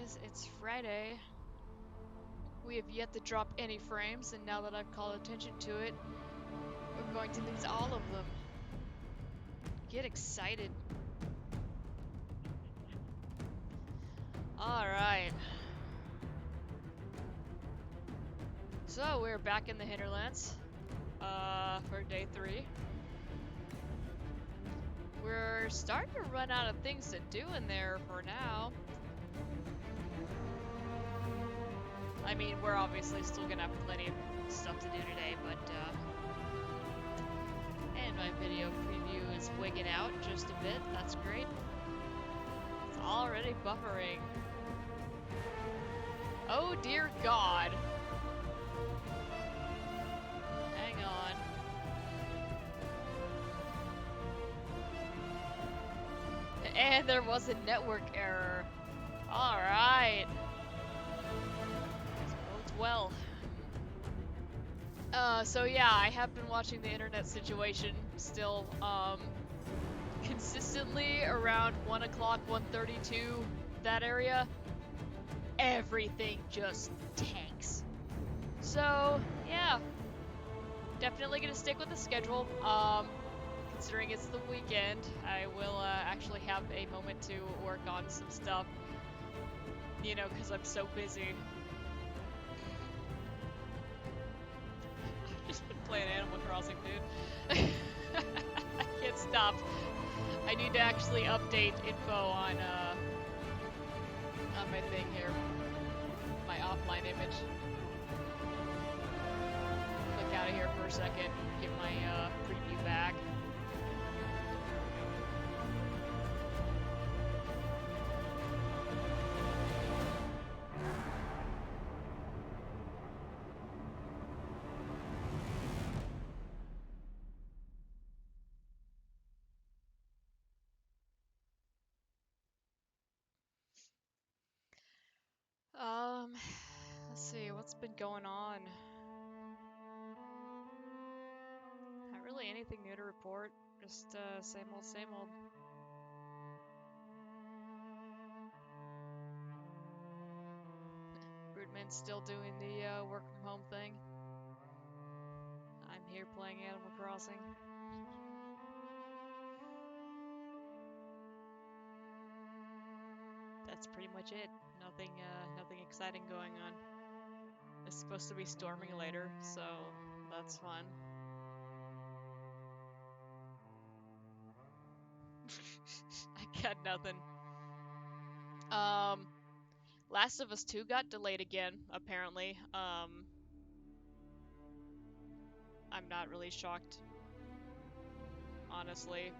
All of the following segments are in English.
guys, it's Friday. We have yet to drop any frames, and now that I've called attention to it, we're going to lose all of them. Get excited. Alright. So, we're back in the hinterlands, for day 3. We're starting to run out of things to do in there for now. I mean, we're obviously still gonna have plenty of stuff to do today, but, and my video preview is wigging out just a bit. That's great. It's already buffering. Oh dear God. Hang on. And there was a network error. Alright. Bodes well. So yeah, I have been watching the internet situation still, consistently around 1 o'clock, 1:32, that area. Everything just tanks. So, yeah. Definitely gonna stick with the schedule. Considering it's the weekend, I will actually have a moment to work on some stuff. You know, because I'm so busy. I've just been playing Animal Crossing, dude. I can't stop. I need to actually update info on my thing here. My offline image. Click out of here for a second, get my preview back. Let's see, what's been going on? Not really anything new to report, just same old, same old. Broodman's still doing the work from home thing. I'm here playing Animal Crossing. That's pretty much it. Nothing exciting going on. It's supposed to be storming later, so that's fun. I got nothing. Last of Us 2 got delayed again, apparently. I'm not really shocked, honestly.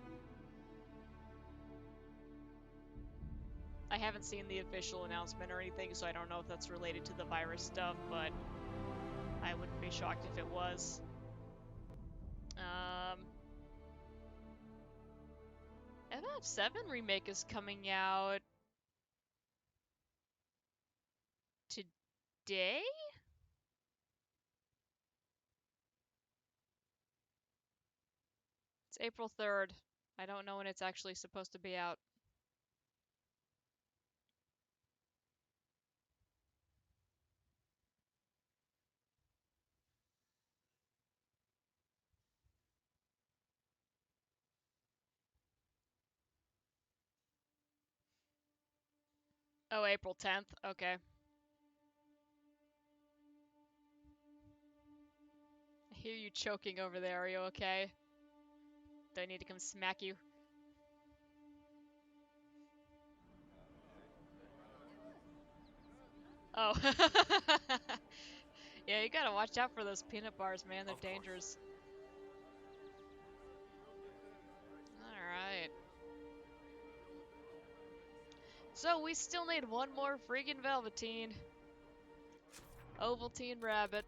I haven't seen the official announcement or anything, so I don't know if that's related to the virus stuff, but I wouldn't be shocked if it was. FF7 remake is coming out today? It's April 3rd. I don't know when it's actually supposed to be out. Oh, April 10th? Okay. I hear you choking over there. Are you okay? Do I need to come smack you? Oh. Yeah, you gotta watch out for those peanut bars, man. They're dangerous. Alright. So, we still need one more freaking Velveteen. Ovaltine Rabbit.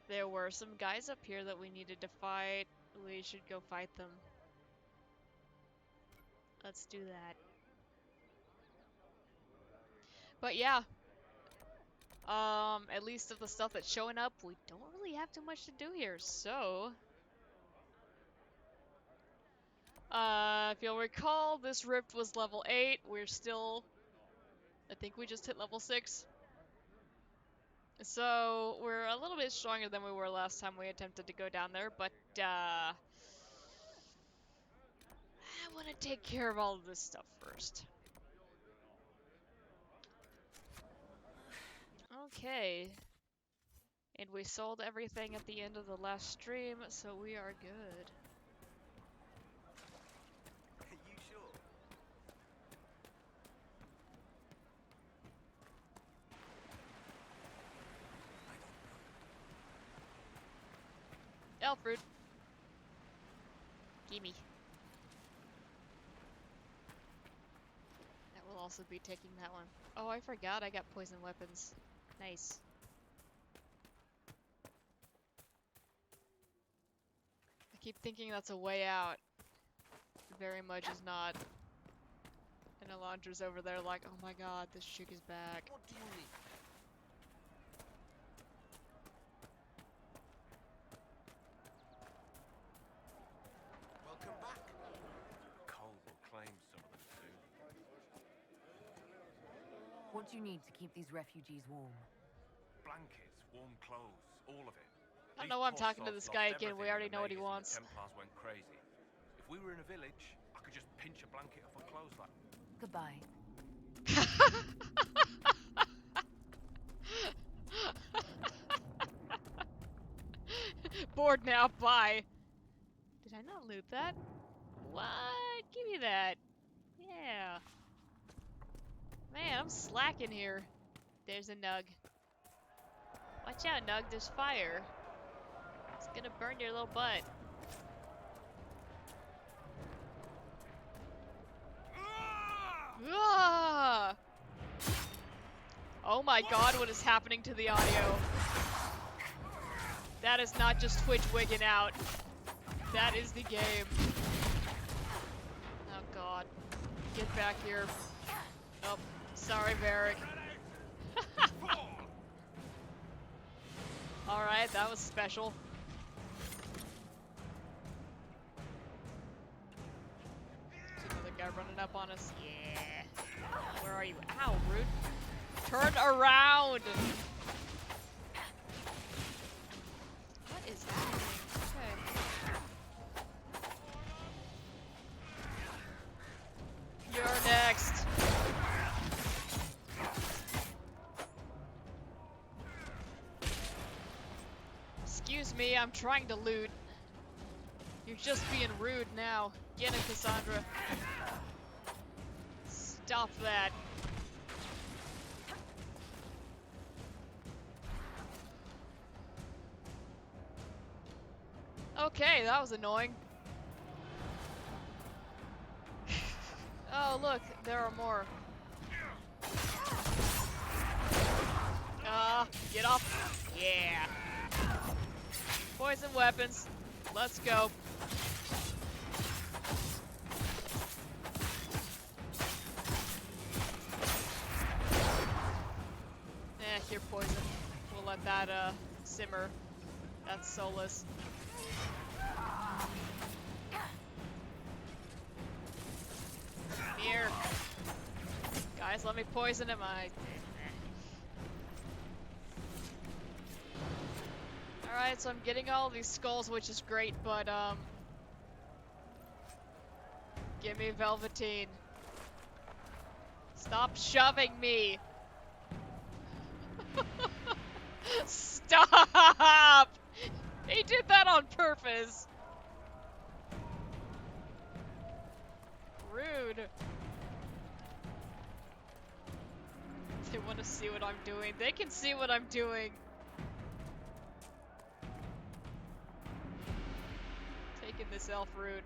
There were some guys up here that we needed to fight. We should go fight them. Let's do that. But yeah. At least of the stuff that's showing up, we don't really have too much to do here, so... if you'll recall, this rift was level 8. We're still... I think we just hit level 6. So, we're a little bit stronger than we were last time we attempted to go down there, but, I want to take care of all of this stuff first. Okay. And we sold everything at the end of the last stream, so we are good. Are you sure? Alfred. Gimme. That will also be taking that one. Oh, I forgot I got poison weapons. Nice. I keep thinking that's a way out. It very much is not. And Alondra's over there like, oh my god, this chick is back. What do you need? Welcome back. Cold will claim some of them soon. What do you need to keep these refugees warm? Blankets, warm clothes, all of it. I don't know why I'm talking to this guy again. We already know what he wants. The Templars went crazy. If we were in a village, I could just pinch a blanket off a clothesline. Goodbye. Bored now, bye. Did I not loot that? What? Give me that. Yeah. Man, I'm slacking here. There's a nug. Watch out, nug, there's fire. It's gonna burn your little butt. Ah! Oh my god, what is happening to the audio? That is not just Twitch wigging out. That is the game. Oh god. Get back here. Oh, sorry, Varric. Alright, that was special. There's another guy running up on us. Yeah. Where are you? Ow, rude. Turn around! What is happening? Okay. You're next. Excuse me, I'm trying to loot. You're just being rude now. Get him, Cassandra. Stop that. Okay, that was annoying. Oh, look, there are more. Get off. Yeah. Poison weapons. Let's go. You're poison. We'll let that, simmer. That's soulless. Here. Guys, let me poison him. Alright, so I'm getting all these skulls, which is great, but, give me Velveteen. Stop shoving me! Stop! He did that on purpose! Rude. They want to see what I'm doing. They can see what I'm doing. Taking this elf route.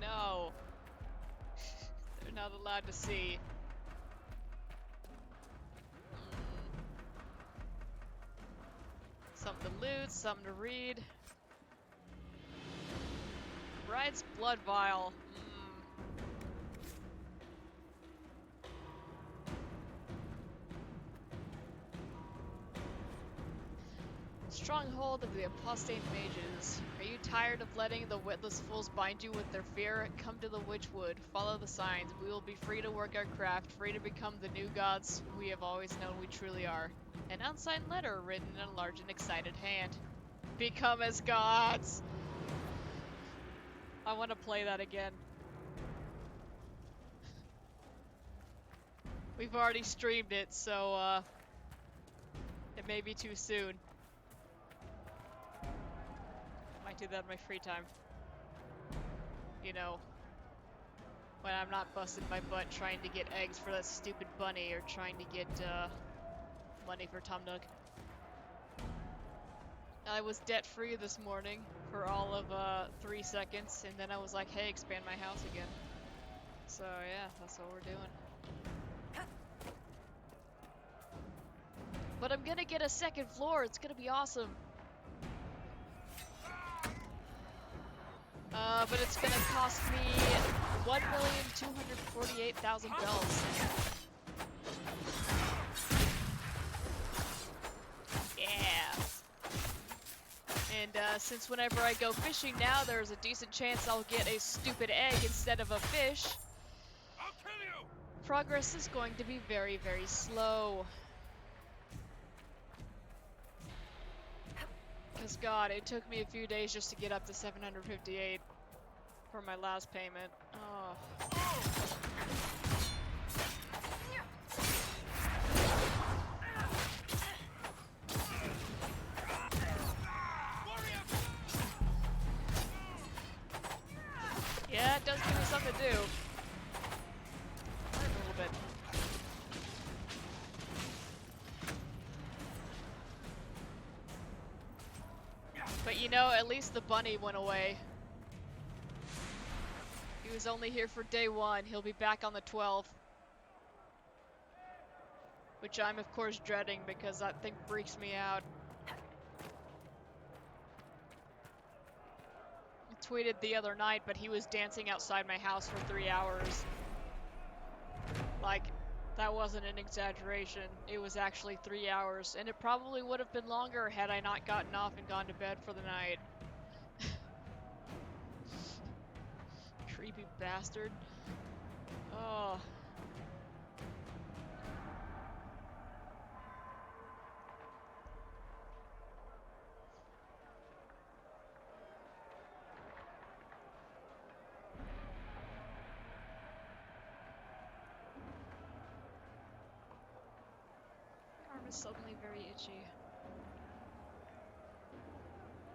No. They're not allowed to see. Something to loot, something to read. Bride's blood vial. Stronghold of the apostate mages. Are you tired of letting the witless fools bind you with their fear? Come to the Witchwood. Follow the signs. We will be free to work our craft, free to become the new gods we have always known we truly are. An unsigned letter written in a large and excited hand. Become as gods! I want to play that again. We've already streamed it, so, it may be too soon. Might do that in my free time. You know, when I'm not busting my butt trying to get eggs for that stupid bunny or trying to get, money for Tom Nook. I was debt-free this morning for all of, 3 seconds, and then I was like, hey, expand my house again. So, yeah, that's what we're doing. But I'm gonna get a second floor, it's gonna be awesome. But it's gonna cost me 1,248,000 bells. Yeah. And since whenever I go fishing now, there's a decent chance I'll get a stupid egg instead of a fish. I'll kill you! Progress is going to be very, very slow. Because God, it took me a few days just to get up to 758 for my last payment. Oh. Yeah, it does give me something to do. A little bit. But you know, at least the bunny went away. He was only here for day 1. He'll be back on the 12th. Which I'm of course dreading because that thing freaks me out. I tweeted the other night, but he was dancing outside my house for 3 hours. Like, that wasn't an exaggeration. It was actually 3 hours, and it probably would have been longer had I not gotten off and gone to bed for the night. Creepy bastard. Oh. My arm is suddenly very itchy.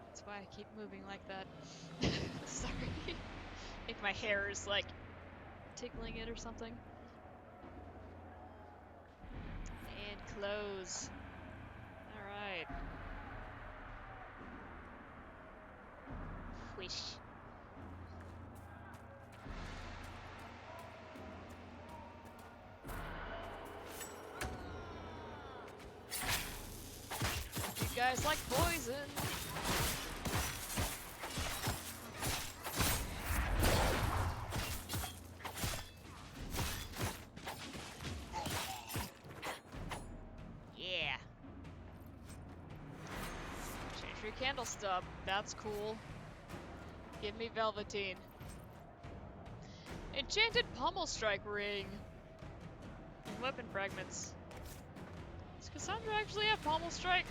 That's why I keep moving like that. Sorry. I think my hair is like tickling it or something. And close. Alright. Whoosh. You guys like poison? Yeah. Change your candle stub. That's cool. Give me Velveteen. Enchanted pommel strike ring. And weapon fragments. Does Cassandra actually have pommel strike?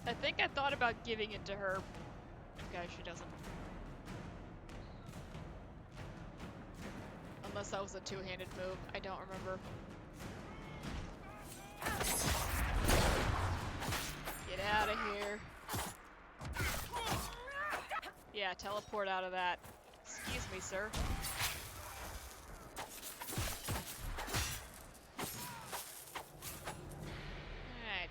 I think I thought about giving it to her. Okay, she doesn't. Unless that was a two-handed move. I don't remember. Get out of here. Yeah, teleport out of that. Excuse me, sir. Alright.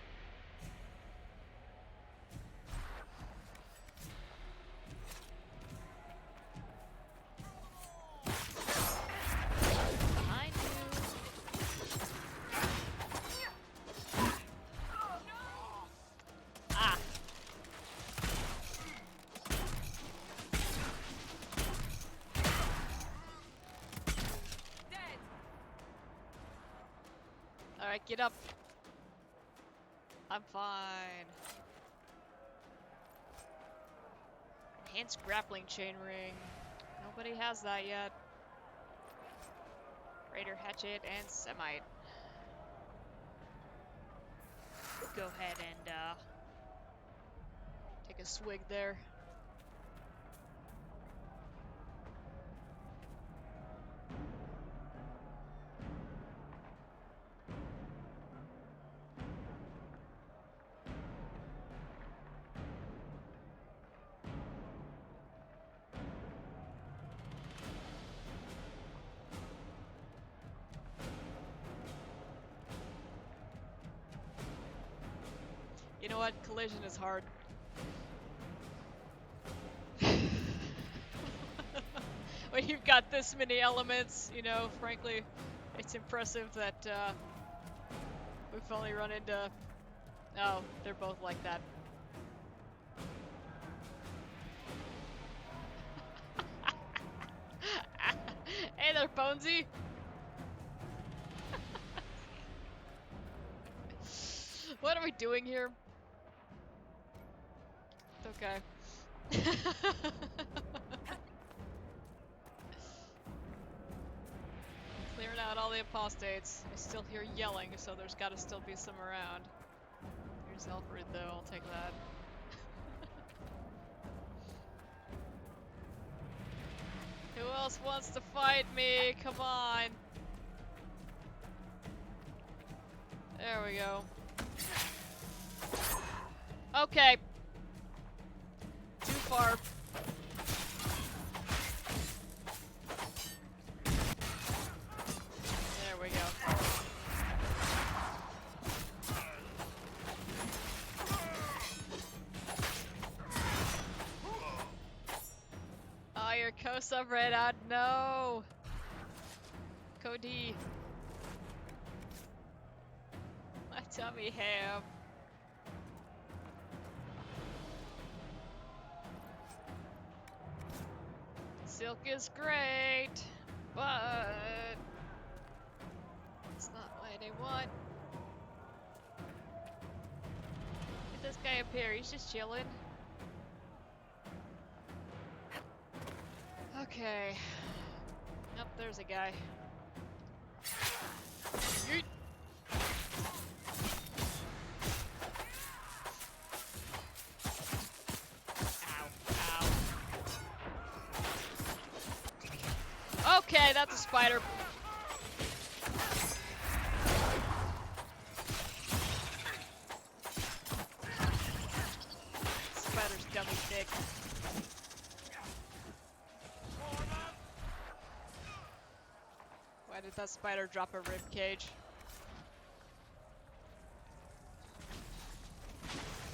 Behind you. Ah. Alright, get up. I'm fine. Enhanced grappling chain ring. Nobody has that yet. Raider hatchet and semite. Go ahead and take a swig there. You know what? Collision is hard. When you've got this many elements, you know, frankly, it's impressive that we've only run into... Oh, they're both like that. Hey there, Bonesy! What are we doing here? Okay. Clearing out all the apostates. I still hear yelling, so there's gotta still be some around. Here's Alfred, though. I'll take that. Who else wants to fight me? Come on. There we go. Okay. Too far. There we go. Oh, your Kosa ran out. No. Cody. My tummy ham. Silk is great, but it's not what I want. Get this guy up here. He's just chilling. Okay. Yep, there's a guy. Yeet. Okay, that's a spider. Spider's dummy thick. Why did that spider drop a rib cage?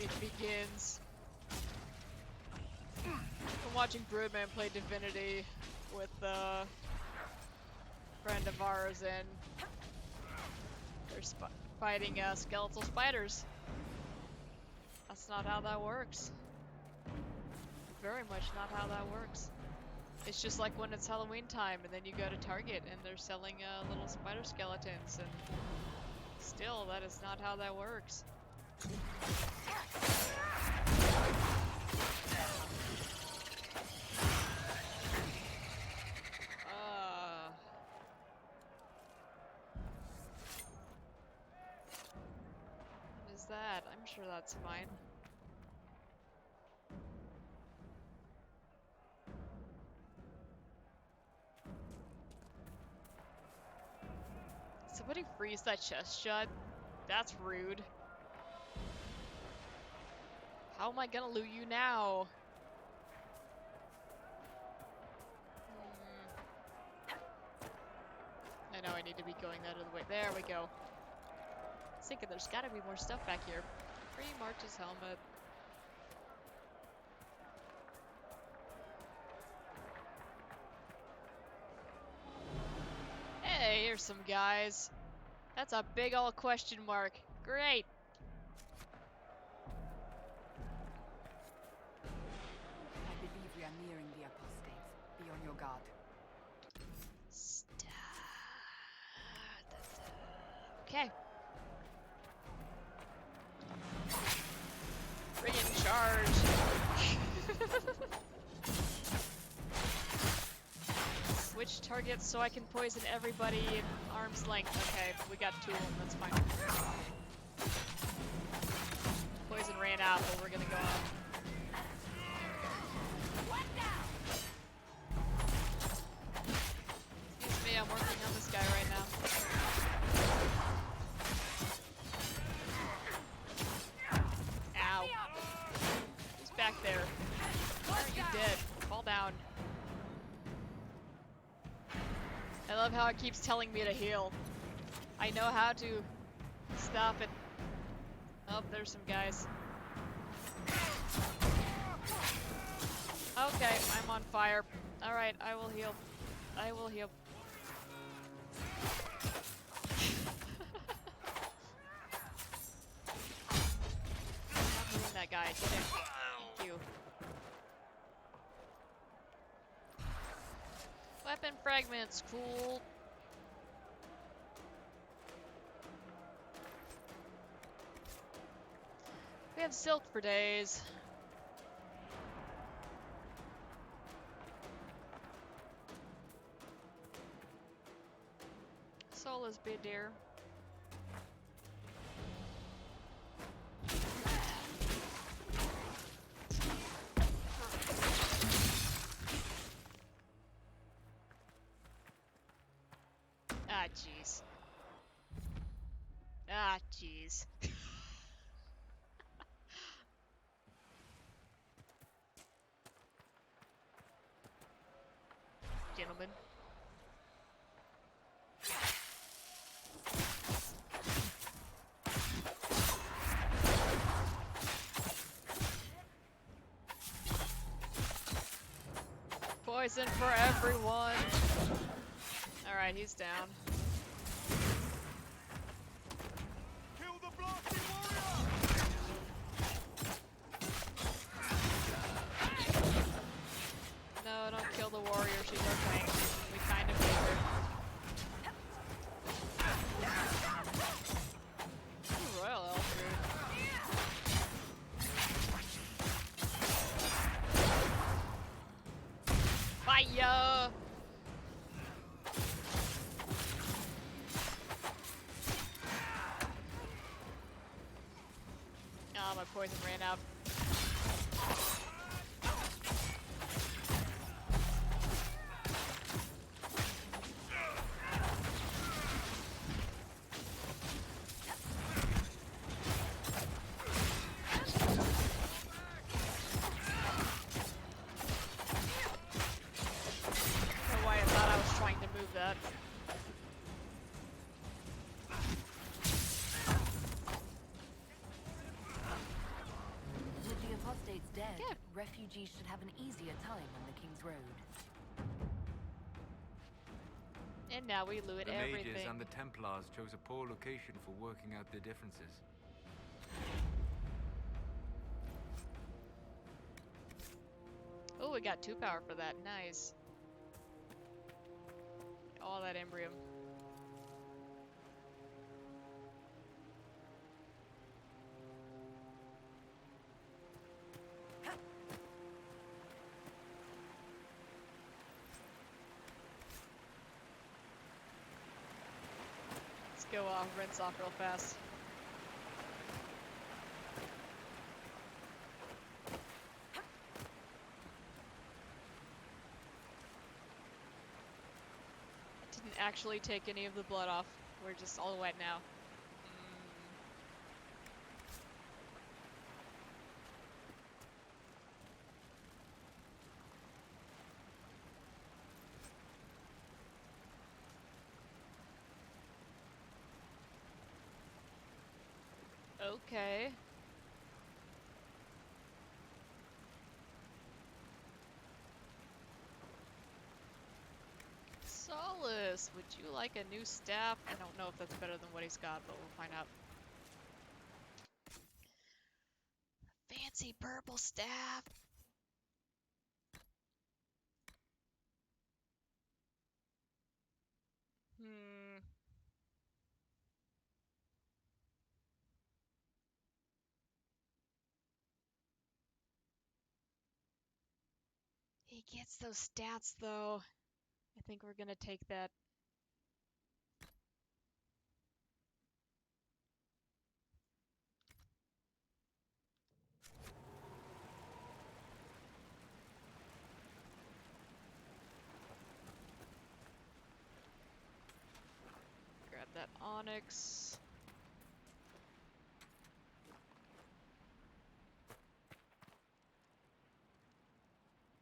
It begins. I'm watching Broodman play Divinity with a friend of ours, and they're fighting skeletal spiders. That's not how that works. Very much not how that works. It's just like when it's Halloween time and then you go to Target and they're selling little spider skeletons, and still, that is not how that works. What is that? I'm sure that's fine. Somebody freeze that chest shut? That's rude. How am I gonna loot you now? I know I need to be going that other way. There we go. I was thinking there's gotta be more stuff back here. Free March's helmet. Hey, here's some guys. That's a big ol' question mark. Great. I believe we are nearing the apostates. Be on your guard. Okay. Charge! Which target so I can poison everybody in arm's length? Okay, we got 2 of them, that's fine. Poison ran out, but we're gonna go on. Excuse me, I'm working on this guy right now. Ow. Who's back there? Why are you dead? Fall down. I love how it keeps telling me to heal. I know how to stop it. Oh, there's some guys. Okay, I'm on fire. Alright, I will heal. I will heal. Not doing that guy. Get him. Thank you. Weapon fragments, cool. We have silk for days. Solace bid, dear. Ah, jeez. Ah, jeez. Gentlemen. Poison for everyone. Alright, he's down. Kill the blasted warrior! No, don't kill the warrior. She's our tank. We kind of need her. Ooh, Royal Elf, dude. Fire! Ah, my poison ran out. I don't know why I thought I was trying to move that. With the apostates dead, Yeah. refugees should have an easier time on the King's Road. And now we loot The everything. mages and the Templars chose a poor location for working out their differences. Oh, we got 2 power for that. Nice. All that embryo. Let's go off, rinse off real fast. Didn't actually take any of the blood off. We're just all wet now. Okay. Solace, would you like a new staff? I don't know if that's better than what he's got, but we'll find out. Fancy purple staff. Hmm. He gets those stats, though. I think we're gonna take that. Grab that onyx.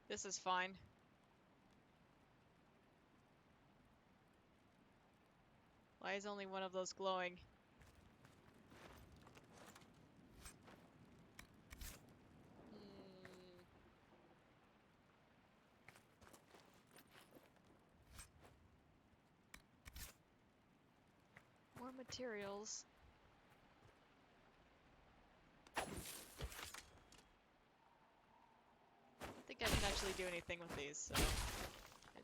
This is fine. Why is only one of those glowing? More materials. I don't think I can actually do anything with these, so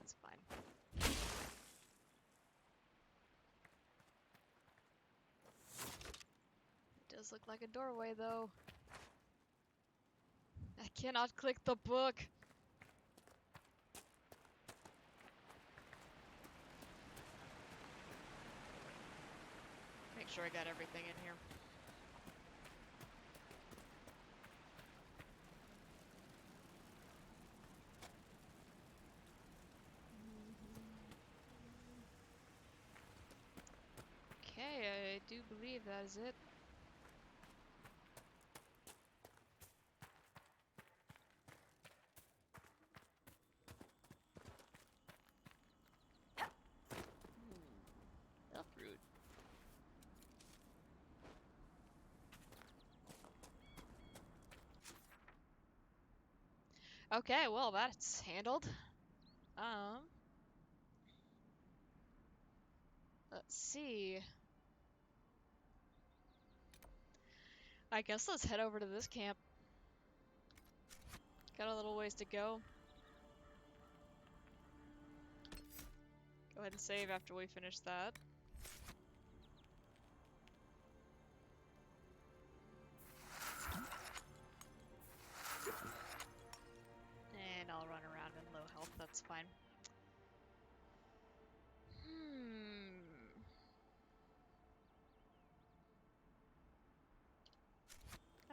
it's fine. It does look like a doorway, though. I cannot click the book. Make sure I got everything in here. Okay, I do believe that is it. Elf root. Okay, well, that's handled. Let's see. I guess let's head over to this camp. Got a little ways to go. Go ahead and save after we finish that. And I'll run around in low health, that's fine.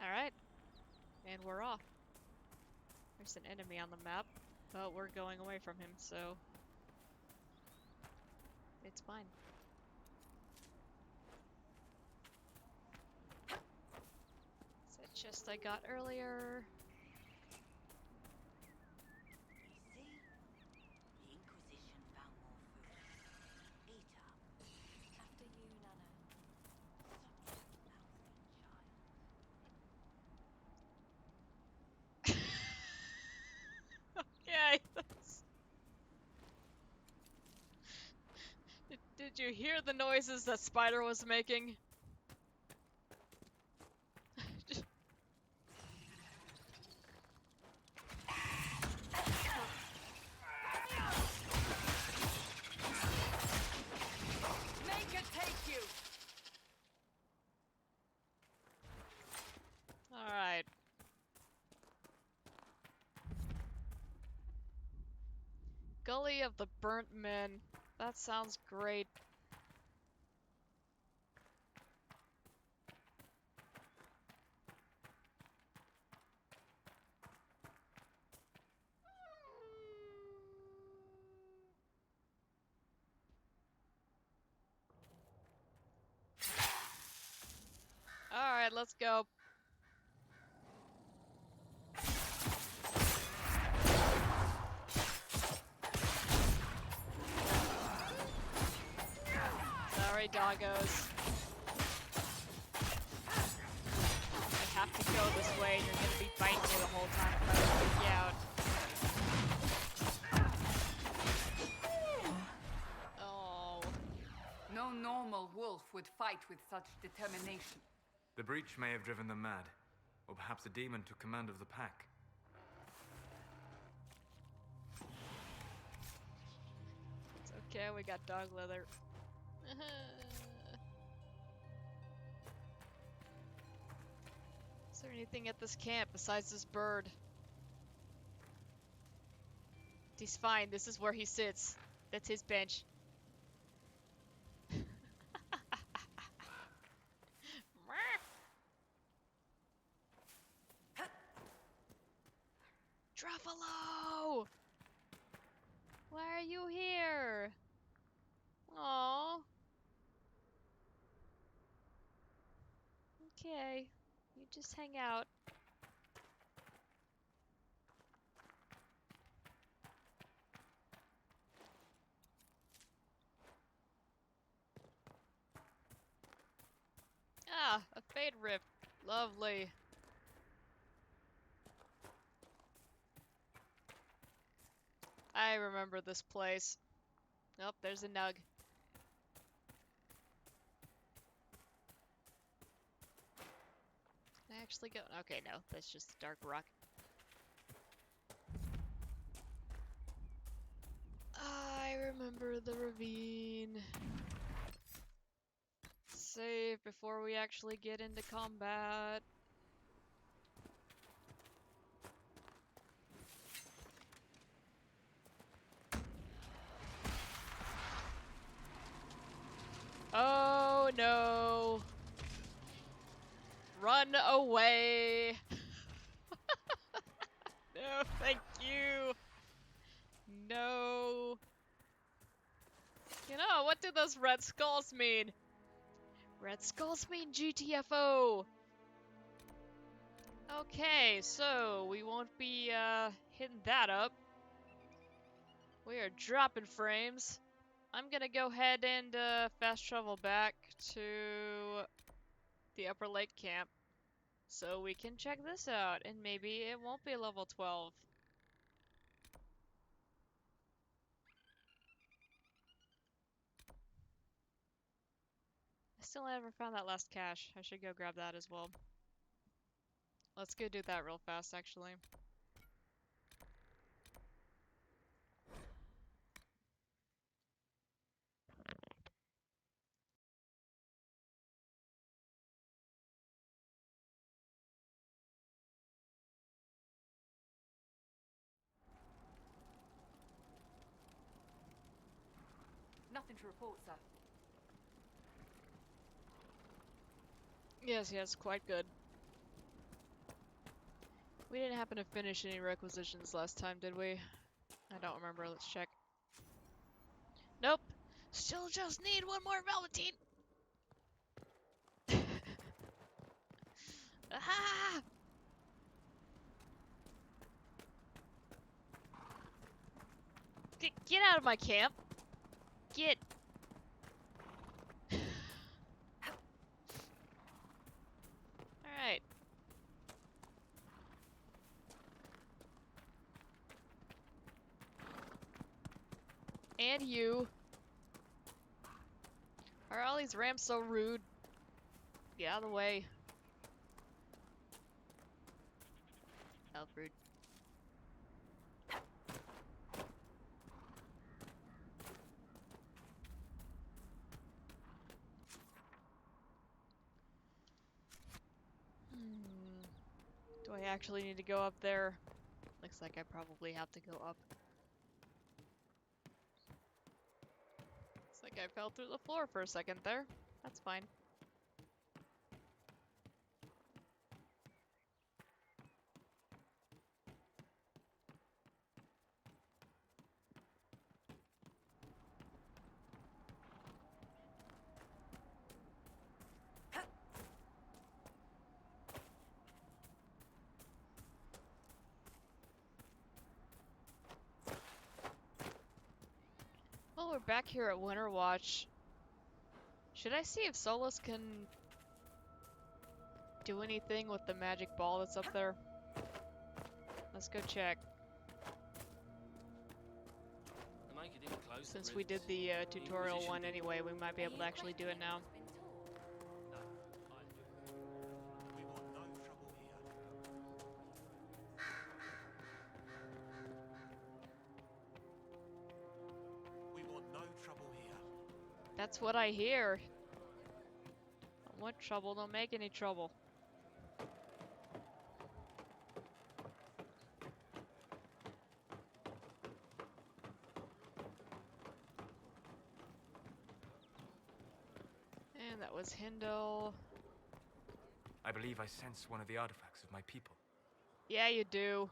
Alright. And we're off. There's an enemy on the map, but we're going away from him, so it's fine. It's that chest I got earlier. See? The Inquisition found more food. Eat up. After you, Nana. Stop that lousy child. Okay. Did you hear the noises that Spider was making? Make it take you! Alright. Gully of the Burnt Men. That sounds great. Alright, let's go. Sorry, doggos. I have to go this way, and you're gonna be biting me the whole time if I don't kick you out. Oh. No normal wolf would fight with such determination. The breach may have driven them mad, or perhaps a demon took command of the pack. It's okay, we got dog leather. Is there anything at this camp besides this bird? He's fine. This is where he sits. That's his bench. Truffalo! Why are you here? Aww. Okay. You just hang out. Ah, a fade rift. Lovely. I remember this place. Nope, there's a nug. Can I actually go? Okay, no, that's just dark rock. I remember the ravine. Save before we actually get into combat. Oh no. Run away. No, thank you. No. You know, what do those red skulls mean? Red skulls mean GTFO. Okay, so we won't be hitting that up. We are dropping frames. I'm gonna go ahead and fast travel back to the Upper Lake camp so we can check this out, and maybe it won't be level 12. I still never found that last cache. I should go grab that as well. Let's go do that real fast, actually. Nothing to report, sir. Yes, quite good. We didn't happen to finish any requisitions last time, did we? I don't remember. Let's check. Nope. Still just need one more Velveteen. Ah! Get out of my camp. Get. Alright. And you. Are all these ramps so rude? Get out of the way. Oh, rude. Do I actually need to go up there? Looks like I probably have to go up. Looks like I fell through the floor for a second there. That's fine. Well, we're back here at Winter Watch. Should I see if Solus can do anything with the magic ball that's up there? Let's go check. Since we did the tutorial one anyway, we might be able to actually do it now. We want no trouble here. We want no trouble here. That's what I hear. Don't want trouble, don't make any trouble. That was Hindle. I believe I sense one of the artifacts of my people. Yeah, you do.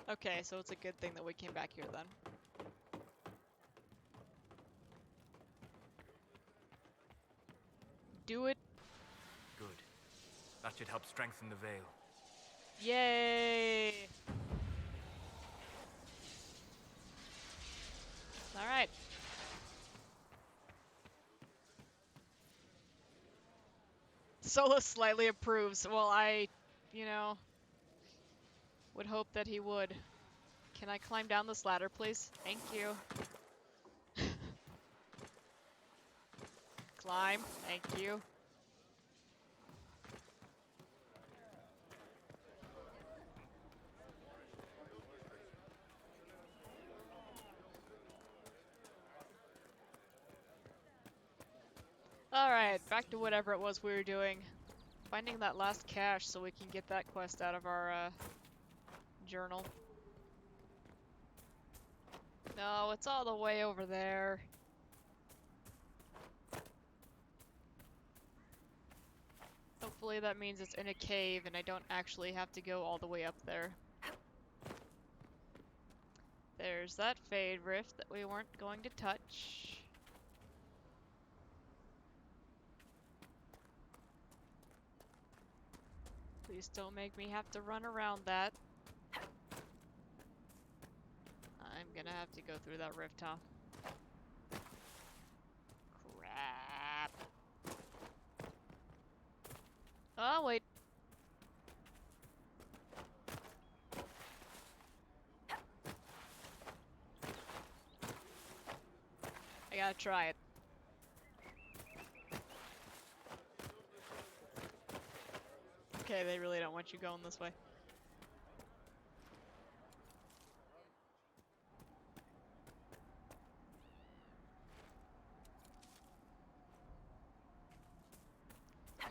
Okay, so it's a good thing that we came back here then. Do it. Good. That should help strengthen the veil. Yay! Alright. Solo slightly approves. Well, you know, would hope that he would. Can I climb down this ladder, please? Thank you. Climb. Thank you. Alright, back to whatever it was we were doing. Finding that last cache so we can get that quest out of our, journal. No, it's all the way over there. Hopefully that means it's in a cave and I don't actually have to go all the way up there. There's that fade rift that we weren't going to touch. Please don't make me have to run around that. I'm gonna have to go through that rift, huh? Crap. Oh, wait. I gotta try it. Okay, they really don't want you going this way.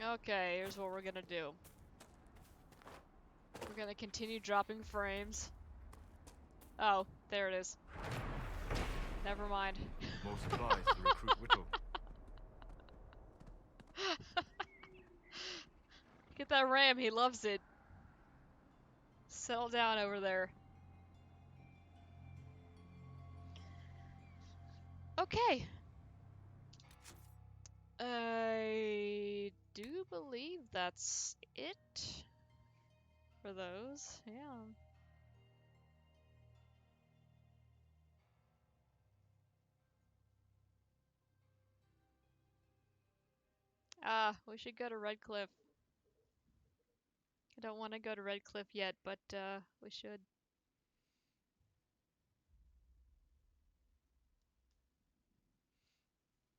Okay, here's what we're gonna do. We're gonna continue dropping frames. Oh, there it is. Never mind. More supplies to recruit Whittle. Get that ram, he loves it. Settle down over there. Okay. I do believe that's it for those, yeah. Ah, we should go to Red Cliff. I don't want to go to Red Cliff yet, but we should.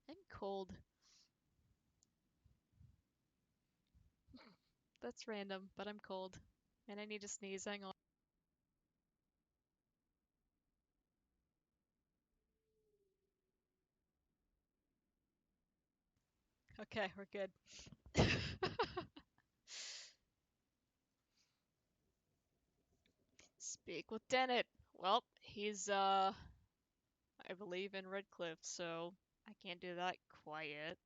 I'm cold. That's random, but I'm cold. And I need to sneeze, hang on. Okay, we're good. Speak with Dennett. Well, he's, I believe in Red Cliff, so I can't do that quite yet.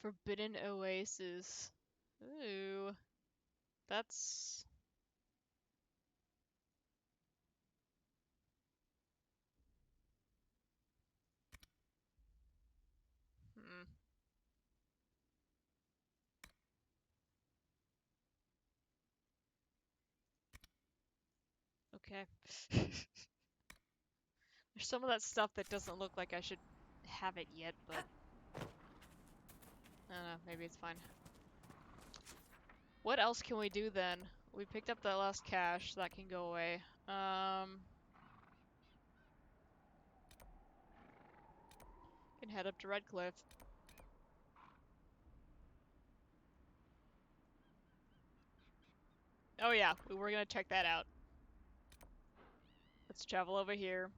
Forbidden Oasis. Ooh. That's... Hmm. Okay. There's some of that stuff that doesn't look like I should have it yet, but... I don't know, maybe it's fine. What else can we do then? We picked up that last cache, that can go away. Can head up to Red Cliff. Oh yeah, we were gonna check that out. Let's travel over here.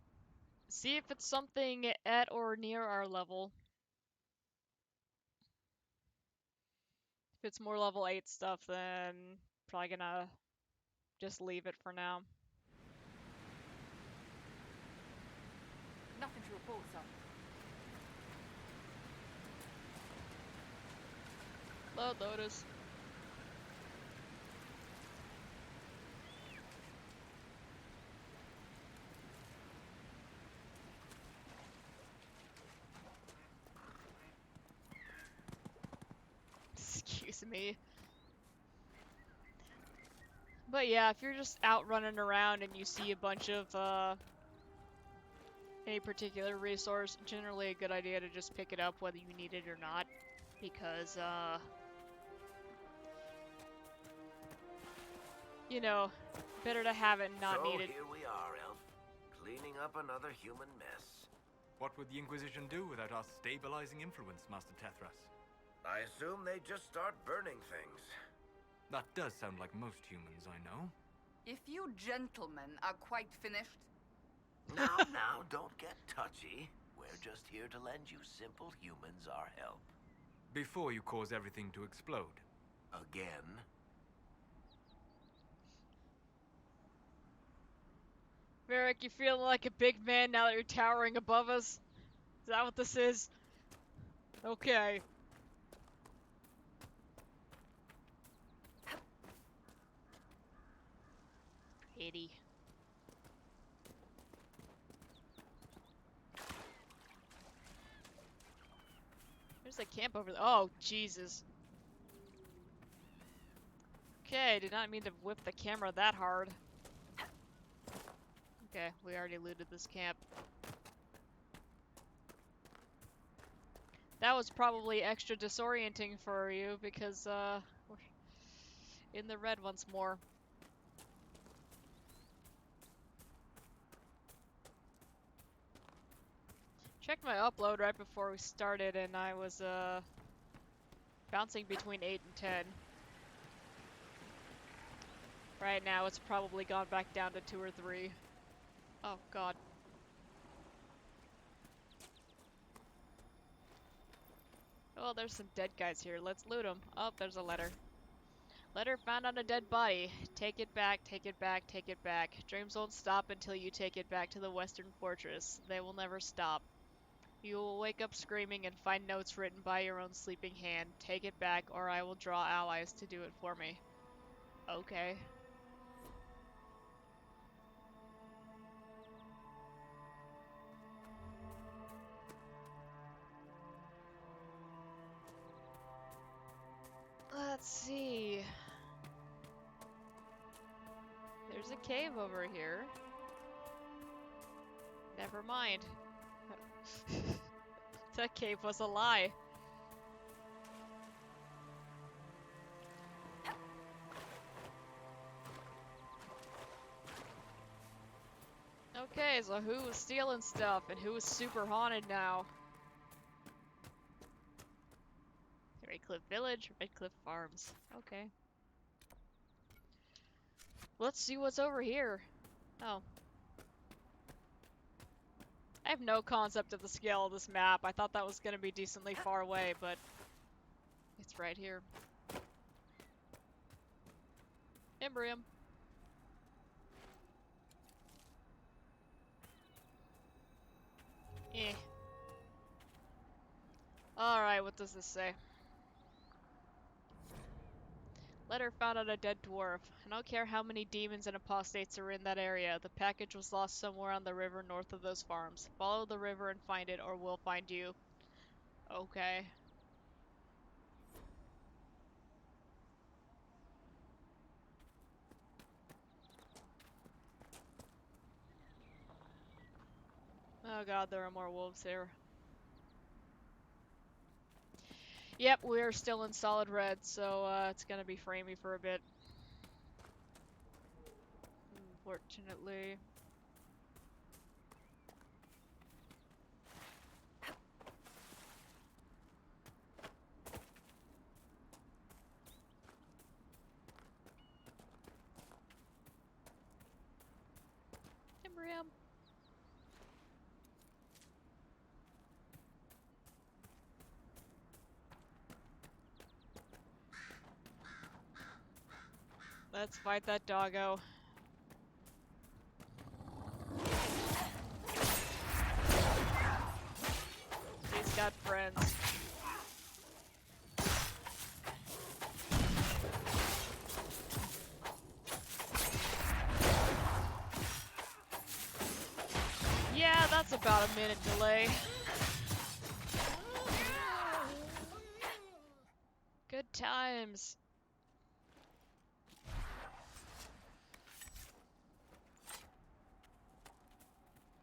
See if it's something at or near our level. If it's more level 8 stuff, then probably gonna just leave it for now. Nothing to report, sir. Load Lotus. Excuse me. But yeah, if you're just out running around and you see a bunch of any particular resource, generally a good idea to just pick it up whether you need it or not, because you know, better to have it and not need it. So here we are, Elf, cleaning up another human mess. What would the Inquisition do without our stabilizing influence, Master Tethras? I assume they just start burning things. That does sound like most humans I know. If you gentlemen are quite finished, Now, don't get touchy. We're just here to lend you simple humans our help. Before you cause everything to explode. Again. Varric, you feeling like a big man now that you're towering above us? Is that what this is? Okay. Pretty. There's a camp over there. Oh, Jesus. Okay, did not mean to whip the camera that hard. Okay, we already looted this camp. That was probably extra disorienting for you because, we're in the red once more. Checked my upload right before we started and I was, bouncing between 8 and 10. Right now it's probably gone back down to 2 or 3. Oh, God. Oh, there's some dead guys here. Let's loot them. Oh, there's a letter. Letter found on a dead body. Take it back, take it back, take it back. Dreams won't stop until you take it back to the Western Fortress. They will never stop. You will wake up screaming and find notes written by your own sleeping hand. Take it back, or I will draw allies to do it for me. Okay. Let's see. There's a cave over here. Never mind. That cave was a lie. Okay, so who was stealing stuff and who is super haunted now? Redcliffe Village, Redcliffe Farms. Okay. Let's see what's over here. Oh. I have no concept of the scale of this map. I thought that was going to be decently far away, but it's right here. Embrium. Eh. Alright, what does this say? Letter found on a dead dwarf. I don't care how many demons and apostates are in that area. The package was lost somewhere on the river north of those farms. Follow the river and find it, or we'll find you. Okay. Oh god, there are more wolves here. Yep, we're still in solid red, so it's gonna be framey for a bit. Unfortunately. Embrium. Let's fight that doggo. got friends. Yeah, that's about a minute delay. Good times.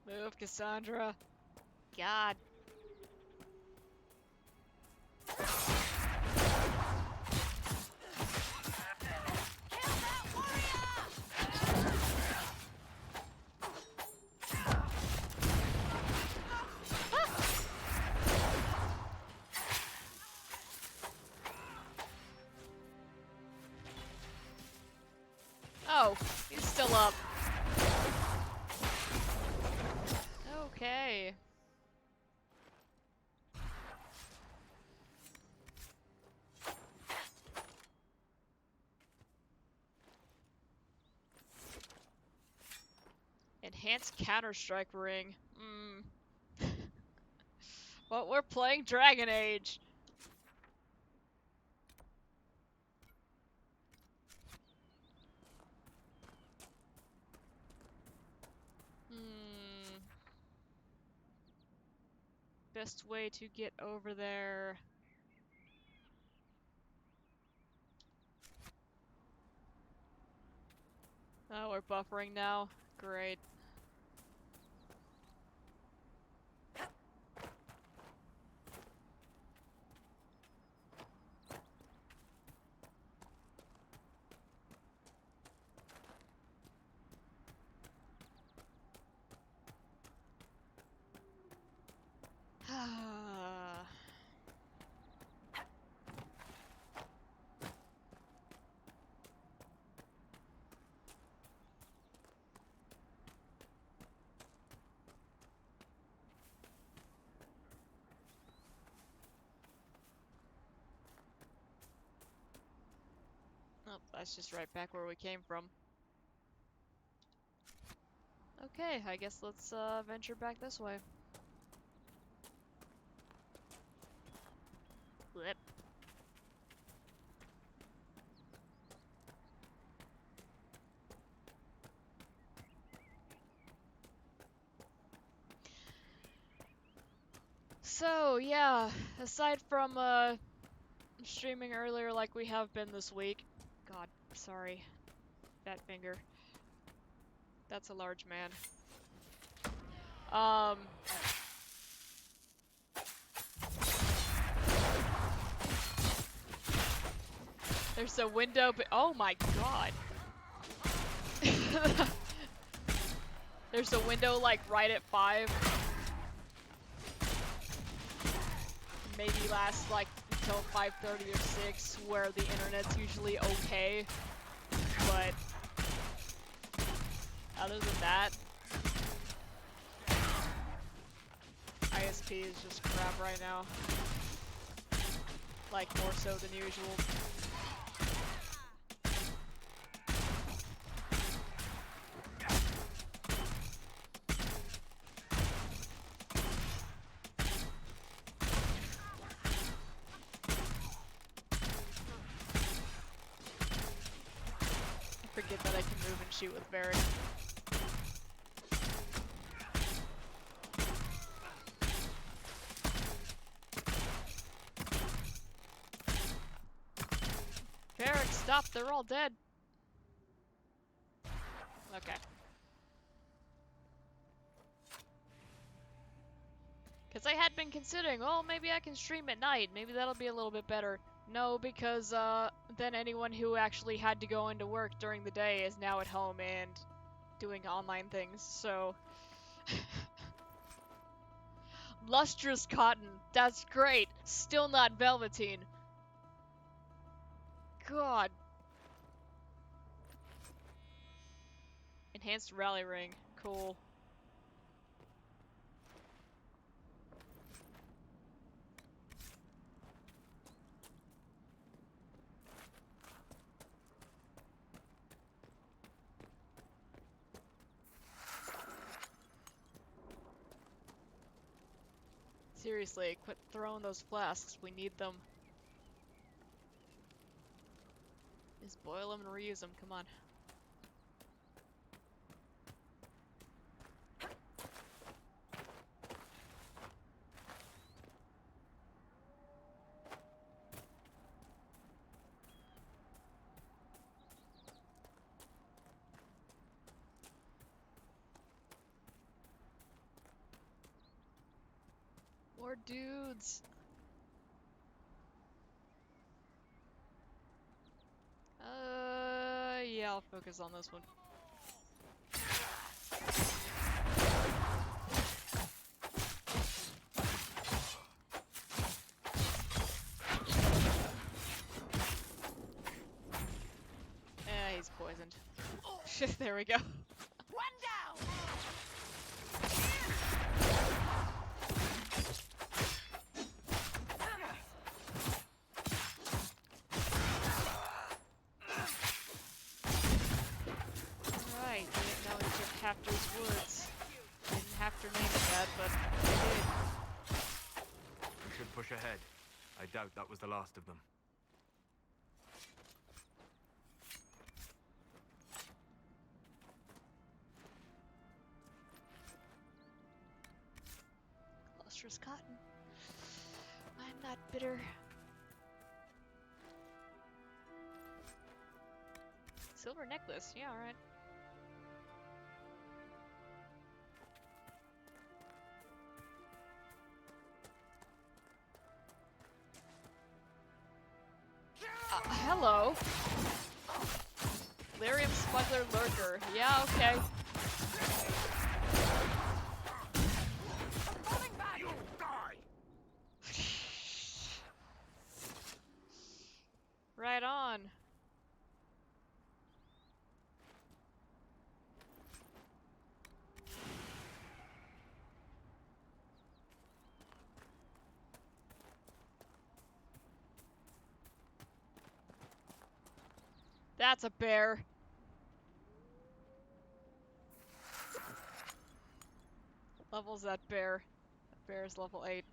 Move, Cassandra. God. Oh, he's still up. Okay. Enhanced Counter-Strike ring. But we're playing Dragon Age. Best way to get over there. Oh, we're buffering now. Great. Oh, that's just right back where we came from. Okay, I guess let's venture back this way. Blip. So, yeah, aside from streaming earlier like we have been this week. God, sorry. Fat finger. That's a large man. There's a window, but oh my god. There's a window like right at 5. Maybe lasts like until 5:30 or 6, where the internet's usually okay. But other than that, ISP is just crap right now. Like more so than usual. I forget that I can move and shoot with Varric. Varric, stop! They're all dead. Okay. Because I had been considering, oh, maybe I can stream at night. Maybe that'll be a little bit better. No, because then anyone who actually had to go into work during the day is now at home and doing online things, so... Lustrous cotton. That's great. Still not velveteen. God. Enhanced rally ring. Cool. Seriously, quit throwing those flasks. We need them. Just boil them and reuse them. Come on. More dudes. Yeah, I'll focus on this one. He's poisoned. There we go. One down! Right, didn't know he took Hafter's Woods. Didn't have to name it that, but he did. We should push ahead. I doubt that was the last of them. Lustrous cotton. I'm not bitter. Silver necklace, yeah, alright. Hello. Lyrium Smuggler Lurker. Yeah, okay. You'll die! Right on. That's a bear. What level's that bear? That bear is level 8.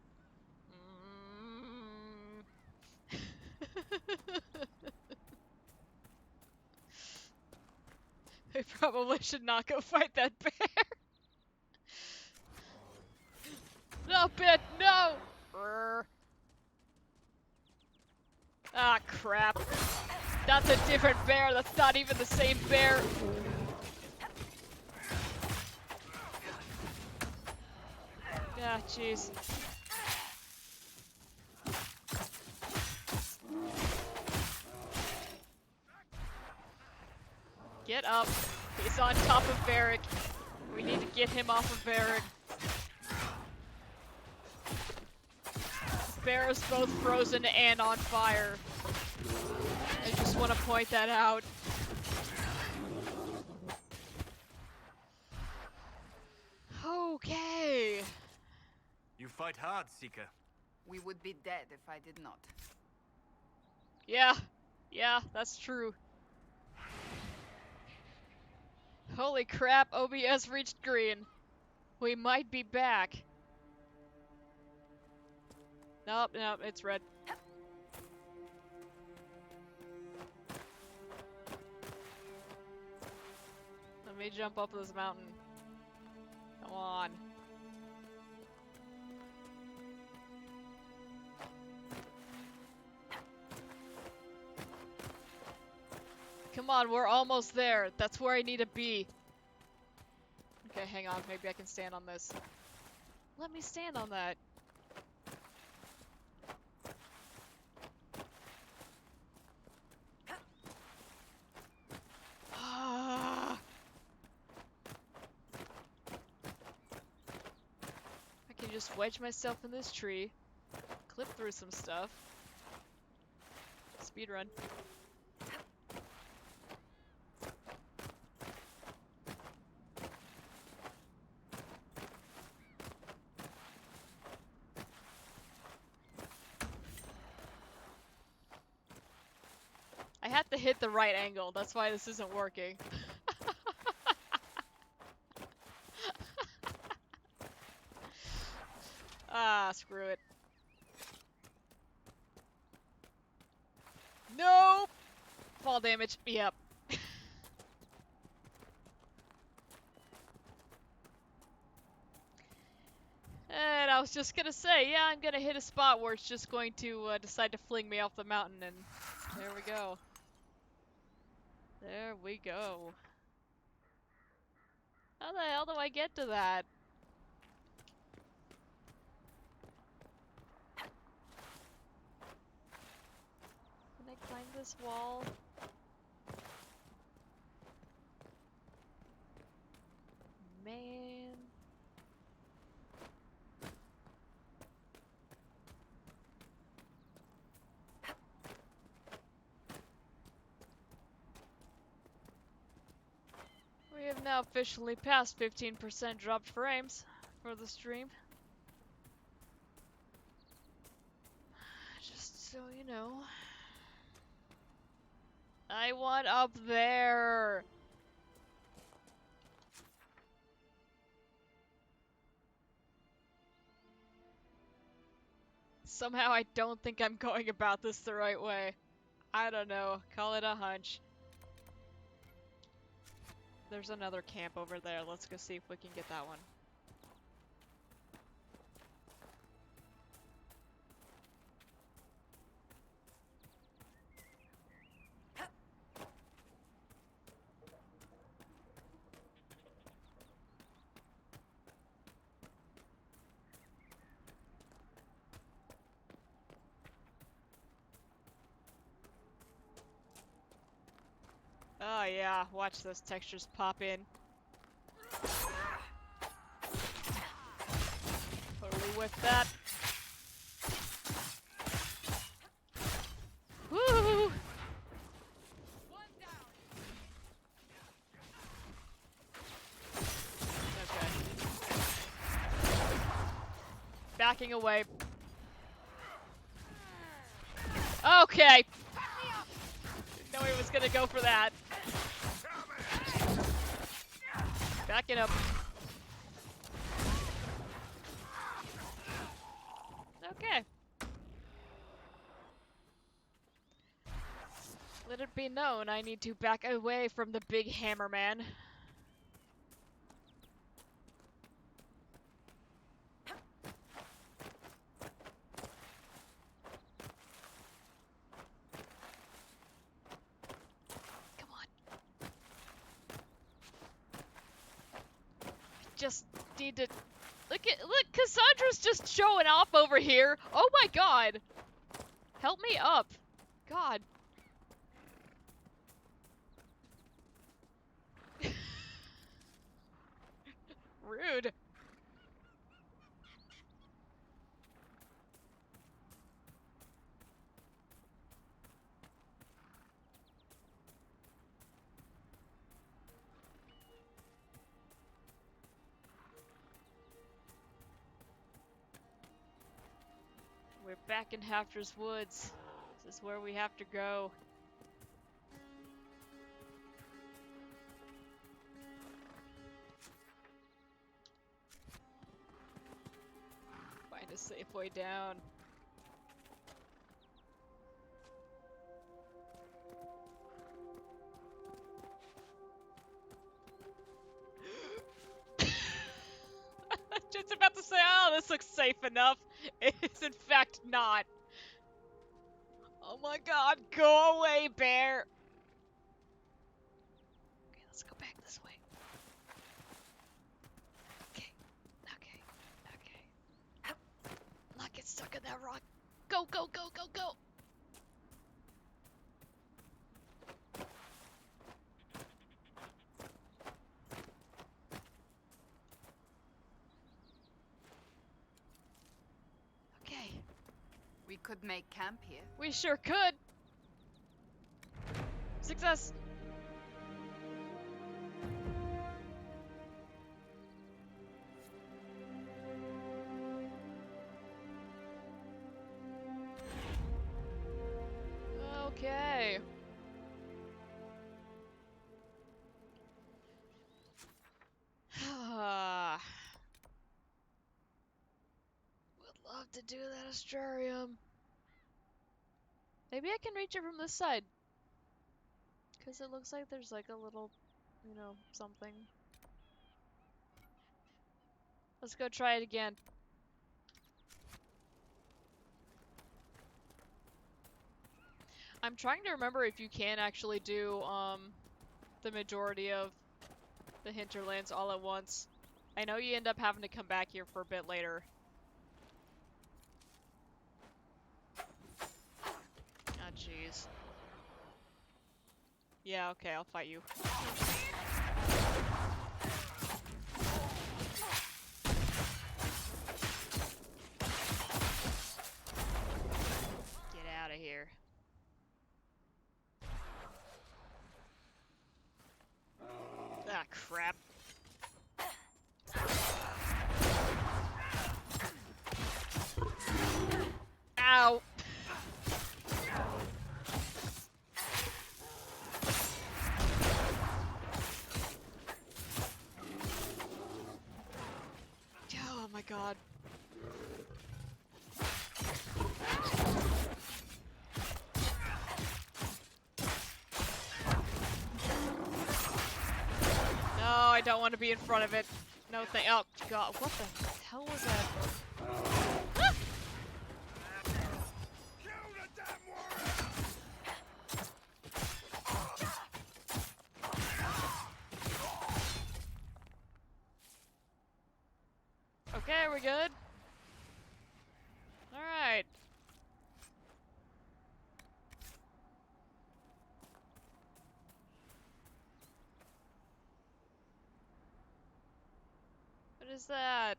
I probably should not go fight that bear. No, bit, no! Brr. Ah, crap. That's a different bear. That's not even the same bear. Ah, jeez. Get up. He's on top of Varric. We need to get him off of Varric. Bear is both frozen and on fire. I just want to point that out. Okay. You fight hard, Seeker. We would be dead if I did not. Yeah, that's true. Holy crap, OBS reached green. We might be back. Nope, it's red. Let me jump up this mountain. Come on. Come on, we're almost there. That's where I need to be. Okay, hang on. Maybe I can stand on this. Let me stand on that. I can just wedge myself in this tree, clip through some stuff. Speedrun. I had to hit the right angle, that's why this isn't working. Ah. Ah, screw it. Nope! Fall damage. Yep. And I was just gonna say, yeah, I'm gonna hit a spot where it's just going to decide to fling me off the mountain, and there we go. There we go. How the hell do I get to that? Can I climb this wall? Man. We have now officially passed 15% dropped frames for the stream. Just so you know. I want up there! Somehow I don't think I'm going about this the right way. I don't know. Call it a hunch. There's another camp over there. Let's go see if we can get that one. Oh yeah, watch those textures pop in. Totally with that. Woo! Okay. Backing away. Okay! Didn't know he was gonna go for that. Backing up. Okay. Let it be known I need to back away from the big hammer man. Come on. Just need to look, Cassandra's just showing off over here. Oh my god. Help me up. God. Rude. We're back in Hafter's Woods. This is where we have to go. Find a safe way down. Just about to say, oh, this looks safe enough. It is in fact not. Oh my god, go away, bear! Okay, let's go back this way. Okay, okay. Not get stuck in that rock. Go, go, go, go, go! Okay. We could make camp here. We sure could! Success! Okay. Would to do that Astrarium. Maybe I can reach it from this side. Because it looks like there's like a little, you know, something. Let's go try it again. I'm trying to remember if you can actually do, the majority of the hinterlands all at once. I know you end up having to come back here for a bit later. Ah, jeez. Yeah, okay, I'll fight you. Get out of here. Ah, crap. Ow! Oh my god. No, I don't want to be in front of it. No thank- oh god, what the hell was that? Ah! Okay, we're good. Alright. What is that?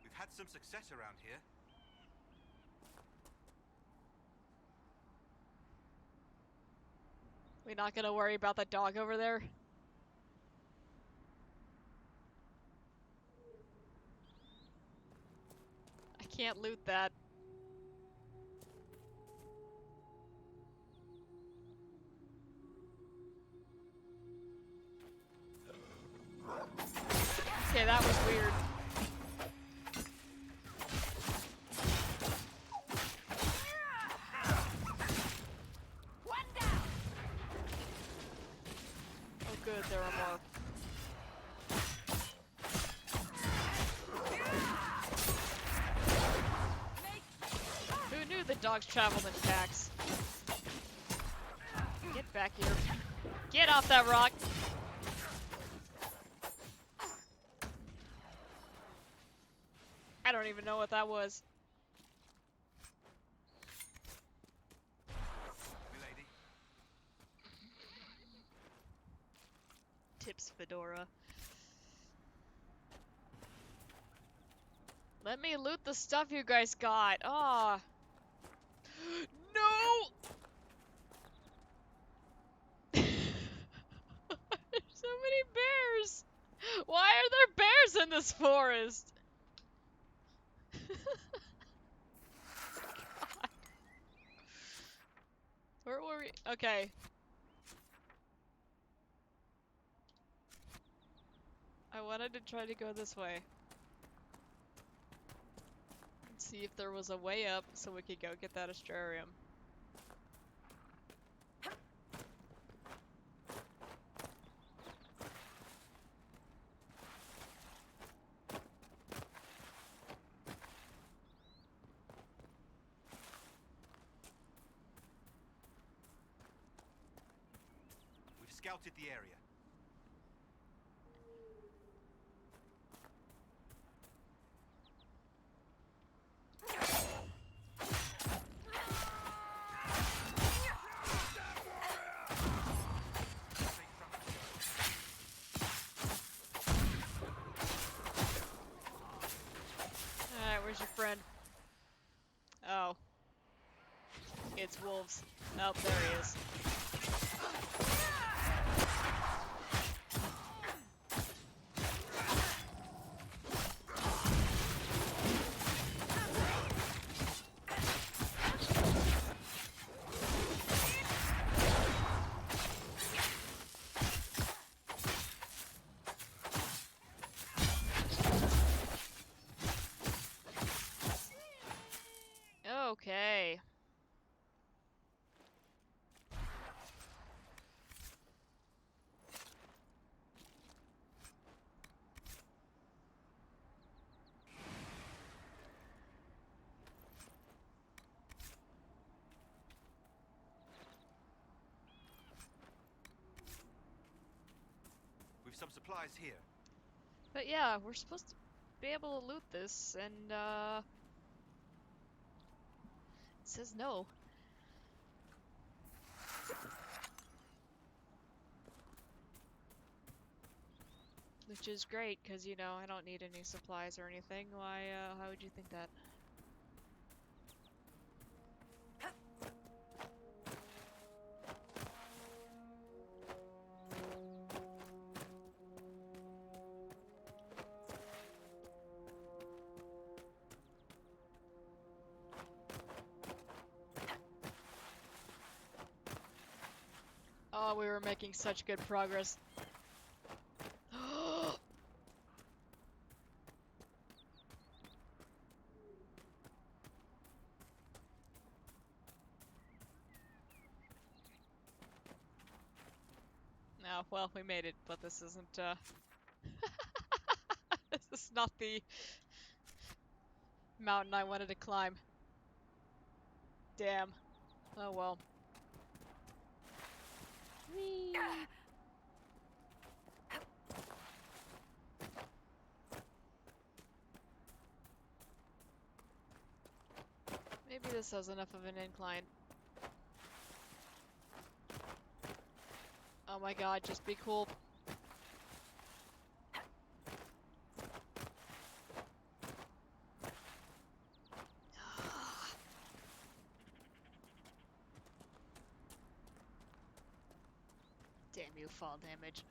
We've had some success around here. We not gonna worry about that dog over there? I can't loot that. Okay, that was weird. Oh good, there are more. Who knew that dogs traveled in packs? Get back here. Get off that rock! I don't even know what that was. Milady. Tips Fedora. Let me loot the stuff you guys got. Ah. No! There's so many bears! Why are there bears in this forest? God. Where were we? Okay. I wanted to try to go this way. And see if there was a way up so we could go get that Astrarium. We've scouted the area. Alright, where's your friend? Oh. It's wolves. Oh, there he is. some supplies here. But yeah, we're supposed to be able to loot this, and it says no. Which is great, because, you know, I don't need any supplies or anything. Why, how would you think that? Oh, we were making such good progress. No, well, we made it, but this isn't, this is not the mountain I wanted to climb. Damn. Oh well. Whee! Maybe this has enough of an incline. Oh my god, just be cool. Damn you, fall damage.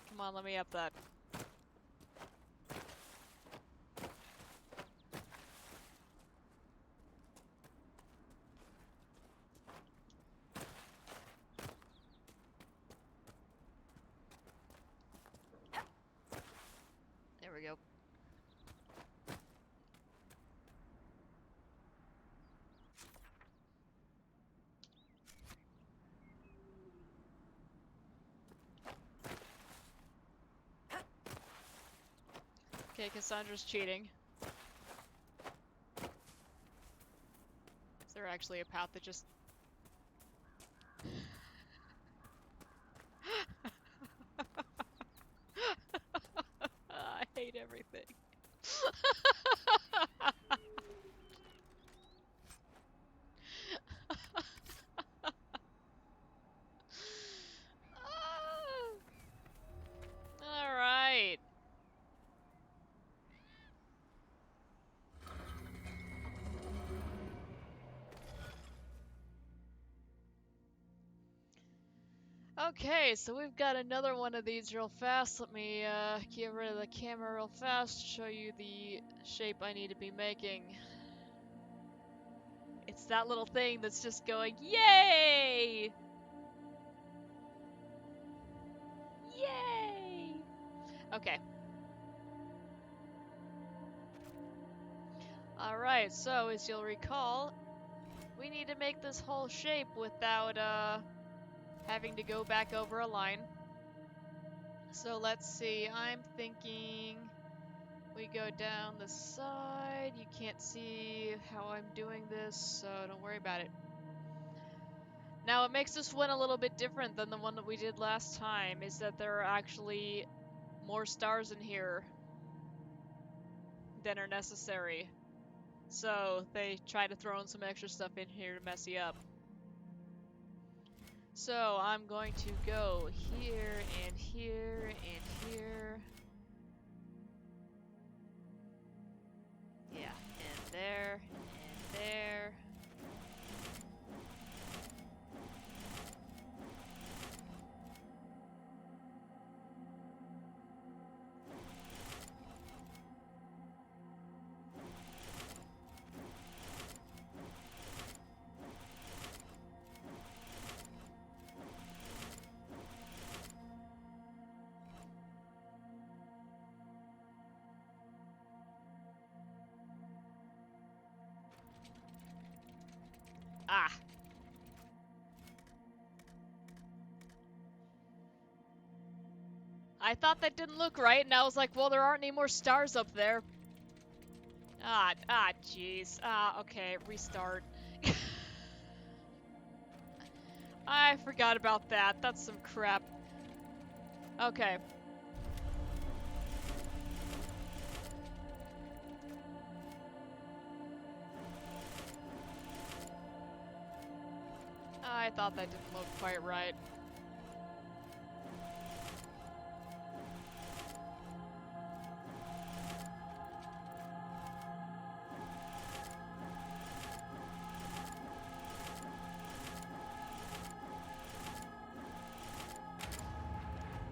Come on, let me up that. There we go. Okay, Cassandra's cheating. Is there actually a path that just... I hate everything. All right. Okay, so we've got another one of these real fast. Let me get rid of the camera real fast, show you the shape I need to be making. It's that little thing that's just going, yay! Yay! Okay. Alright, so as you'll recall, we need to make this whole shape without having to go back over a line. So let's see, I'm thinking we go down the side. You can't see how I'm doing this, so don't worry about it. Now, what makes this one a little bit different than the one that we did last time is that there are actually more stars in here than are necessary. So they try to throw in some extra stuff in here to mess you up. So I'm going to go here and here and here. Yeah, and there and there. Ah. I thought that didn't look right, and I was like, well, there aren't any more stars up there. Jeez. Okay, restart. I forgot about that. That's some crap. Okay. I thought that didn't look quite right.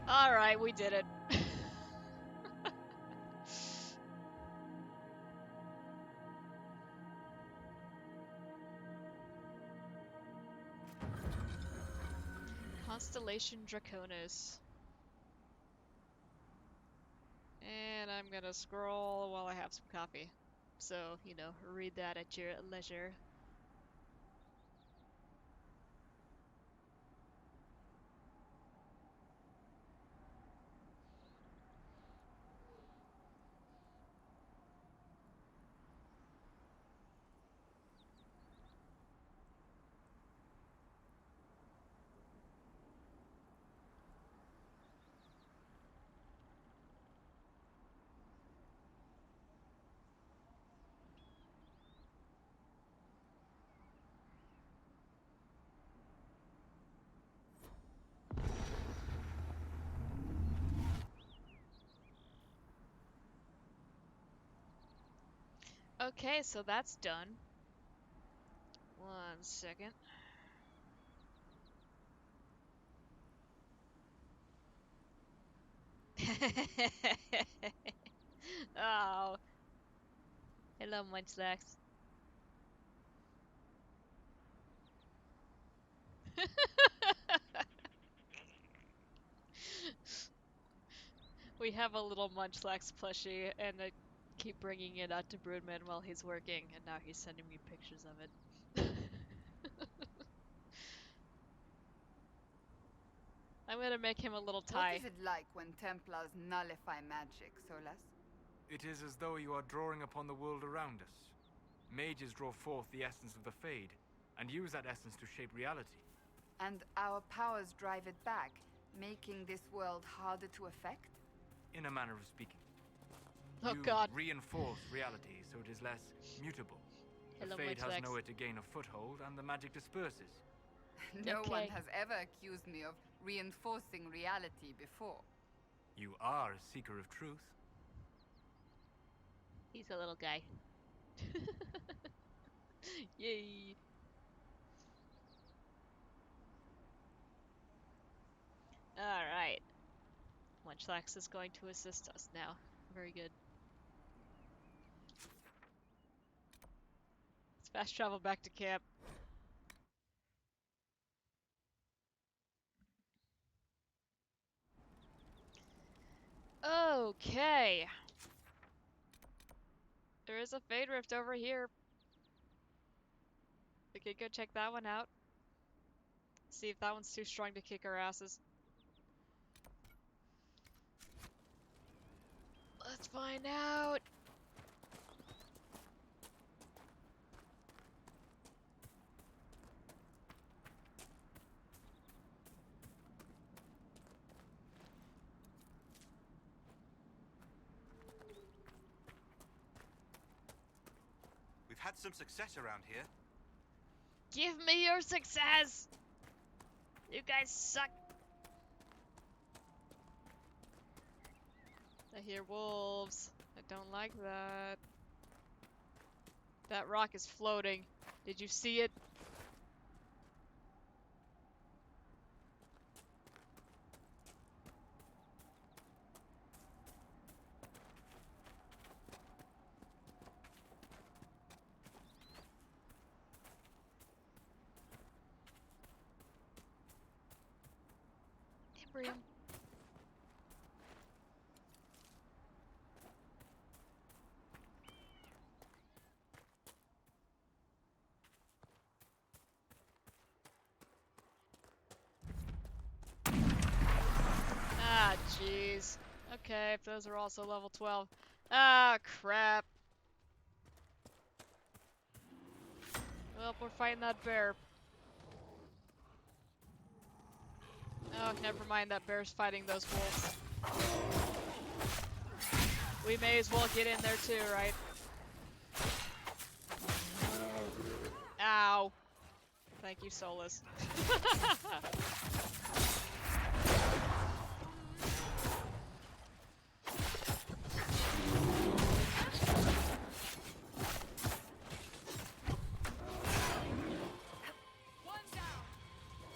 Alright, we did it. Constellation Draconis. And I'm gonna scroll while I have some coffee. So, you know, read that at your leisure. Okay, so that's done. 1 second. Oh, hello, Munchlax. We have a little Munchlax plushie, and I keep bringing it out to Broodman while he's working, and now he's sending me pictures of it. I'm gonna make him a little What tie. is it like when Templars nullify magic, Solas? It is as though you are drawing upon the world around us. Mages draw forth the essence of the Fade, and use that essence to shape reality. And our powers drive it back, making this world harder to affect? In a manner of speaking. Oh You god. reinforce reality so it is less mutable. The Hello, Fade has Munchlax. nowhere to gain a foothold, and the magic disperses. No one Okay. has ever accused me of reinforcing reality before. You are a seeker of truth. He's a little guy. Yay. Alright. Munchlax is going to assist us now. Very good. Let's fast travel back to camp. Okay. There is a Fade Rift over here. We could go check that one out. See if that one's too strong to kick our asses. Let's find out. We've had some success around here. Give me your success! You guys suck. I hear wolves. I don't like that. That rock is floating. Did you see it? Timbrium. Ah, jeez. Okay, if those are also level 12. Ah, crap. Well, we're fighting that bear. Oh, never mind, that bear's fighting those wolves. We may as well get in there too, right? Ow. Thank you, Solus.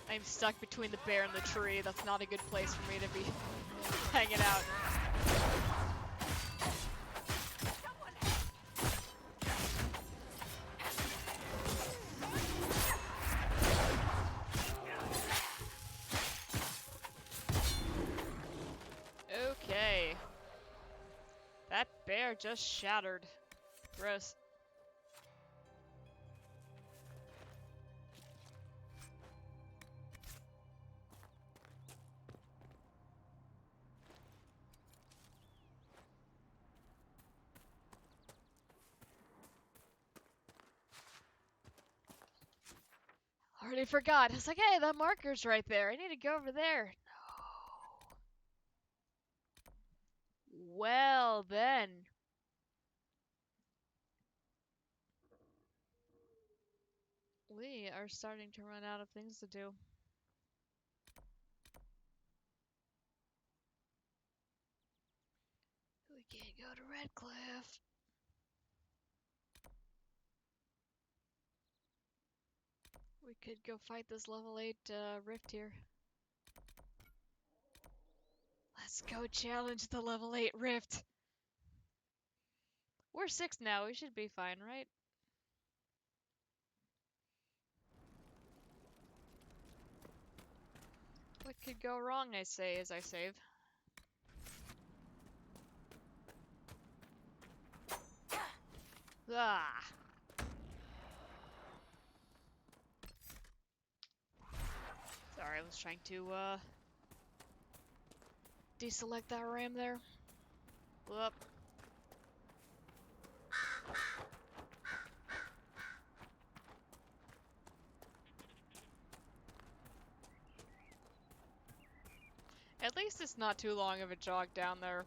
I'm stuck between the bear and the tree. That's not a good place for me to be hanging out. Okay. That bear just shattered. Gross. Already forgot. I was like, hey, that marker's right there. I need to go over there. No. Well, then. We are starting to run out of things to do. We can't go to Redcliffe. We could go fight this level 8 rift here. Let's go challenge the level 8 rift. We're 6 now. We should be fine, right? What could go wrong, I say, as I save. Ah. Sorry, I was trying to, deselect that ram there. Whoop. At least it's not too long of a jog down there.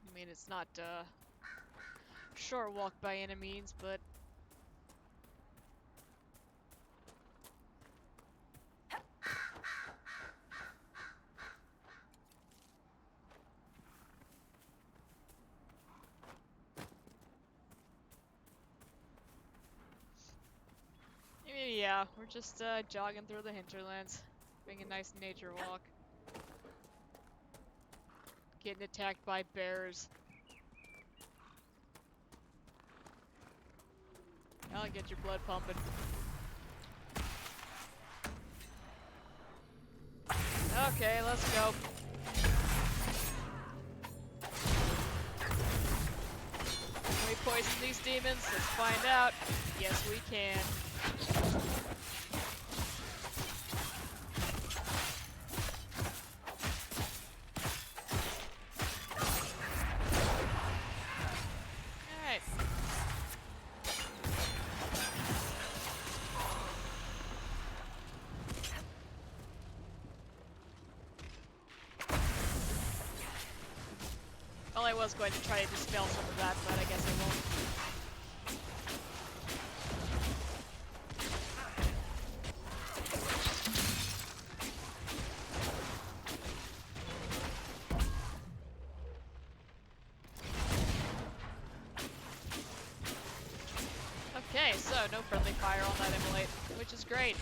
I mean, it's not a short walk by any means, but yeah, we're just jogging through the hinterlands, having a nice nature walk. Getting attacked by bears. I'll get your blood pumping. Okay, let's go. Can we poison these demons? Let's find out. Yes, we can. Alright. Well, I was going to try to dispel some of that, but I guess I won't. Okay, so no friendly fire on that immolate, which is great.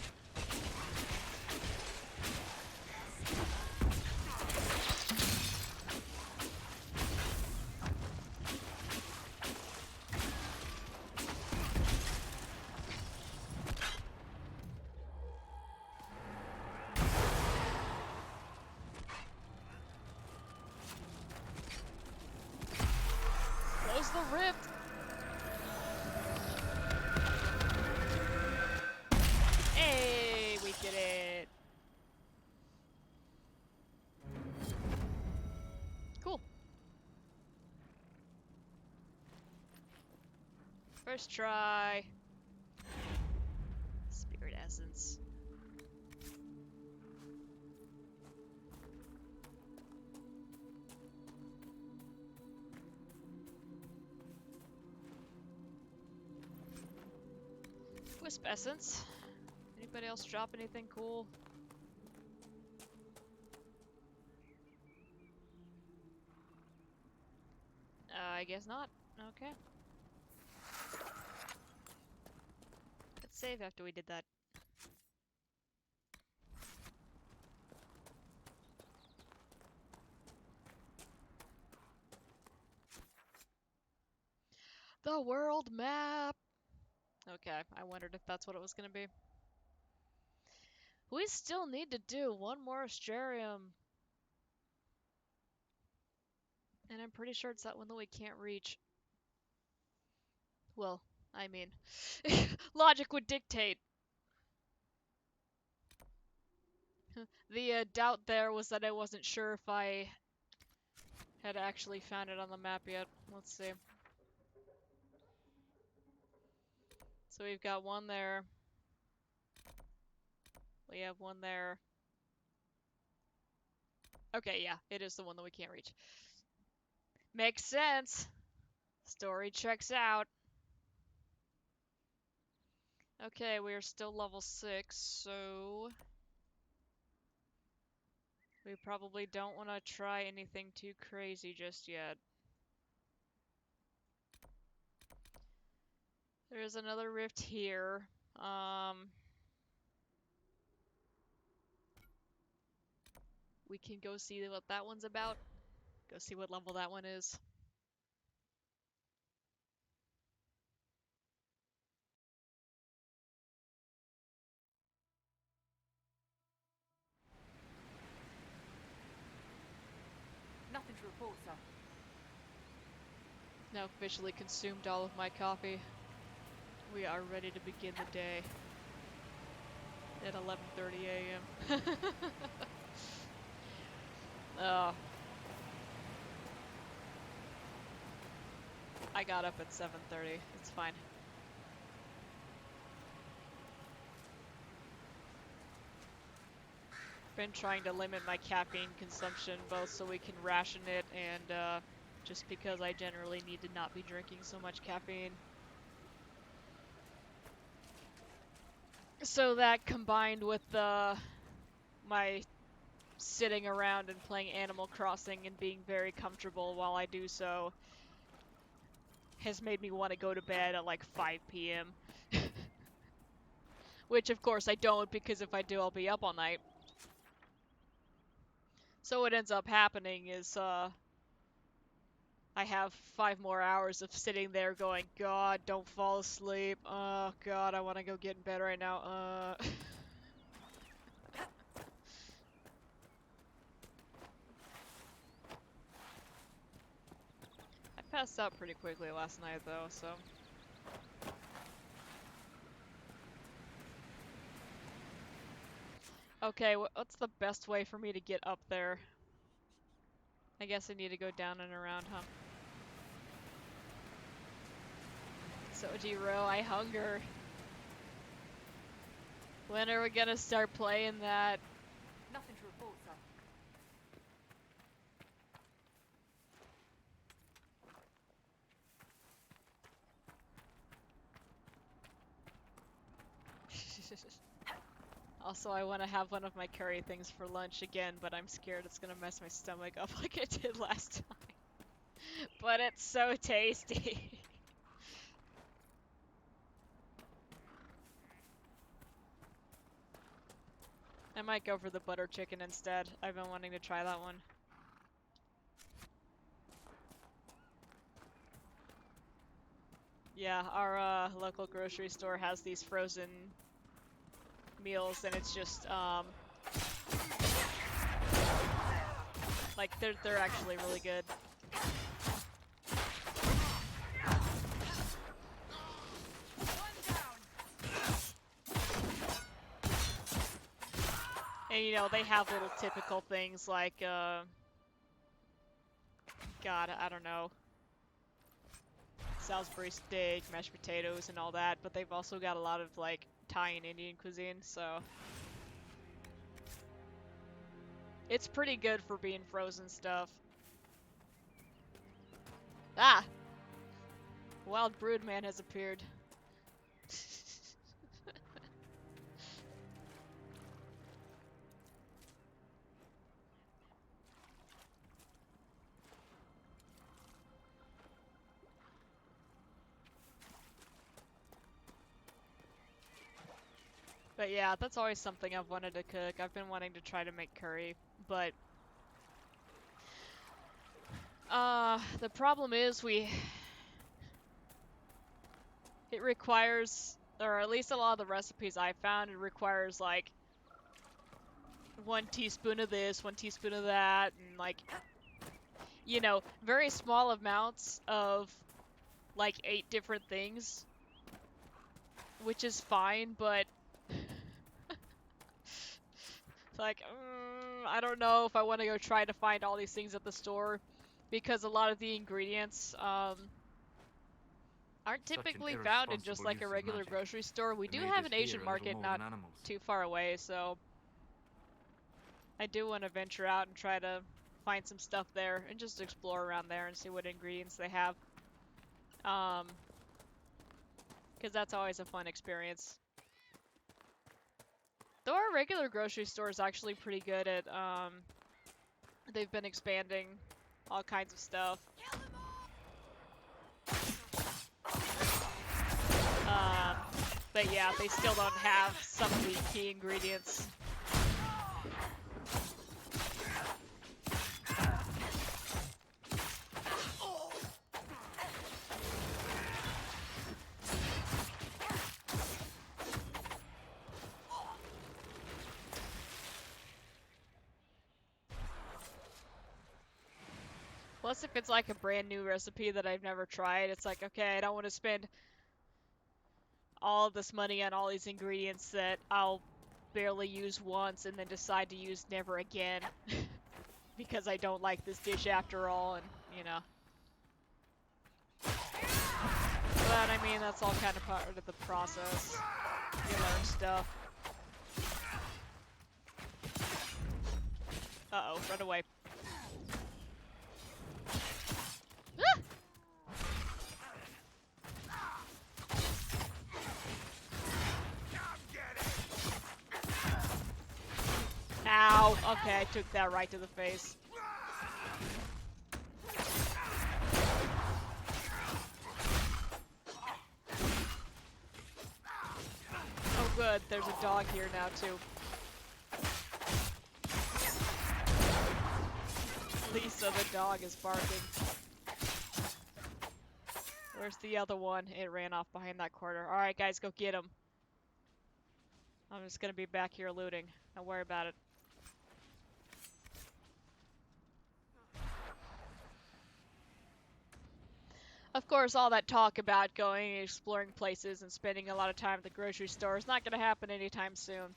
Close the rift! Hey, we did it! First try. Spirit essence. Wisp essence. Anybody else drop anything cool? I guess not. Okay. Let's save after we did that. The world map! Okay, I wondered if that's what it was gonna be. We still need to do one more Astrarium. And I'm pretty sure it's that one that we can't reach. Well, I mean, logic would dictate. The doubt there was that I wasn't sure if I had actually found it on the map yet. Let's see. So we've got one there. We have one there. Okay, yeah, it is the one that we can't reach. Makes sense. Story checks out. Okay, we are still level 6, so... we probably don't want to try anything too crazy just yet. There's another rift here. We can go see what that one's about. Go see what level that one is. Nothing to report, sir. Now officially consumed all of my coffee. We are ready to begin the day. At 11:30 a.m. I got up at 7:30. It's fine. Been trying to limit my caffeine consumption, both so we can ration it and just because I generally need to not be drinking so much caffeine. So that combined with my sitting around and playing Animal Crossing and being very comfortable while I do so has made me want to go to bed at like 5 p.m. Which of course I don't, because if I do I'll be up all night. So what ends up happening is I have 5 more hours of sitting there going, God, don't fall asleep. Oh God, I want to go get in bed right now. I passed out pretty quickly last night though, so... Okay, what's the best way for me to get up there? I guess I need to go down and around, huh? Sojiro, I hunger. When are we gonna start playing that? Nothing to report, sir. Also, I want to have one of my curry things for lunch again, but I'm scared it's gonna mess my stomach up like it did last time. But it's so tasty. I might go for the butter chicken instead. I've been wanting to try that one. Yeah, our local grocery store has these frozen meals, and it's just like they're actually really good. And you know, they have little typical things like God, I don't know. Salisbury steak, mashed potatoes, and all that, but they've also got a lot of, like, Thai and Indian cuisine, so... It's pretty good for being frozen stuff. Ah! Wild Broodman has appeared. But yeah, that's always something I've wanted to cook. I've been wanting to try to make curry, but the problem is it requires, or at least a lot of the recipes I found, it requires like 1 teaspoon of this, 1 teaspoon of that, and like, you know, very small amounts of like 8 different things, which is fine, but like, I don't know if I want to go try to find all these things at the store, because a lot of the ingredients aren't typically found in just like a regular grocery store. We do have an Asian market not too far away, so I do want to venture out and try to find some stuff there and just explore around there and see what ingredients they have. Because that's always a fun experience. Though our regular grocery store is actually pretty good at, they've been expanding all kinds of stuff. But yeah, they still don't have some of the key ingredients. Plus, if it's like a brand new recipe that I've never tried, it's like, okay, I don't want to spend all of this money on all these ingredients that I'll barely use once and then decide to use never again because I don't like this dish after all, and, you know. But, I mean, that's all kind of part of the process. You learn stuff. Uh-oh, run away. Ow! Okay, I took that right to the face. Oh good, there's a dog here now too. Lisa the dog is barking. Where's the other one? It ran off behind that corner. Alright guys, go get him. I'm just gonna be back here looting. Don't worry about it. Of course, all that talk about going and exploring places and spending a lot of time at the grocery store is not going to happen anytime soon.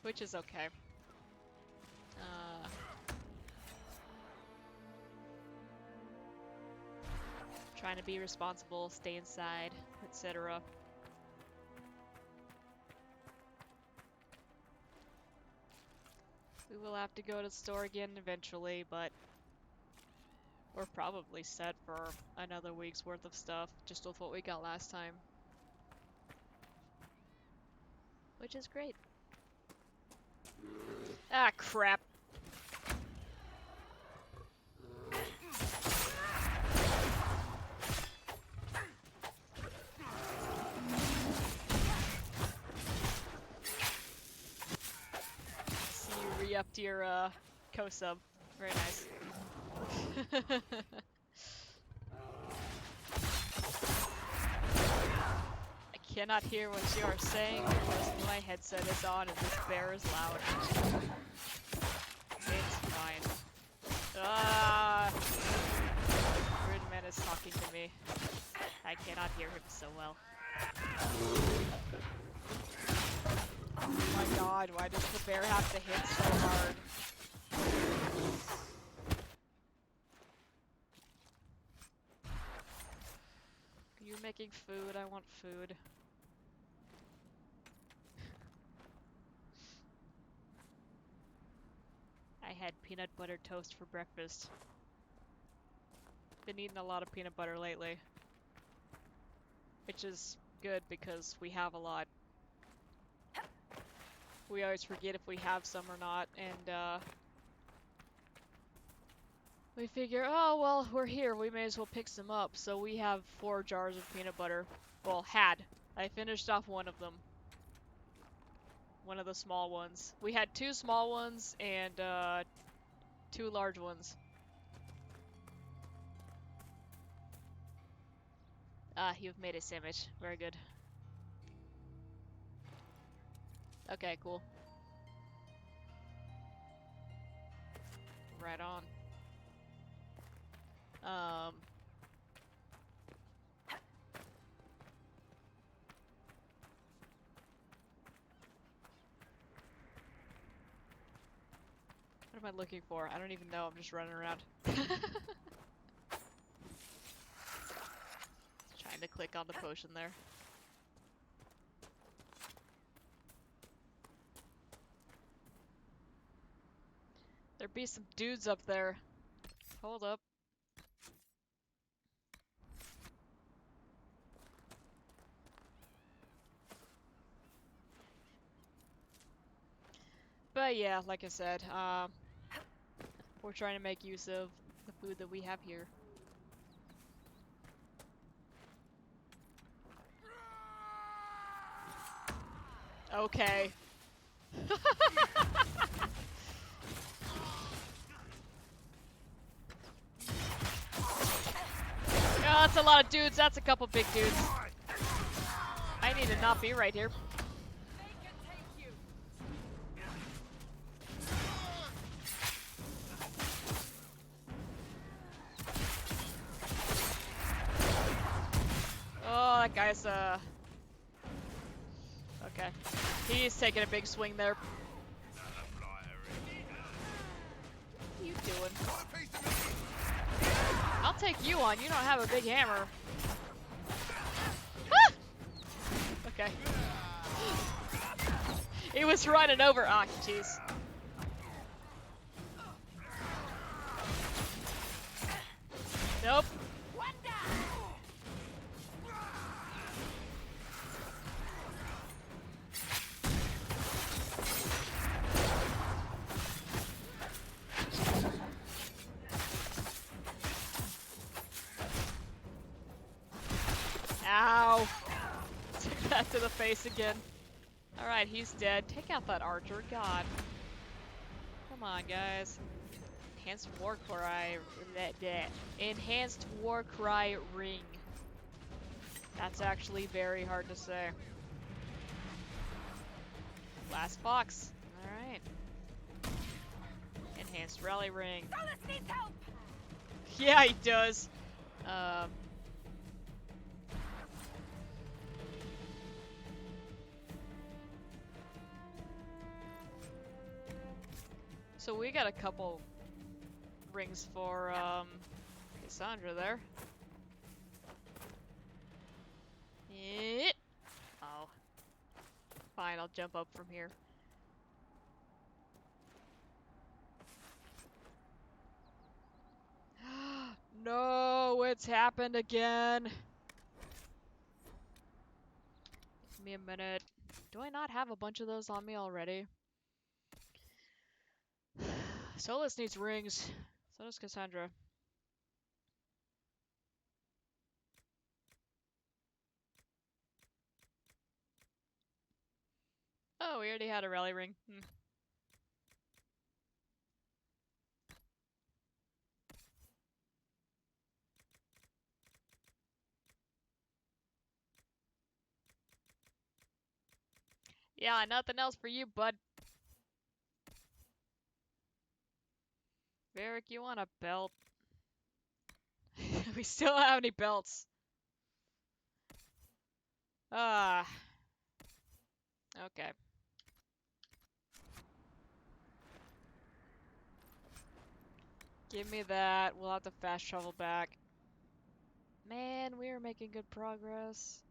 Which is okay. Trying to be responsible, stay inside, etc. We will have to go to the store again eventually, but we're probably set for another week's worth of stuff, just with what we got last time. Which is great. Ah, crap. See you re-upped your, co-sub. Very nice. I cannot hear what you are saying because my headset is on and this bear is loud. It's fine. Ah! Broodman is talking to me. I cannot hear him so well. Oh my god, why does the bear have to hit so hard? fucking food. I want food. I had peanut butter toast for breakfast. Been eating a lot of peanut butter lately. Which is good because we have a lot. We always forget if we have some or not, and we figure, oh well, we're here, we may as well pick some up. So we have 4 jars of peanut butter. Well, had. I finished off one of them. One of the small ones. We had 2 small ones and 2 large ones. Ah, you've made a sandwich. Very good. Okay, cool. Right on. What am I looking for? I don't even know. I'm just running around. Trying to click on the potion there. There be some dudes up there. Hold up. But yeah, like I said, we're trying to make use of the food that we have here. Okay. Oh, that's a lot of dudes. That's a couple big dudes. I need to not be right here. Oh, that guy's, okay. He's taking a big swing there. What are you doing? I'll take you on. You don't have a big hammer. Ah! Okay. He was running over. Ah, jeez. Nope. Ow. Took that to the face again. Alright, he's dead. Take out that archer. God. Come on, guys. Enhanced war cry. Enhanced war cry ring. That's actually very hard to say. Last box. Alright. Enhanced rally ring. Solus needs help! Yeah, he does. So we got a couple rings for, Cassandra there. Yeah. Oh. Fine, I'll jump up from here. No, it's happened again. Give me a minute. Do I not have a bunch of those on me already? Solus needs rings. So does Cassandra. Oh, we already had a rally ring. Yeah, nothing else for you, bud. Varric, you want a belt? We still don't have any belts. Ah. Okay. Give me that. We'll have to fast travel back. Man, we are making good progress.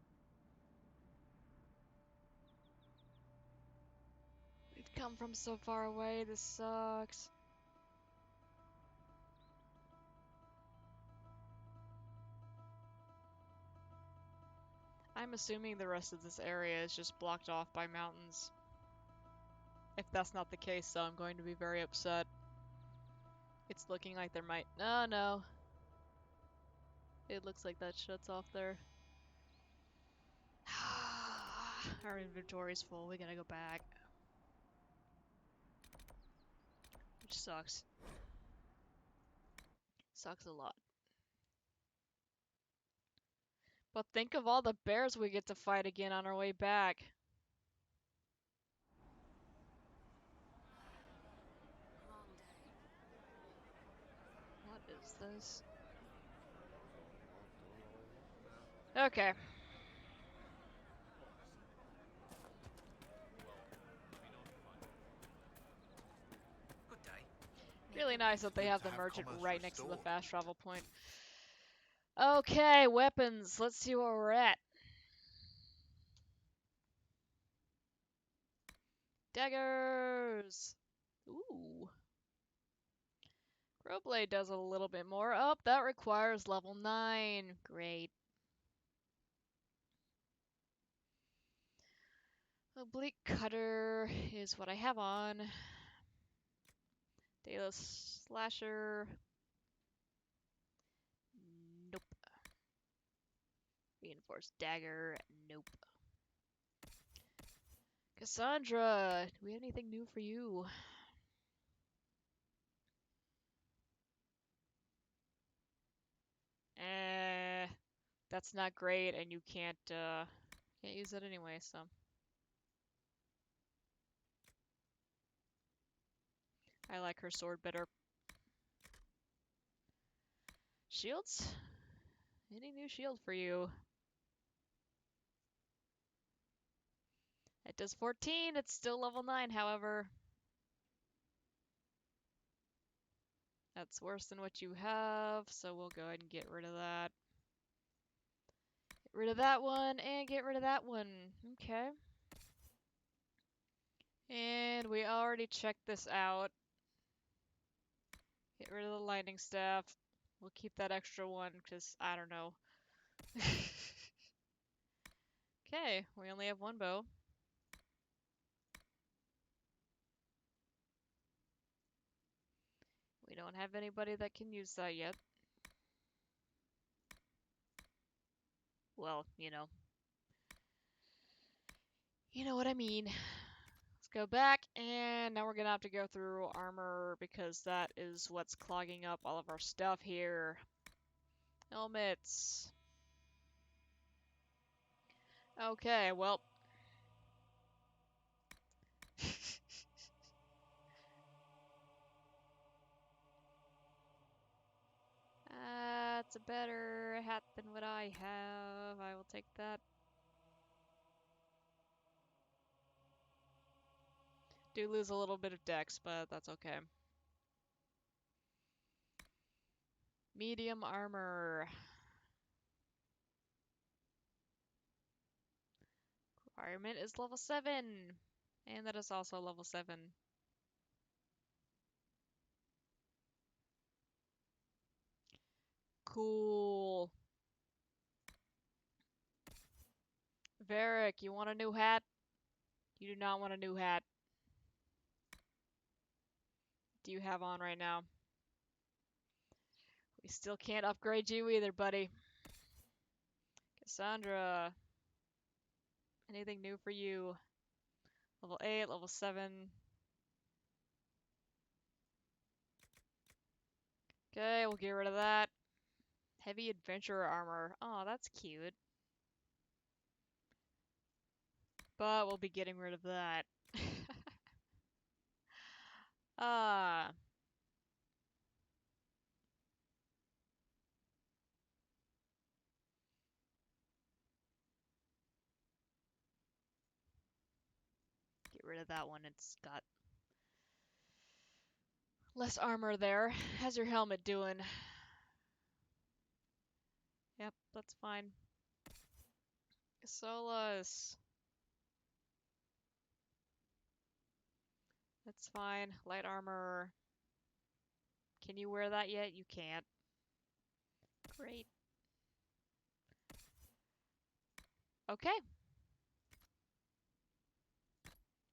We've come from so far away, this sucks. I'm assuming the rest of this area is just blocked off by mountains. If that's not the case, though, I'm going to be very upset. It's looking like there might... Oh, no. It looks like that shuts off there. Our inventory's full. We gotta go back. Which sucks. Sucks a lot. But think of all the bears we get to fight again on our way back. What is this? Okay. Good day. Really nice that they Good have to the have merchant commerce right next to the restored. fast travel point. Okay, weapons. Let's see where we're at. Daggers! Ooh. Crowblade does a little bit more. Oh, that requires level 9. Great. Oblique Cutter is what I have on. Daedalus Slasher. Nope. Reinforced Dagger. Nope. Cassandra, do we have anything new for you? That's not great, and you can't use it anyway, so. I like her sword better. Shields? Any new shield for you? It does 14, it's still level 9, however. That's worse than what you have, so we'll go ahead and get rid of that. Get rid of that one, and get rid of that one. Okay. And we already checked this out. Get rid of the lightning staff. We'll keep that extra one, because I don't know. Okay, we only have one bow. We don't have anybody that can use that yet. Well, you know. You know what I mean. Let's go back, and now we're gonna have to go through armor because that is what's clogging up all of our stuff here. Helmets. Okay, well. That's a better hat than what I have. I will take that. Do lose a little bit of dex, but that's okay. Medium armor. Requirement is level 7. And that is also level 7. Cool. Varric, you want a new hat? You do not want a new hat. What do you have on right now? We still can't upgrade you either, buddy. Cassandra. Anything new for you? Level 8, level 7. Okay, we'll get rid of that. Heavy adventurer armor. Oh, that's cute. But we'll be getting rid of that. Ah. Get rid of that one. It's got less armor there. How's your helmet doing? Yep, That's fine. Solus. That's fine. Light armor. Can you wear that yet? You can't. Great. Okay.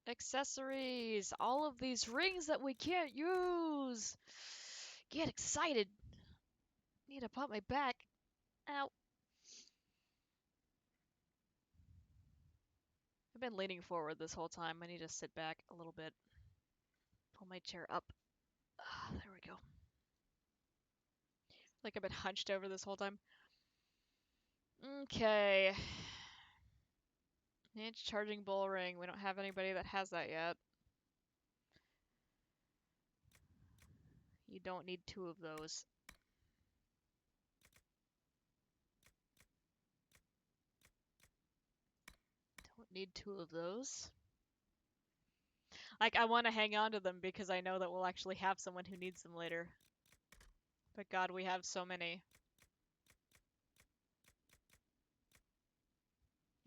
Accessories. All of these rings that we can't use. Get excited. Need to pop my back. Ow. I've been leaning forward this whole time. I need to sit back a little bit. Pull my chair up. Ah, there we go. Like I've been hunched over this whole time. Okay. Charging bull ring. We don't have anybody that has that yet. You don't need 2 of those. Don't need 2 of those. Like, I want to hang on to them because I know that we'll actually have someone who needs them later. But god, we have so many.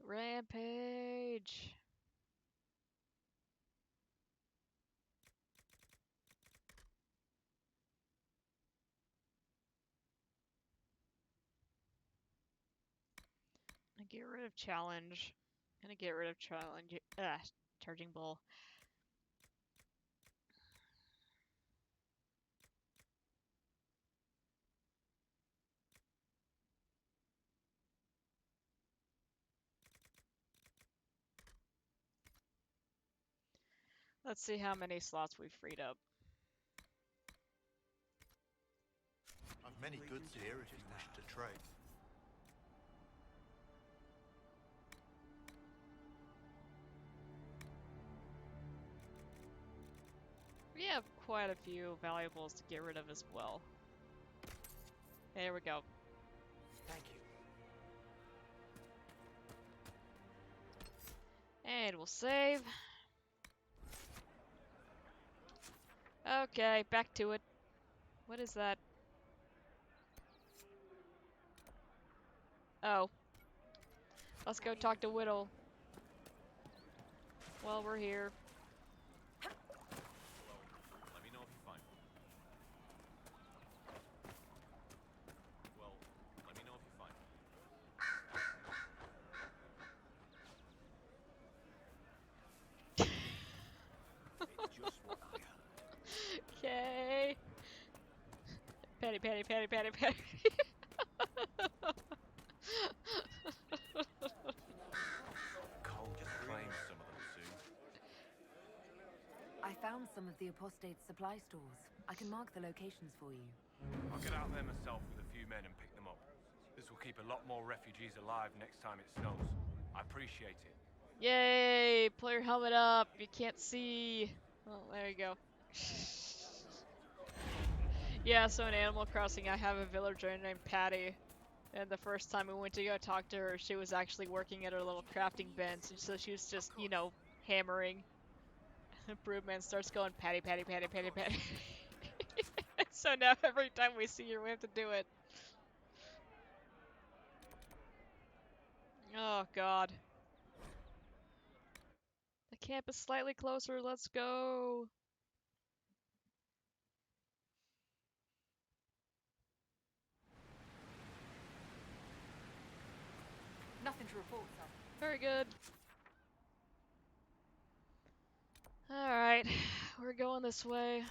Rampage! I get rid of challenge. I'm gonna get rid of challenge. Charging bull. Let's see how many slots we've freed up. I've many goods here if you wish to trade. We have quite a few valuables to get rid of as well. There we go. Thank you. And we'll save. Okay, back to it. What is that? Oh. Let's go talk to Whittle. While we're here. Let me know if you find one. Well, let me know if you find one. It's just what I heard. Okay. Patty, patty, patty, patty, patty. Cole just claim some of them soon. I found some of the apostate's supply stores. I can mark the locations for you. I'll get out there myself with a few men and pick them up. This will keep a lot more refugees alive next time it snows. I appreciate it. Yay! Pull your helmet up. You can't see. Oh, there you go. Yeah, so in Animal Crossing, I have a villager named Patty. And the first time we went to go talk to her, she was actually working at her little crafting bench. And so she was just, you know, hammering. And Broodman starts going, Patty, Patty, Patty, Patty, Patty. So now every time we see her, we have to do it. Oh, God. The camp is slightly closer. Let's go. Nothing to report, sir. Very good. Alright, we're going this way.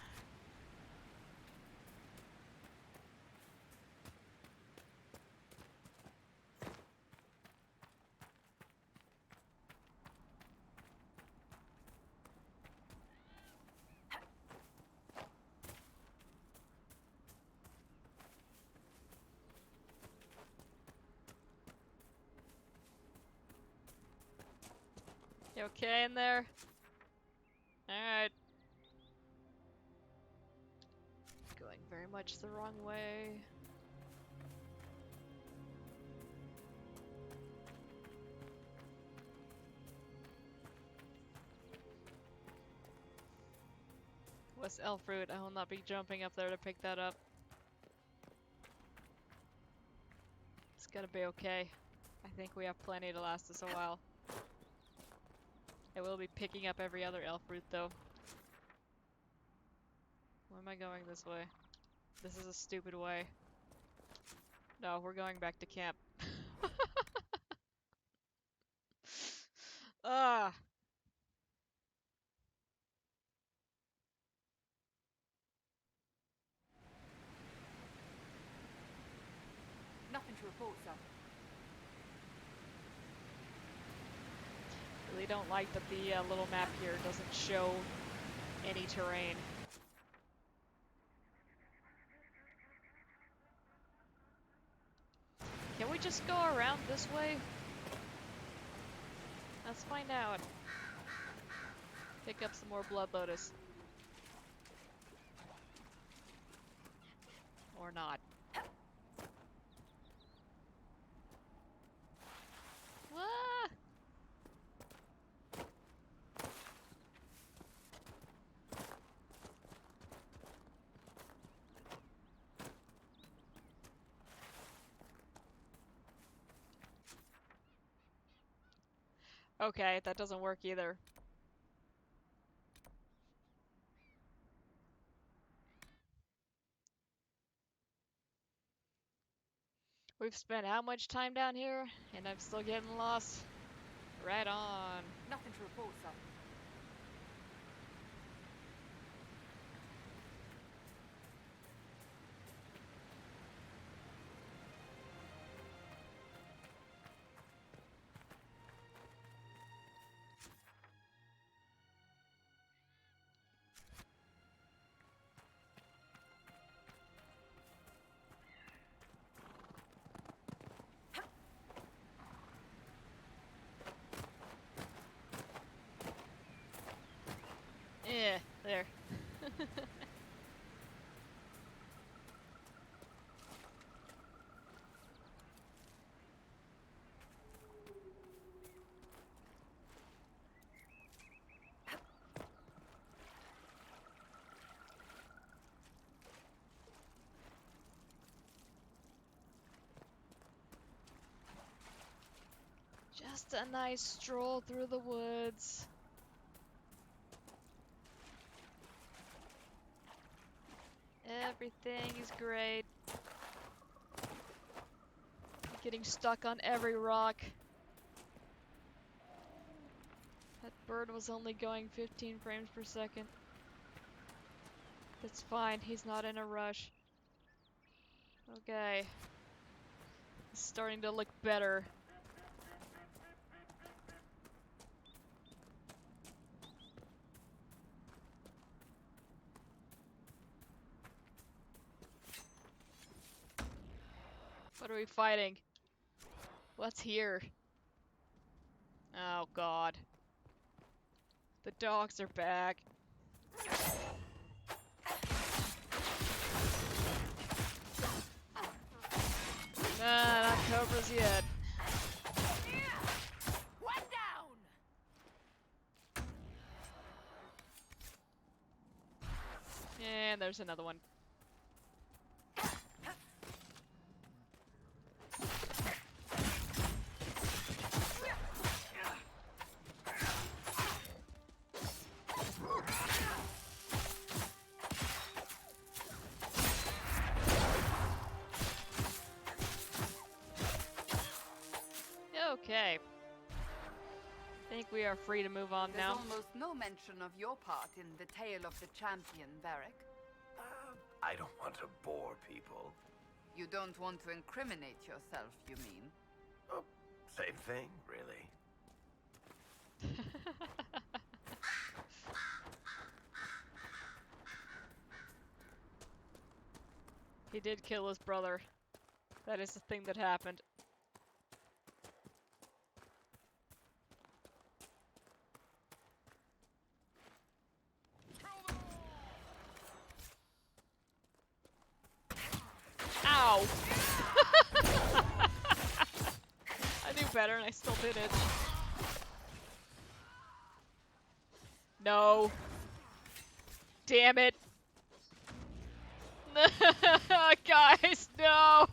You okay in there? Alright. Going very much the wrong way. West Elf Fruit, I will not be jumping up there to pick that up. Let's gonna be okay. I think we have plenty to last us a while. I will be picking up every other elf root though. Why am I going this way? This is a stupid way. No, we're going back to camp. Ah. Nothing to report, sir. Really don't like that the little map here doesn't show any terrain. Can we just go around this way? Let's find out. Pick up some more blood lotus. Or not. Ah! Okay, that doesn't work either. We've spent how much time down here, and I'm still getting lost? Right on. Nothing to report, sir. Yeah, there. Just a nice stroll through the woods. Everything is great. Getting stuck on every rock. That bird was only going 15 frames per second. That's fine, he's not in a rush. Okay. It's starting to look better. What are we fighting? What's here? Oh god. The dogs are back. Nah, not cobras yet. One down! And there's another one. Okay. Think we are free to move on There's now. almost no mention of your part in the tale of the champion, Varric. I don't want to bore people. You don't want to incriminate yourself, you mean? Oh, same thing, really. He did kill his brother. That is the thing that happened. Ow! I knew better and I still did it. No. Damn it. Guys, no!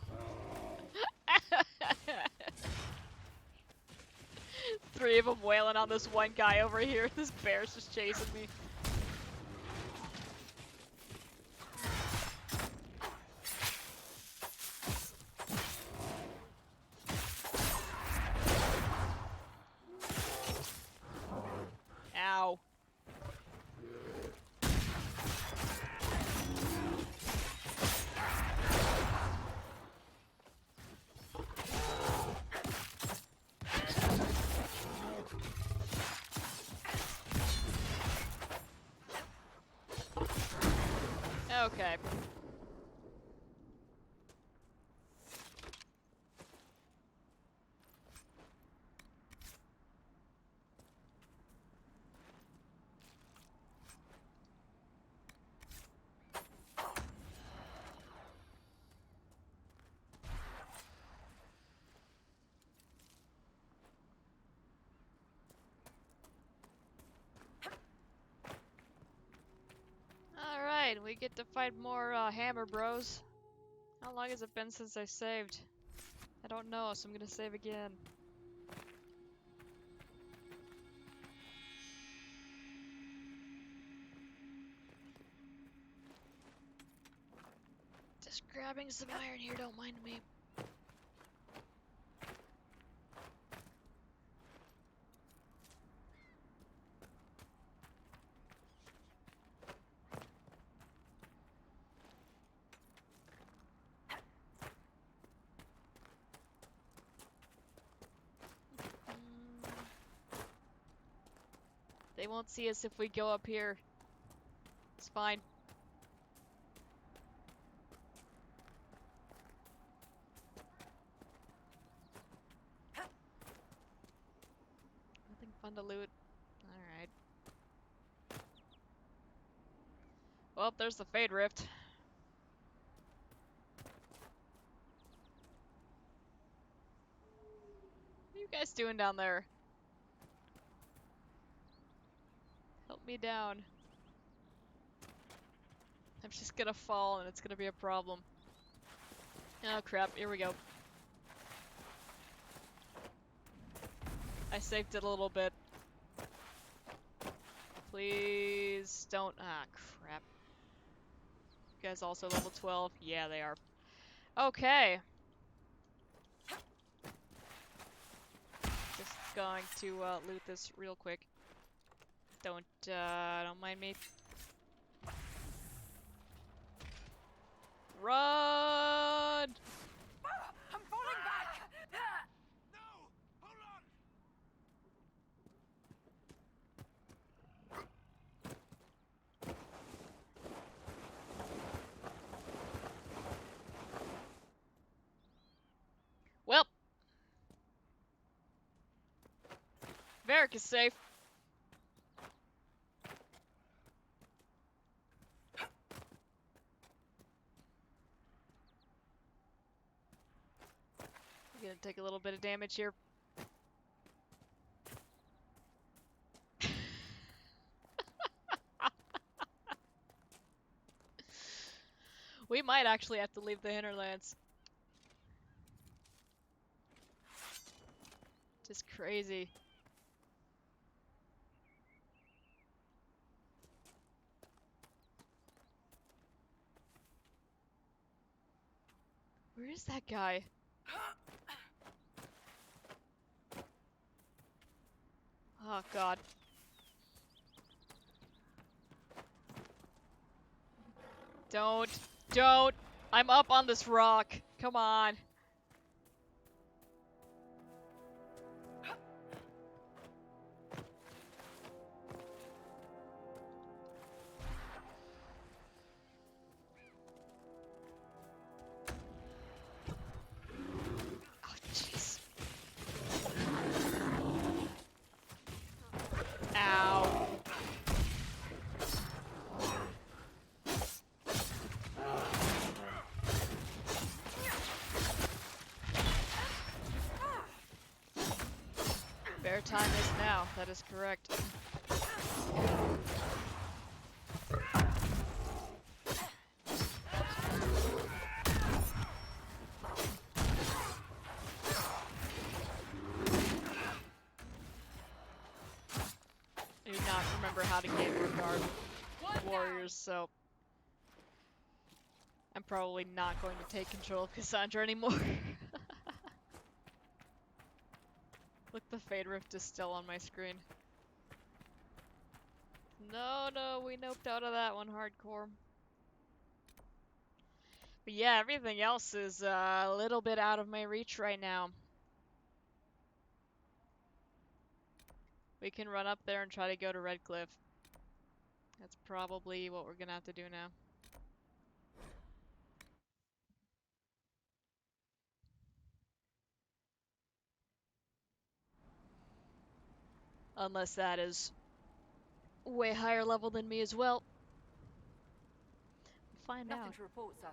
Three of them wailing on this one guy over here. This bear's just chasing me. Ow. Okay. Alright, we get to fight more hammer bros. How long has it been since I saved? I don't know, so I'm gonna save again. Just grabbing some iron here, don't mind me. They won't see us if we go up here. It's fine. Nothing fun to loot. Alright. Well, there's the Fade Rift. What are you guys doing down there? Help me down. I'm just gonna fall and it's gonna be a problem. Oh crap, here we go. I saved it a little bit. Please don't. Ah, crap. You guys also level 12? Yeah, they are. Okay. Just going to loot this real quick. Don't mind me. Run! I'm falling back! No! Hold on! Well. Varric is safe. Gonna take a little bit of damage here. We might actually have to leave the hinterlands. Just crazy. Where is that guy? Oh god. Don't! I'm up on this rock. Come on. Oh jeez. Ow. Bear time is now, that is correct. I do not remember how to game or guard warriors, so I'm probably not going to take control of Cassandra anymore. Look, the Fade Rift is still on my screen. No, we noped out of that one hardcore. But yeah, everything else is a little bit out of my reach right now. We can run up there and try to go to Redcliffe. That's probably what we're gonna have to do now. Unless that is way higher level than me as well. We'll find Nothing out. to report, sir.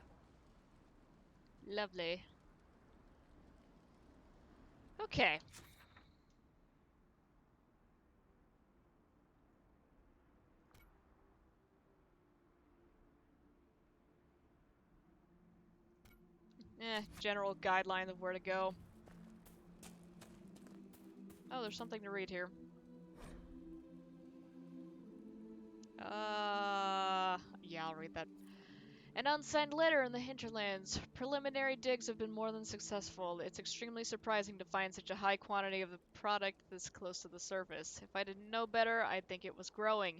Lovely. Okay. General guideline of where to go. Oh, there's something to read here. Yeah, I'll read that. An unsigned letter in the hinterlands. Preliminary digs have been more than successful. It's extremely surprising to find such a high quantity of the product this close to the surface. If I didn't know better, I'd think it was growing.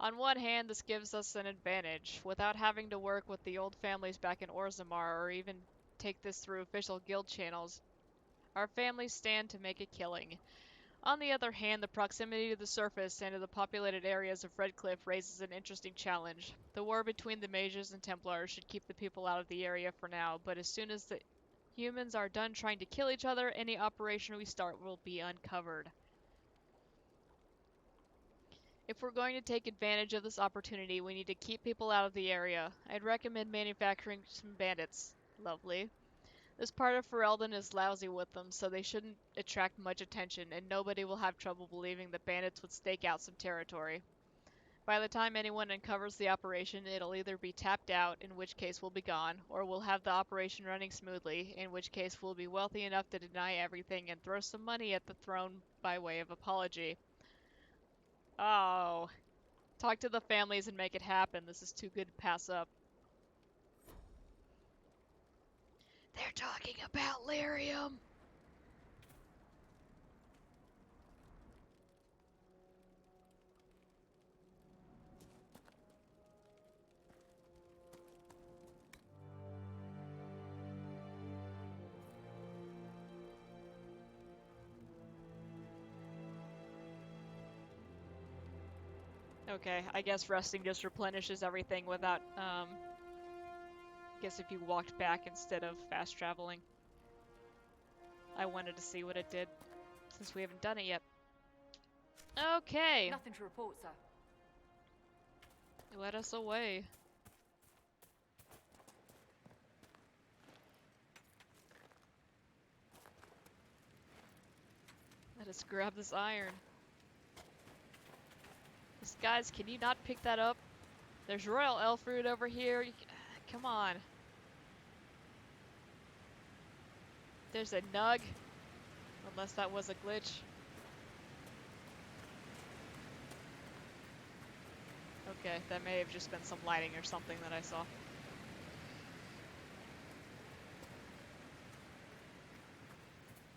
On one hand, this gives us an advantage. Without having to work with the old families back in Orzammar, or even take this through official guild channels, our families stand to make a killing. On the other hand, the proximity to the surface and to the populated areas of Redcliffe raises an interesting challenge. The war between the mages and Templars should keep the people out of the area for now, but as soon as the humans are done trying to kill each other, any operation we start will be uncovered. If we're going to take advantage of this opportunity, we need to keep people out of the area. I'd recommend manufacturing some bandits. Lovely. This part of Ferelden is lousy with them, so they shouldn't attract much attention, and nobody will have trouble believing that bandits would stake out some territory. By the time anyone uncovers the operation, it'll either be tapped out, in which case we'll be gone, or we'll have the operation running smoothly, in which case we'll be wealthy enough to deny everything and throw some money at the throne by way of apology. Oh. Talk to the families and make it happen. This is too good to pass up. They're talking about lyrium. Okay, I guess resting just replenishes everything without, I guess if you walked back instead of fast traveling. I wanted to see what it did, since we haven't done it yet. Okay. Nothing to report, sir. Let us away. Let us grab this iron. Guys, can you not pick that up? There's royal elf fruit over here. Come on. There's a nug. Unless that was a glitch. Okay, that may have just been some lighting or something that I saw.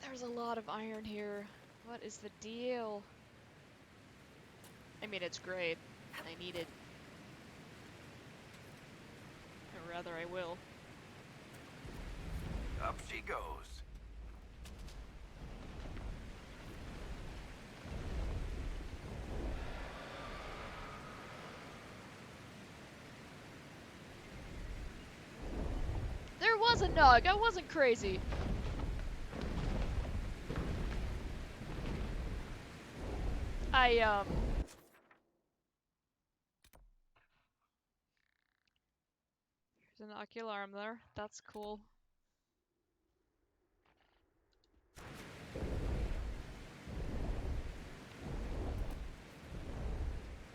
There's a lot of iron here. What is the deal? I mean, it's great. I need it. Or rather, I will. Up she goes. There was a nug! I wasn't crazy! There's an ocularm there. That's cool.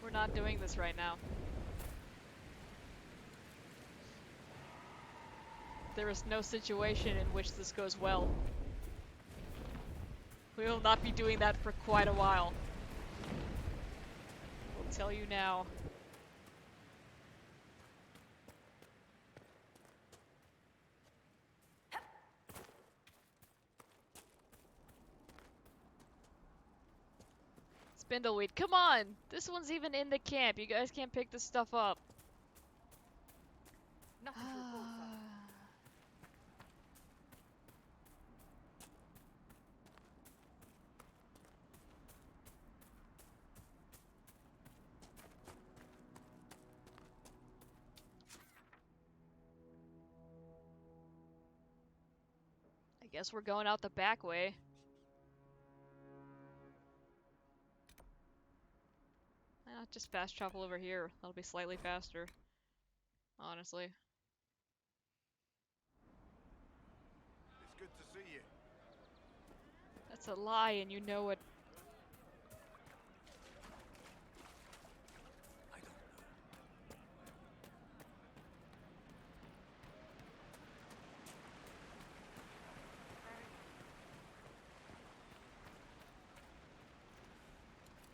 We're not doing this right now. There is no situation in which this goes well. We will not be doing that for quite a while. I'll tell you now. Spindleweed, come on! This one's even in the camp. You guys can't pick this stuff up. Nothing to report, sir. I guess we're going out the back way. Just fast travel over here. That'll be slightly faster. Honestly. It's good to see you. That's a lie and you know it. I don't know.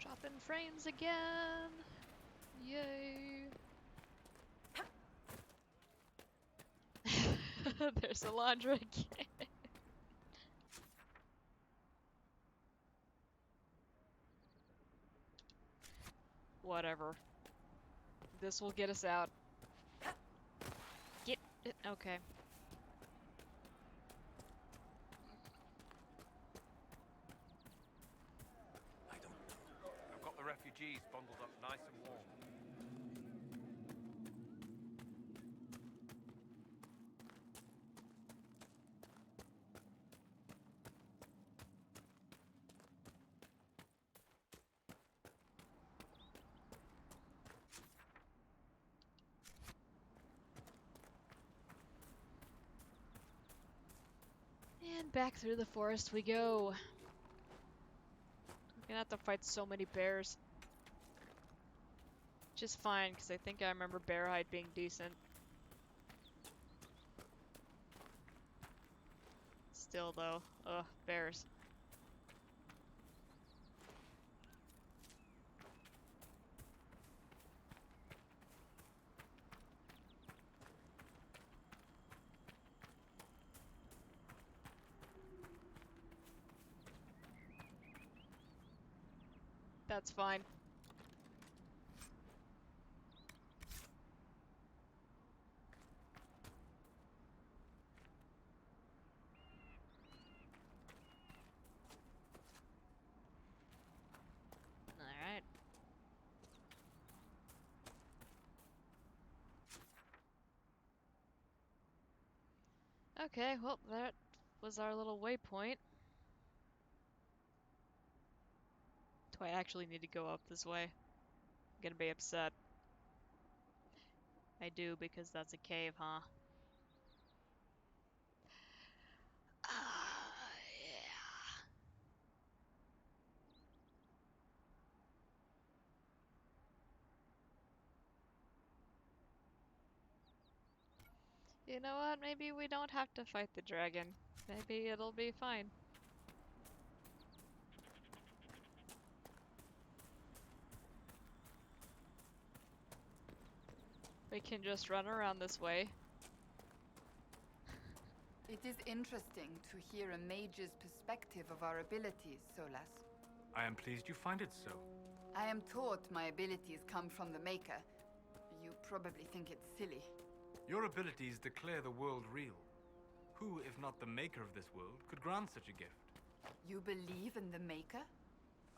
Dropping frames again. Yay. There's Alondra again. Whatever. This will get us out. Get it. Okay. I don't know. I've got the refugees bundled up nice and warm. And back through the forest we go. We're gonna have to fight so many bears. Which is fine, because I think I remember bear hide being decent. Still though, ugh, bears. That's fine. Alright. Okay, well, that was our little waypoint. Do I actually need to go up this way? I'm gonna be upset. I do, because that's a cave, huh? Yeah. You know what? Maybe we don't have to fight the dragon. Maybe it'll be fine. We can just run around this way. It is interesting to hear a mage's perspective of our abilities, Solas. I am pleased you find it so. I am taught my abilities come from the Maker. You probably think it's silly. Your abilities declare the world real. Who, if not the maker of this world, could grant such a gift? You believe in the Maker?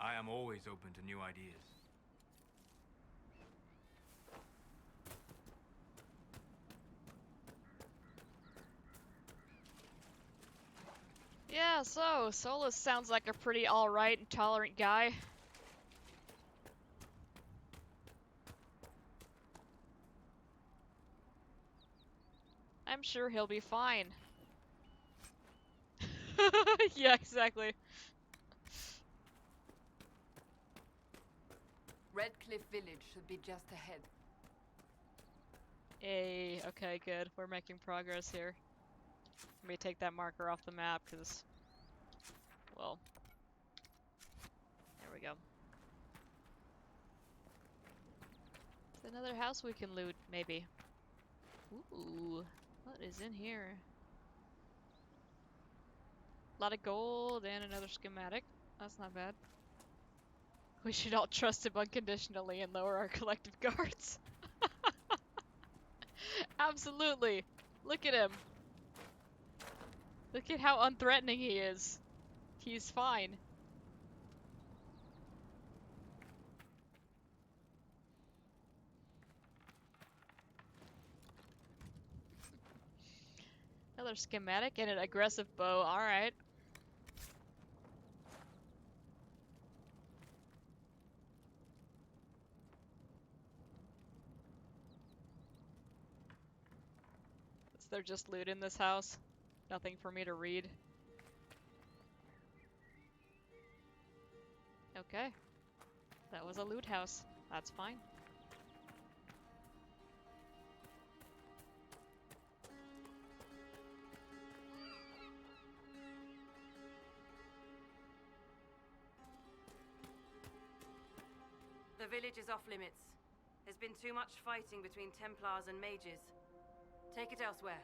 I am always open to new ideas. Yeah, so, Solus sounds like a pretty alright and tolerant guy. I'm sure he'll be fine. Yeah, exactly. Redcliffe Village should be just ahead. Hey, okay, good. We're making progress here. Let me take that marker off the map, because, well, we go. It's another house we can loot, maybe. Ooh, what is in here? A lot of gold and another schematic. That's not bad. We should all trust him unconditionally and lower our collective guards. Absolutely. Look at him. Look at how unthreatening he is. He's fine. Another schematic and an aggressive bow. Alright. Is there just loot in this house? Nothing for me to read. Okay. That was a loot house. That's fine. The village is off limits. There's been too much fighting between Templars and mages. Take it elsewhere.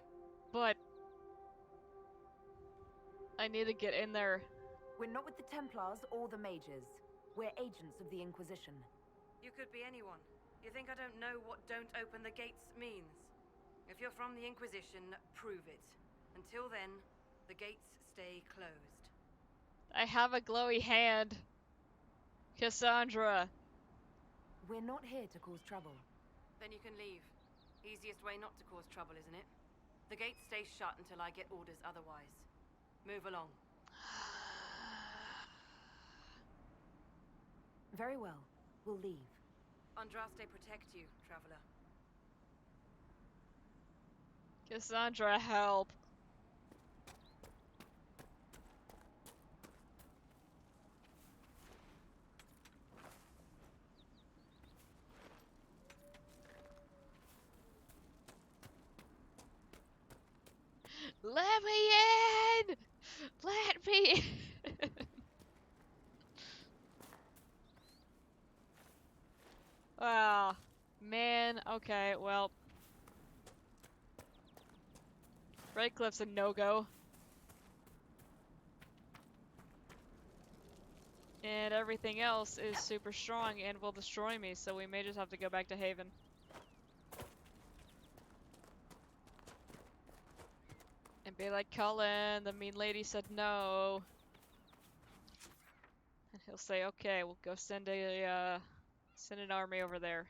But I need to get in there. We're not with the Templars or the mages. We're agents of the Inquisition. You could be anyone. You think I don't know what "don't open the gates" means? If you're from the Inquisition, prove it. Until then, the gates stay closed. I have a glowy hand. Cassandra. We're not here to cause trouble. Then you can leave. Easiest way not to cause trouble, isn't it? The gates stay shut until I get orders otherwise. Move along. Very well. We'll leave. Andraste protect you, traveler. Cassandra, help. Let me in! Let me in! Ah, man. Okay, well. Redcliffe's a no-go. And everything else is super strong and will destroy me, so we may just have to go back to Haven. And be like, Cullen, the mean lady said no. And he'll say, okay, we'll go send send an army over there.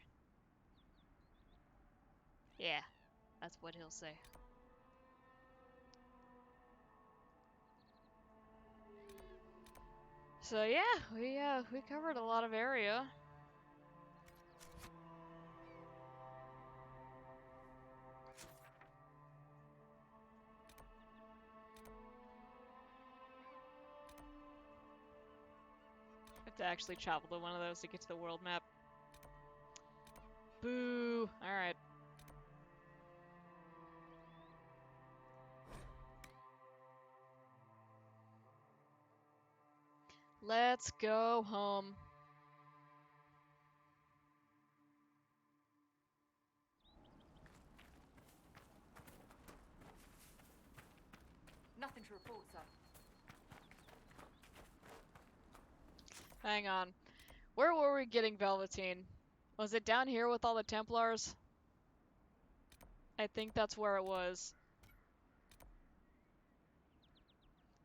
Yeah, that's what he'll say. So yeah, we covered a lot of area. Have to actually travel to one of those to get to the world map. Boo! Alright. Let's go home. Nothing to report, sir. Hang on. Where were we getting Velveteen? Was it down here with all the Templars? I think that's where it was.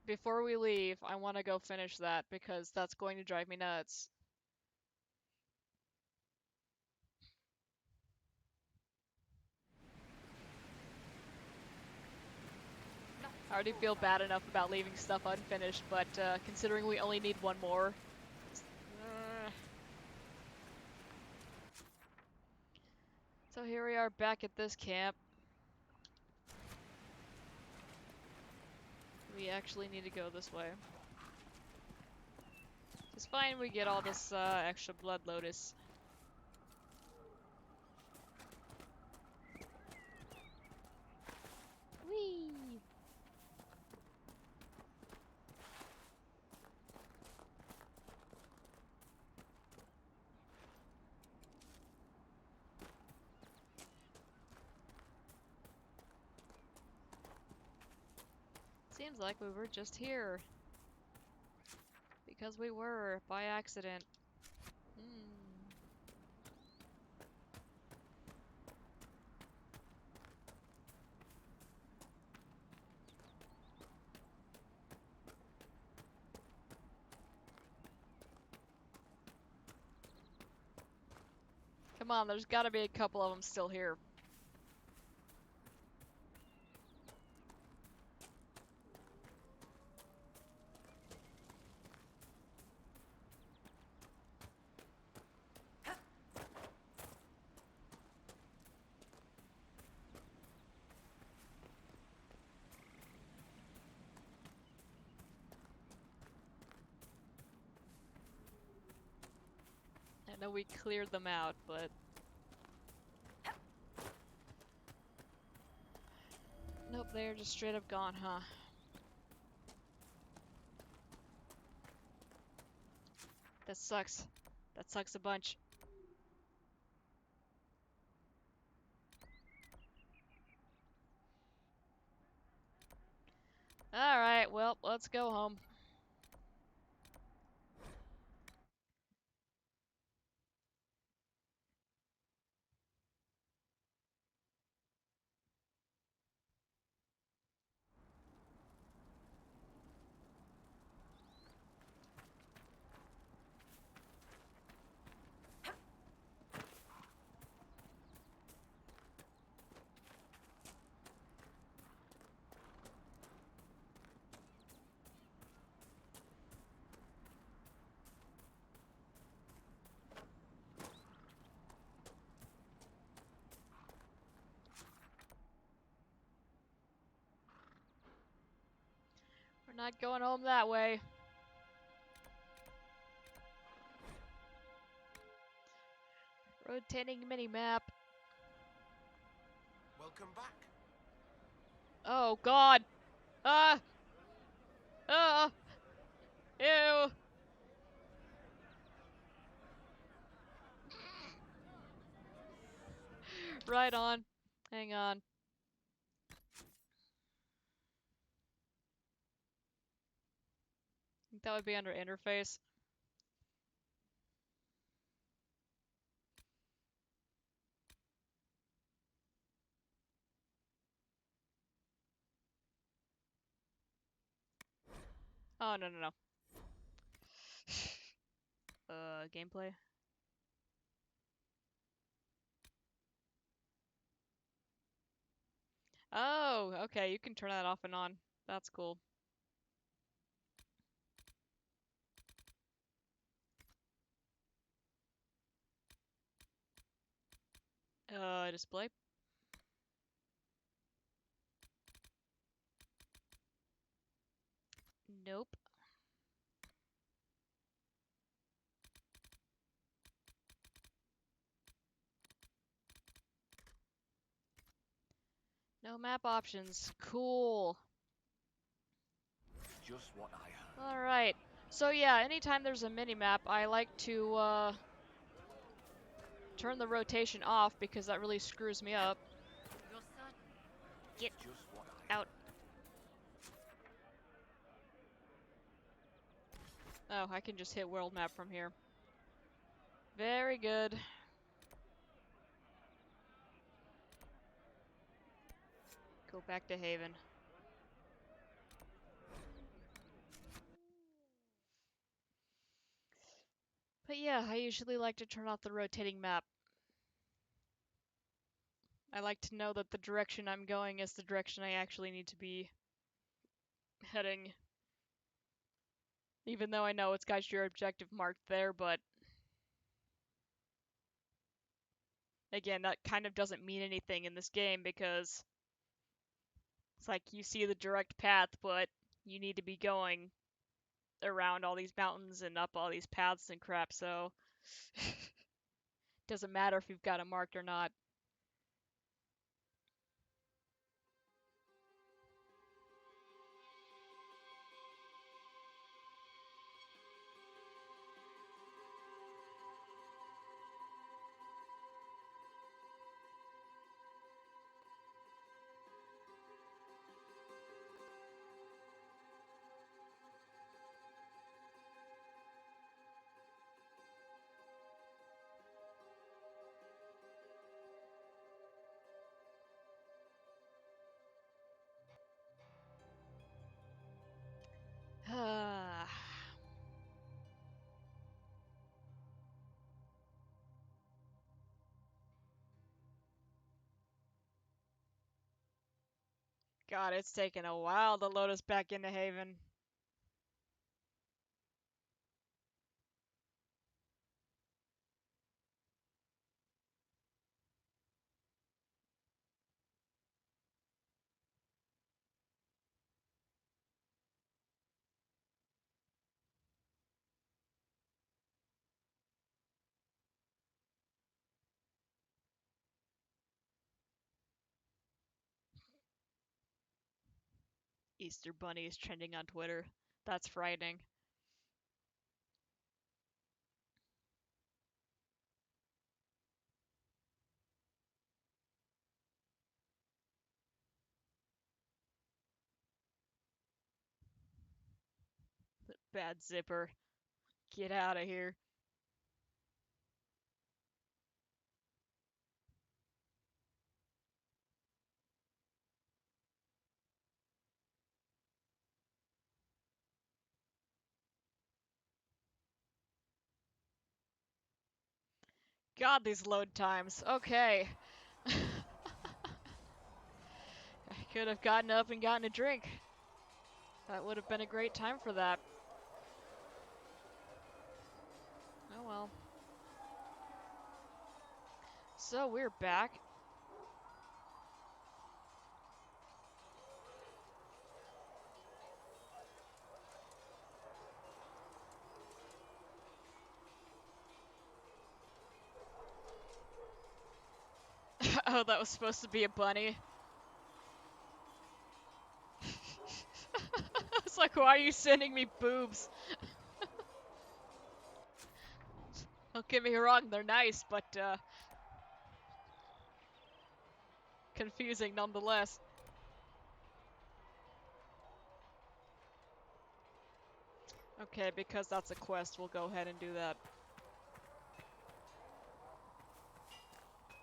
Before we leave, I want to go finish that because that's going to drive me nuts. I already feel bad enough about leaving stuff unfinished, but considering we only need one more... So here we are back at this camp. We actually need to go this way. It's fine, we get all this extra blood lotus. Whee! Seems like we were just here. Because we were, by accident. Come on, there's gotta be a couple of them still here. I know we cleared them out, but... Nope, they're just straight up gone, huh? That sucks. That sucks a bunch. Alright, well, let's go home. We're not going home that way. Rotating mini-map. Welcome back. Oh god! Ah! Ew! Right on. Hang on. I think that would be under interface. Oh, no, no, no. Gameplay? Oh, okay, you can turn that off and on. That's cool. Display? Nope. No map options. Cool. Just what I heard. Alright. So yeah, anytime there's a mini-map, I like to, turn the rotation off because that really screws me up. Get Just what I out. Oh, I can just hit world map from here. Very good. Go back to Haven. But yeah, I usually like to turn off the rotating map. I like to know that the direction I'm going is the direction I actually need to be heading. Even though I know it's got your objective marked there, but again, that kind of doesn't mean anything in this game because it's like you see the direct path, but you need to be going around all these mountains and up all these paths and crap, so doesn't matter if you've got it marked or not. God, it's taken a while to load us back into Haven. Easter Bunny is trending on Twitter. That's frightening. Bad zipper. Get out of here. God, these load times. Okay. I could have gotten up and gotten a drink. That would have been a great time for that. Oh well. So we're back. Oh, that was supposed to be a bunny. It's like, why are you sending me boobs? Don't get me wrong, they're nice, but confusing nonetheless. Okay, because that's a quest, we'll go ahead and do that.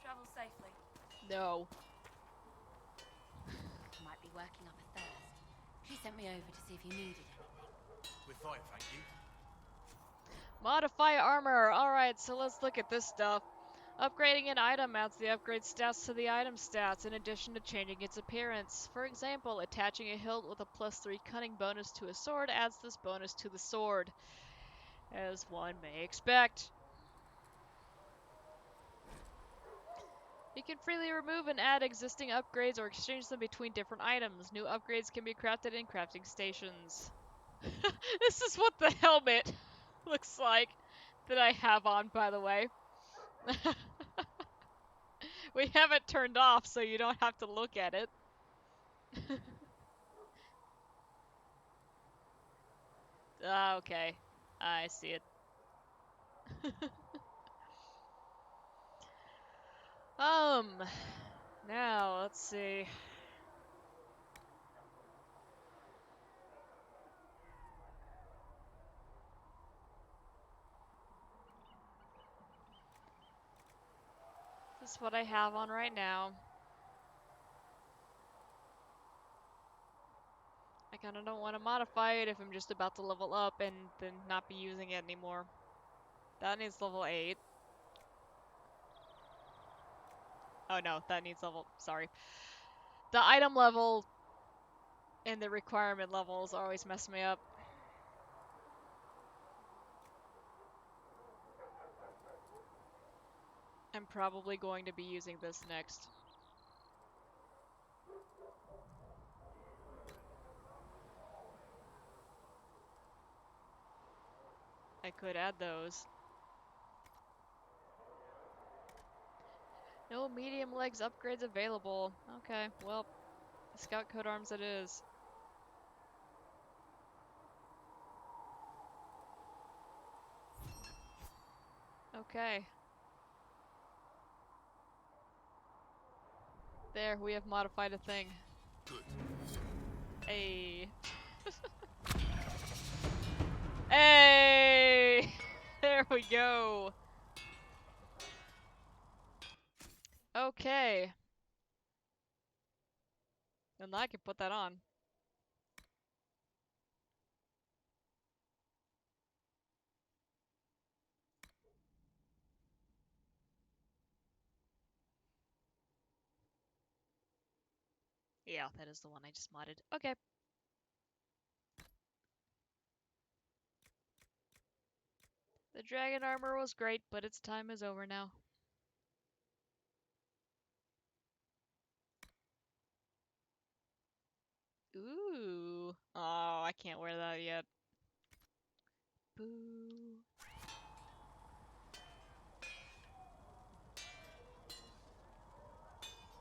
Travel safely. No. Might be working up a thirst. She sent me over to see if you needed anything. We're fine, thank you. Modify armor! Alright, so let's look at this stuff. Upgrading an item adds the upgrade stats to the item stats in addition to changing its appearance. For example, attaching a hilt with a +3 cunning bonus to a sword adds this bonus to the sword, as one may expect. You can freely remove and add existing upgrades or exchange them between different items. New upgrades can be crafted in crafting stations. This is what the helmet looks like that I have on, by the way. We have it turned off so you don't have to look at it. Ah, okay. I see it. Now, let's see. This is what I have on right now. I kinda don't want to modify it if I'm just about to level up and then not be using it anymore. That needs level 8. Oh no, that needs level... sorry. The item level and the requirement levels always mess me up. I'm probably going to be using this next. I could add those. No medium legs upgrades available. Okay, well, scout coat arms it is. Okay. There, we have modified a thing. Good. Hey. Hey! There we go. Okay. And I can put that on. Yeah, that is the one I just modded. Okay. The dragon armor was great, but its time is over now. Ooh. Oh, I can't wear that yet. Boo.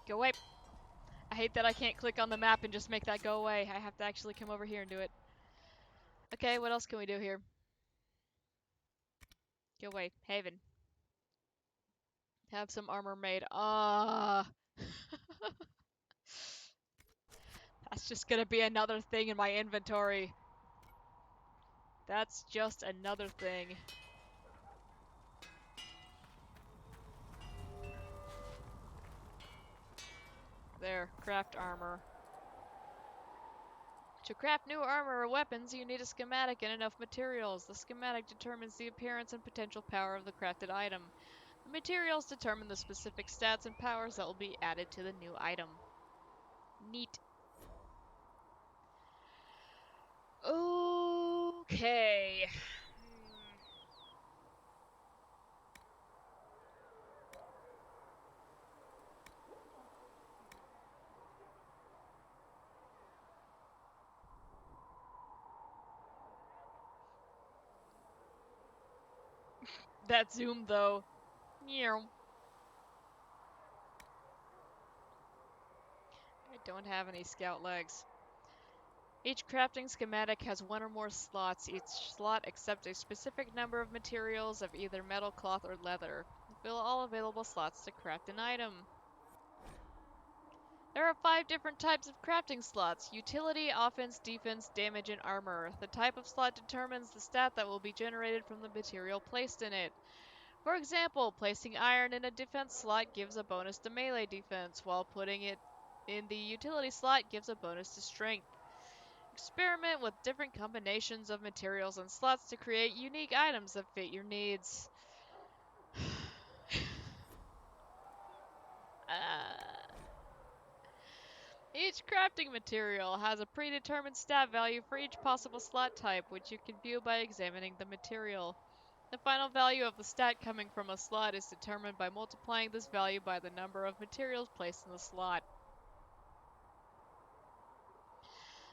Go away. I hate that I can't click on the map and just make that go away. I have to actually come over here and do it. Okay, what else can we do here? Go away. Haven. Have some armor made. That's just gonna be another thing in my inventory. That's just another thing. There, craft armor. To craft new armor or weapons, you need a schematic and enough materials. The schematic determines the appearance and potential power of the crafted item. The materials determine the specific stats and powers that will be added to the new item. Neat. Okay. That zoom, though. Meow. I don't have any scout legs. Each crafting schematic has one or more slots. Each slot accepts a specific number of materials of either metal, cloth, or leather. Fill all available slots to craft an item. There are 5 different types of crafting slots: utility, offense, defense, damage, and armor. The type of slot determines the stat that will be generated from the material placed in it. For example, placing iron in a defense slot gives a bonus to melee defense, while putting it in the utility slot gives a bonus to strength. Experiment with different combinations of materials and slots to create unique items that fit your needs. Each crafting material has a predetermined stat value for each possible slot type, which you can view by examining the material. The final value of the stat coming from a slot is determined by multiplying this value by the number of materials placed in the slot.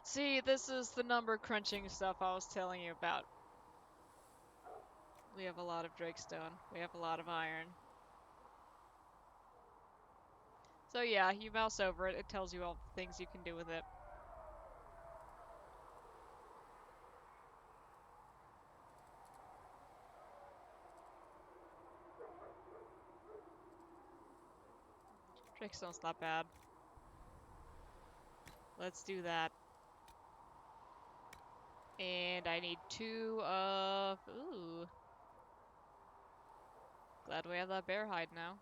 See, this is the number crunching stuff I was telling you about. We have a lot of Drakestone. We have a lot of iron. So yeah, you mouse over it, it tells you all the things you can do with it. Drakestone's not bad. Let's do that. And I need 2 of... Ooh. Glad we have that bear hide now.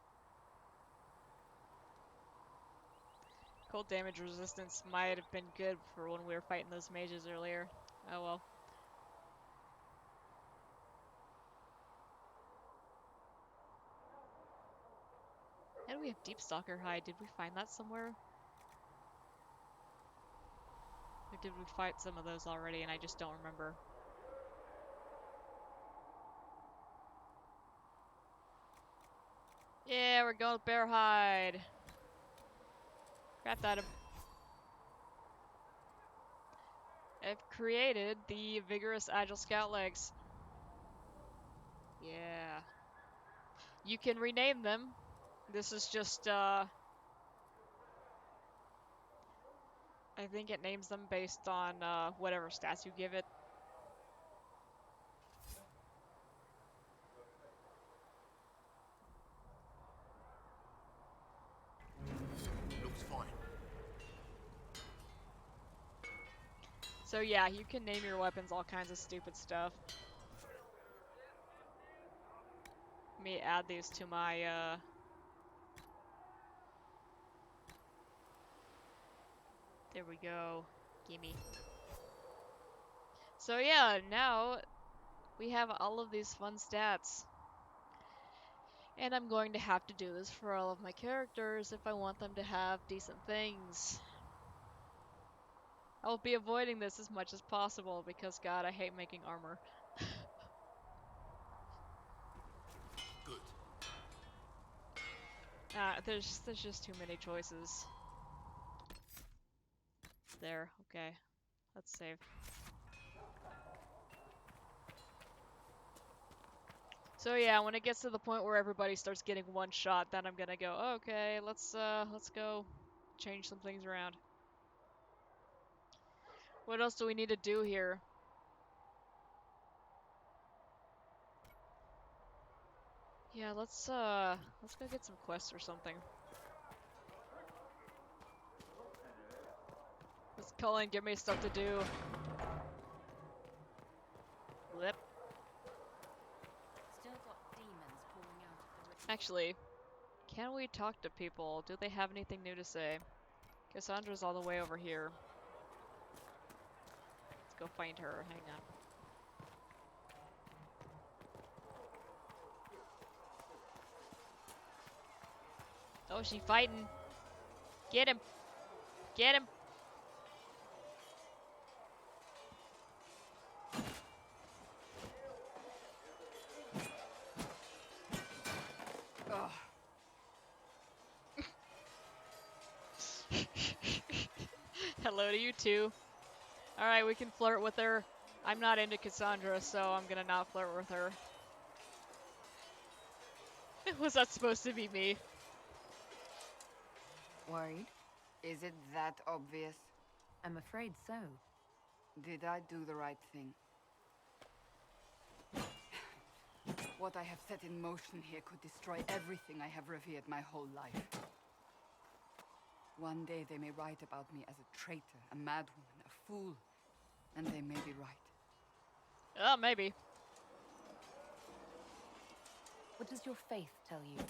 Cold damage resistance might have been good for when we were fighting those mages earlier. Oh well. And we have Deep Stalker hide. Did we find that somewhere? Or did we fight some of those already and I just don't remember? Yeah, we're going with bear hide. Craft item. I've created the vigorous agile scout legs. Yeah. You can rename them. This is just, I think it names them based on, whatever stats you give it. Looks fine. So yeah, you can name your weapons all kinds of stupid stuff. Let me add these to my, there we go. Gimme. So yeah, now we have all of these fun stats. And I'm going to have to do this for all of my characters if I want them to have decent things. I'll be avoiding this as much as possible because, God, I hate making armor. Good. There's just too many choices. There, okay. Let's save. So yeah, when it gets to the point where everybody starts getting one shot, then I'm gonna go, okay, let's go change some things around. What else do we need to do here? Yeah, let's go get some quests or something. Let's call in, give me stuff to do. Lip. Still got demons pouring out of the ritual. Actually, can we talk to people? Do they have anything new to say? Cassandra's all the way over here. Let's go find her. Hang on. Oh, she fighting. Get him. Get him. Ugh. Hello to you too. Alright, we can flirt with her. I'm not into Cassandra, so I'm gonna not flirt with her. Was that supposed to be me? Worried? Is it that obvious? I'm afraid so. Did I do the right thing? What I have set in motion here could destroy everything I have revered my whole life. One day they may write about me as a traitor, a madwoman, a fool. And they may be right. Oh, maybe. What does your faith tell you?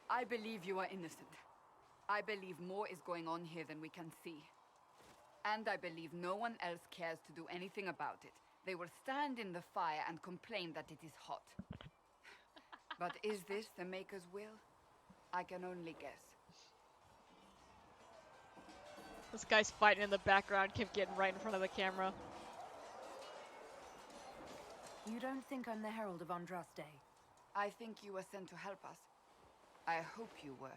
I believe you are innocent. I believe more is going on here than we can see. And I believe no one else cares to do anything about it. They will stand in the fire and complain that it is hot. But is this the Maker's will? I can only guess. This guy's fighting in the background, kept getting right in front of the camera. You don't think I'm the Herald of Andraste? I think you were sent to help us. I hope you were.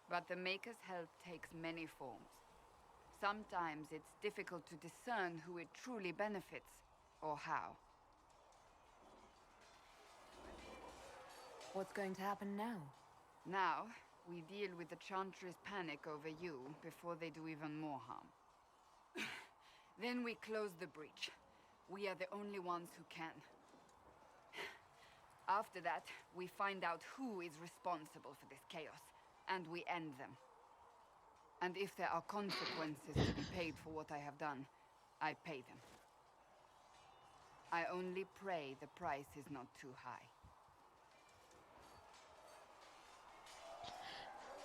But the Maker's help takes many forms. Sometimes it's difficult to discern who it truly benefits, or how. What's going to happen now? Now, we deal with the Chantry's panic over you before they do even more harm. Then we close the breach. We are the only ones who can. After that, we find out who is responsible for this chaos, and we end them. And if there are consequences to be paid for what I have done, I pay them. I only pray the price is not too high.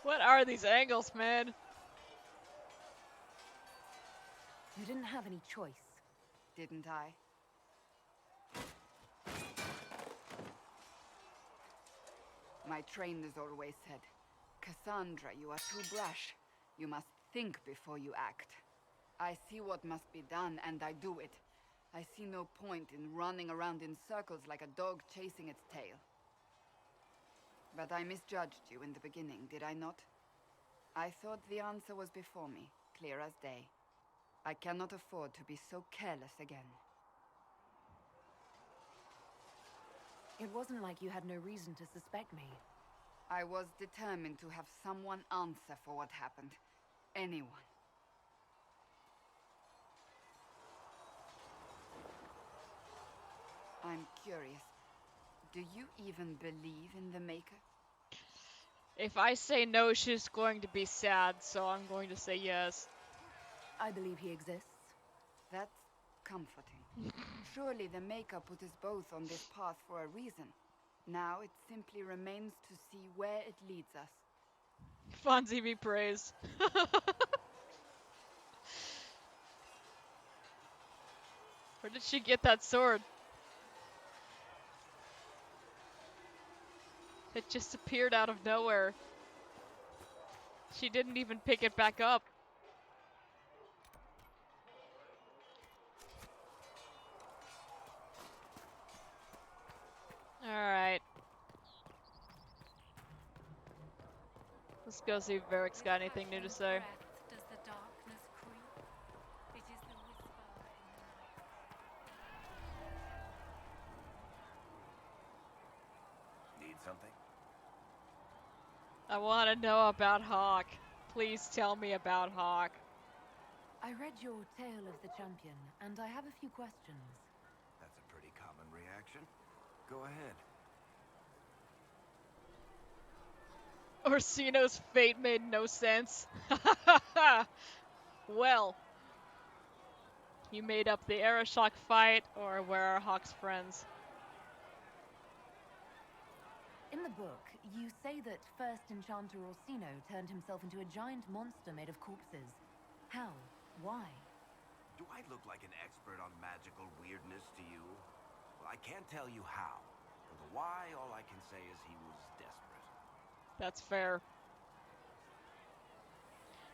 What are these angles, man? You didn't have any choice. Didn't I? My trainers always said, Cassandra, you are too brash. You must think before you act. I see what must be done, and I do it. I see no point in running around in circles like a dog chasing its tail. But I misjudged you in the beginning, did I not? I thought the answer was before me, clear as day. I cannot afford to be so careless again. It wasn't like you had no reason to suspect me. I was determined to have someone answer for what happened. Anyone. I'm curious. Do you even believe in the Maker? If I say no, she's going to be sad, so I'm going to say yes. I believe he exists. That's comforting. Surely the Maker put us both on this path for a reason. Now it simply remains to see where it leads us. Fonzie be praised. Where did she get that sword? It just appeared out of nowhere. She didn't even pick it back up. Alright. Let's go see if Varric's got anything new to say. Does the darkness creep? It is the whisper in the night. Need something? I want to know about Hawk. Please tell me about Hawk. I read your Tale of the Champion, and I have a few questions. That's a pretty common reaction. Go ahead. Orsino's fate made no sense. Well, you made up the Aeroshock fight, or where are Hawk's friends? In the book, you say that first Enchanter Orsino turned himself into a giant monster made of corpses. How? Why? Do I look like an expert on magical weirdness to you? Well, I can't tell you how. For the why, all I can say is he was desperate. That's fair.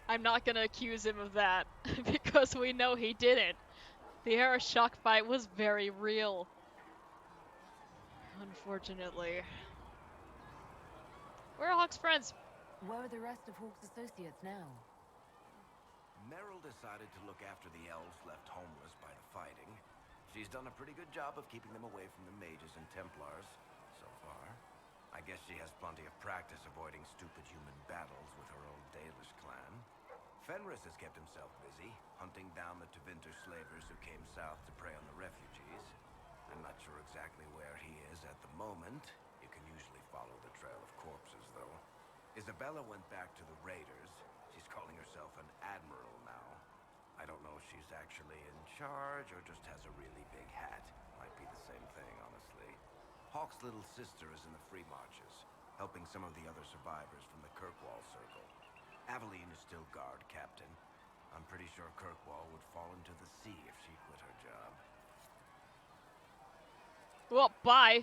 I'm not gonna accuse him of that, because we know he didn't. The Aeroshock fight was very real. Unfortunately. Where are Hawk's friends? Where are the rest of Hawk's associates now? Meryl decided to look after the elves left homeless by the fighting. She's done a pretty good job of keeping them away from the mages and Templars, so far. I guess she has plenty of practice avoiding stupid human battles with her old Dalish clan. Fenris has kept himself busy, hunting down the Tevinter slavers who came south to prey on the refugees. I'm not sure exactly where he is at the moment. You can usually follow the trail of corpses, though. Isabella went back to the raiders. She's calling herself an admiral now. I don't know if she's actually in charge or just has a really big hat. Might be the same thing, honestly. Hawk's little sister is in the Free Marches, helping some of the other survivors from the Kirkwall Circle. Aveline is still guard captain. I'm pretty sure Kirkwall would fall into the sea if she quit her job. Well, bye.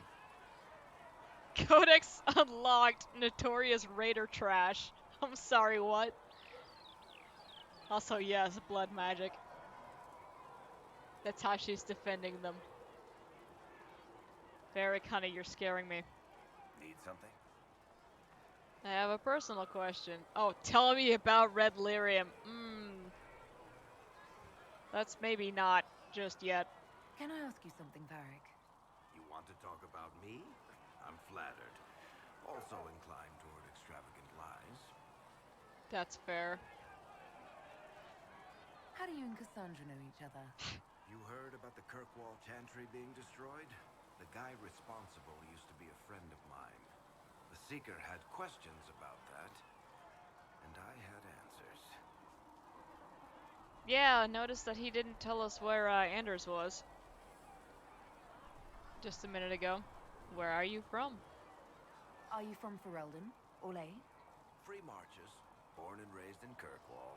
Codex unlocked. Notorious Raider trash. I'm sorry, what? Also, yes, blood magic. That's how she's defending them. Varric, honey, you're scaring me. Need something? I have a personal question. Oh, tell me about Red Lyrium. That's maybe not just yet. Can I ask you something, Varric? You want to talk about me? I'm flattered. Also inclined toward extravagant lies. That's fair. How do you and Cassandra know each other? You heard about the Kirkwall Chantry being destroyed? The guy responsible used to be a friend of mine. The Seeker had questions about that, and I had answers. Yeah, notice that he didn't tell us where Anders was. Just a minute ago. Where are you from? Are you from Ferelden? Orlais? Free Marches, born and raised in Kirkwall.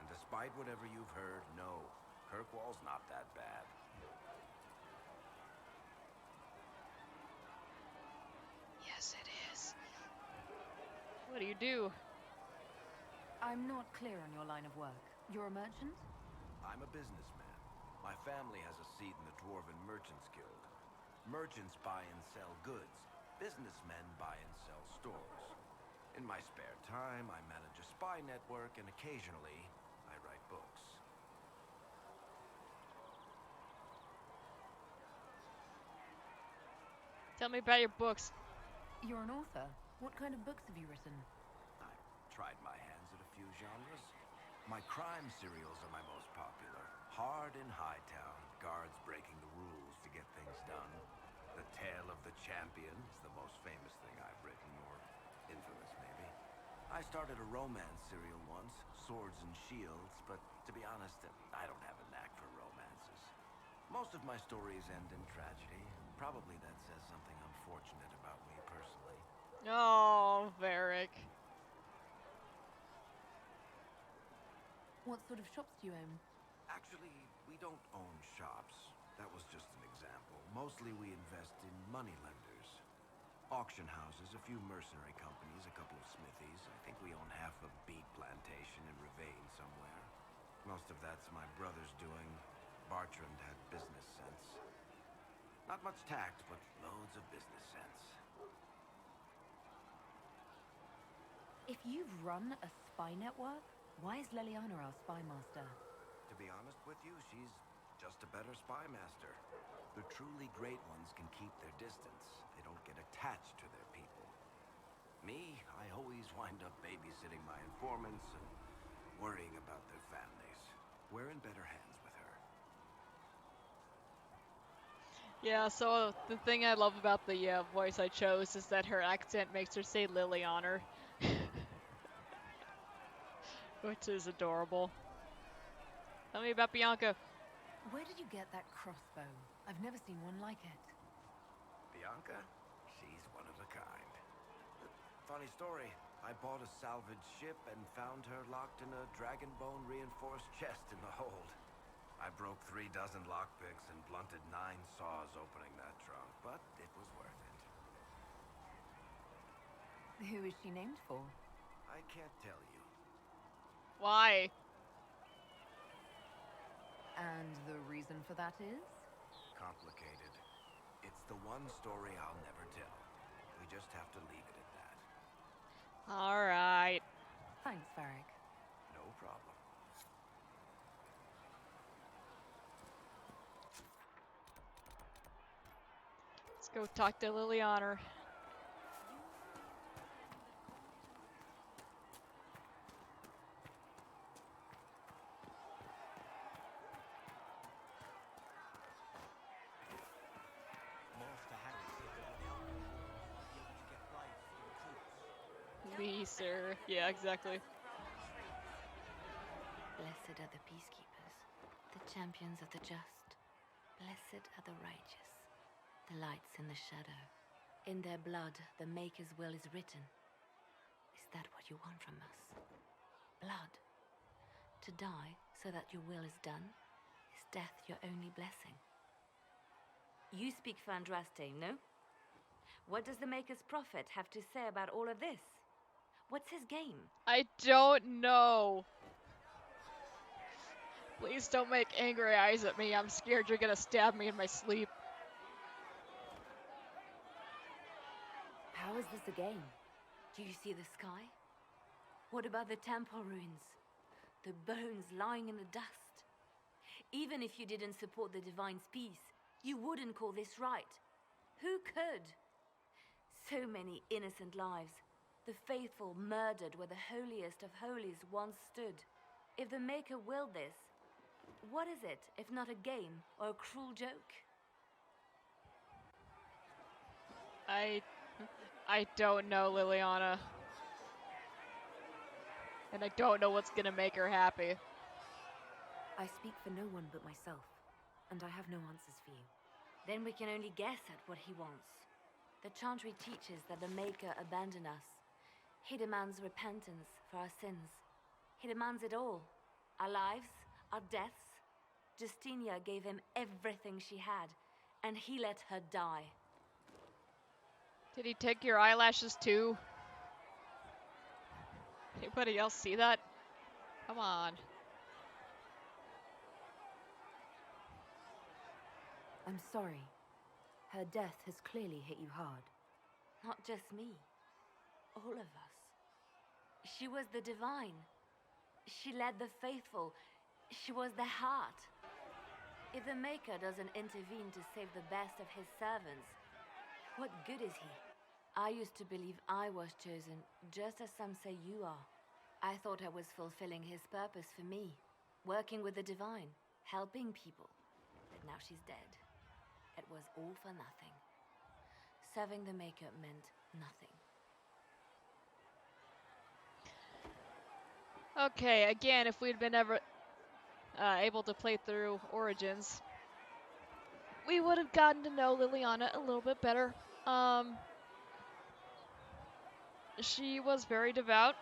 And despite whatever you've heard, no, Kirkwall's not that bad. Yes, it is. What do you do? I'm not clear on your line of work. You're a merchant? I'm a businessman. My family has a seat in the Dwarven Merchants Guild. Merchants buy and sell goods. Businessmen buy and sell stores. In my spare time, I manage a spy network, and occasionally, I write books. Tell me about your books. You're an author. What kind of books have you written? I've tried my hands at a few genres. My crime serials are my most popular. Hard in Hightown, guards breaking the rules to get things done. The Tale of the Champion is the most famous thing I've written, or infamous maybe. I started a romance serial once, Swords and Shields, but to be honest, I don't have a knack for romances. Most of my stories end in tragedy. Probably that says something unfortunate about me personally. Oh, Varric. What sort of shops do you own? Actually, we don't own shops. That was just an example. Mostly we invest in money lenders. Auction houses, a few mercenary companies, a couple of smithies. I think we own half a beet plantation in Ravane somewhere. Most of that's my brother's doing. Bartrand had business sense. Not much tact, but loads of business sense. If you've run a spy network, why is Leliana our spy master? To be honest with you, she's just a better spy master. The truly great ones can keep their distance. They don't get attached to their people. Me, I always wind up babysitting my informants and worrying about their families. We're in better hands with her. Yeah, so the thing I love about the voice I chose is that her accent makes her say Liliana. Which is adorable. Tell me about Bianca. Where did you get that crossbow? I've never seen one like it. Bianca? She's one of a kind. Funny story. I bought a salvaged ship and found her locked in a dragon bone reinforced chest in the hold. I broke 36 lockpicks and blunted 9 saws opening that trunk, but it was worth it. Who is she named for? I can't tell you. Why? And the reason for that is? Complicated. It's the one story I'll never tell. We just have to leave it at that. Alright. Thanks, Varric. No problem. Let's go talk to Liliana. Sir. Yeah, exactly. Blessed are the peacekeepers, the champions of the just. Blessed are the righteous, the lights in the shadow. In their blood, the Maker's will is written. Is that what you want from us? Blood. To die so that your will is done? Is death your only blessing? You speak for Andraste, no? What does the Maker's prophet have to say about all of this? What's his game? I don't know. Please don't make angry eyes at me. I'm scared you're gonna stab me in my sleep. How is this a game? Do you see the sky? What about the temple ruins? The bones lying in the dust? Even if you didn't support the Divine's peace, you wouldn't call this right. Who could? So many innocent lives. The faithful murdered where the holiest of holies once stood. If the Maker willed this, what is it if not a game or a cruel joke? I don't know, Liliana. And I don't know what's gonna make her happy. I speak for no one but myself, and I have no answers for you. Then we can only guess at what he wants. The Chantry teaches that the Maker abandoned us. He demands repentance for our sins. He demands it all. Our lives, our deaths. Justinia gave him everything she had, and he let her die. Did he take your eyelashes too? Anybody else see that? Come on. I'm sorry. Her death has clearly hit you hard. Not just me. All of us. She was the Divine. She led the faithful. She was their heart. If the Maker doesn't intervene to save the best of his servants, what good is he? I used to believe I was chosen, just as some say you are. I thought I was fulfilling his purpose for me, working with the Divine, helping people. But now she's dead. It was all for nothing. Serving the Maker meant nothing. Okay, again, if we'd been ever able to play through Origins, we would have gotten to know Liliana a little bit better. She was very devout,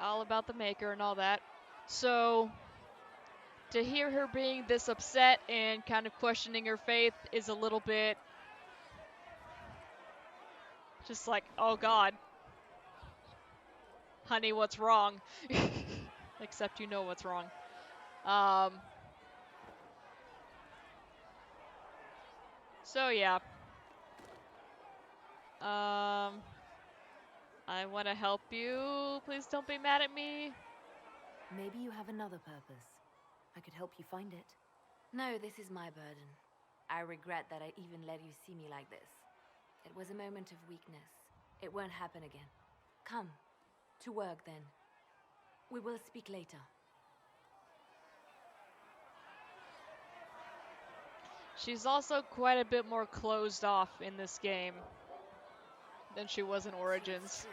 all about the Maker and all that. So, to hear her being this upset and kind of questioning her faith is a little bit just like, oh God. Honey, what's wrong? Except you know what's wrong. So yeah. I want to help you. Please don't be mad at me. Maybe you have another purpose. I could help you find it. No, this is my burden. I regret that I even let you see me like this. It was a moment of weakness. It won't happen again. Come. To work, then. We will speak later. She's also quite a bit more closed off in this game than she was in Origins.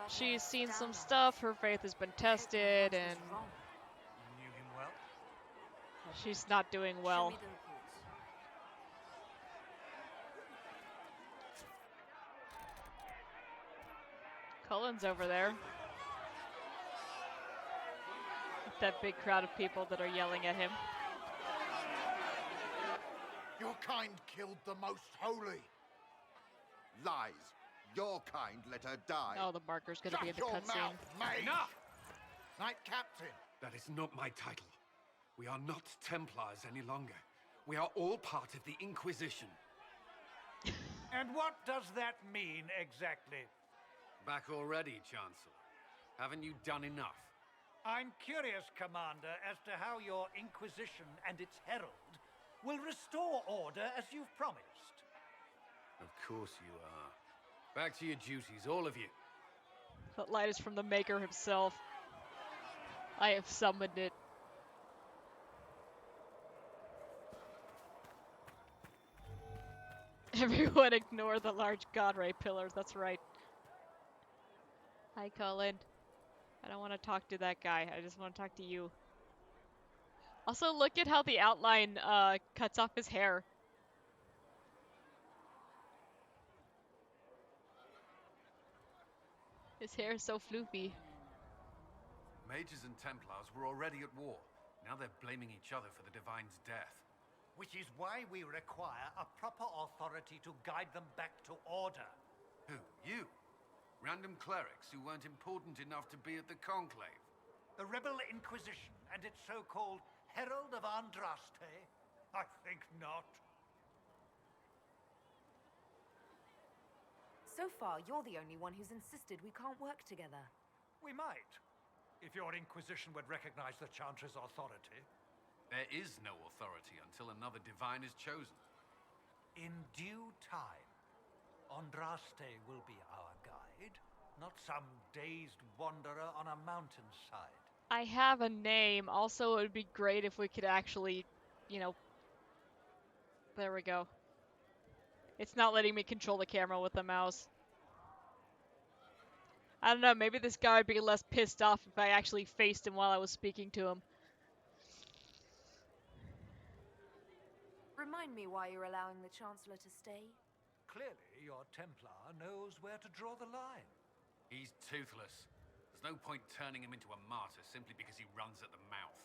She's seen some stuff, her faith has been tested, and You knew him well? she's not doing well. Show me the reports. Cullen's over there. With that big crowd of people that are yelling at him. Your kind killed the most holy. Lies. Your kind let her die. Oh, the marker's gonna be in the Shut your cutscene. mouth, mate. Enough! Knight Captain. That is not my title. We are not Templars any longer. We are all part of the Inquisition. And what does that mean exactly? Back already, Chancellor. Haven't you done enough? I'm curious, Commander, as to how your Inquisition and its herald will restore order as you've promised. Of course you are. Back to your duties, all of you. That light is from the Maker himself. I have summoned it. Everyone ignore the large god ray pillars, that's right. Hi, Cullen. I don't want to talk to that guy, I just want to talk to you. Also, look at how the outline cuts off his hair. His hair is so floofy. Mages and Templars were already at war. Now they're blaming each other for the Divine's death. Which is why we require a proper authority to guide them back to order. Who? You? Random clerics who weren't important enough to be at the Conclave? The Rebel Inquisition and its so-called Herald of Andraste? I think not. So far, you're the only one who's insisted we can't work together. We might, if your Inquisition would recognize the Chantry's authority. There is no authority until another Divine is chosen. In due time, Andraste will be our guide, not some dazed wanderer on a mountainside. I have a name. Also, it would be great if we could actually, you know... There we go. It's not letting me control the camera with the mouse. I don't know, maybe this guy would be less pissed off if I actually faced him while I was speaking to him. Remind me why you're allowing the Chancellor to stay. Clearly, your Templar knows where to draw the line. He's toothless. There's no point turning him into a martyr simply because he runs at the mouth.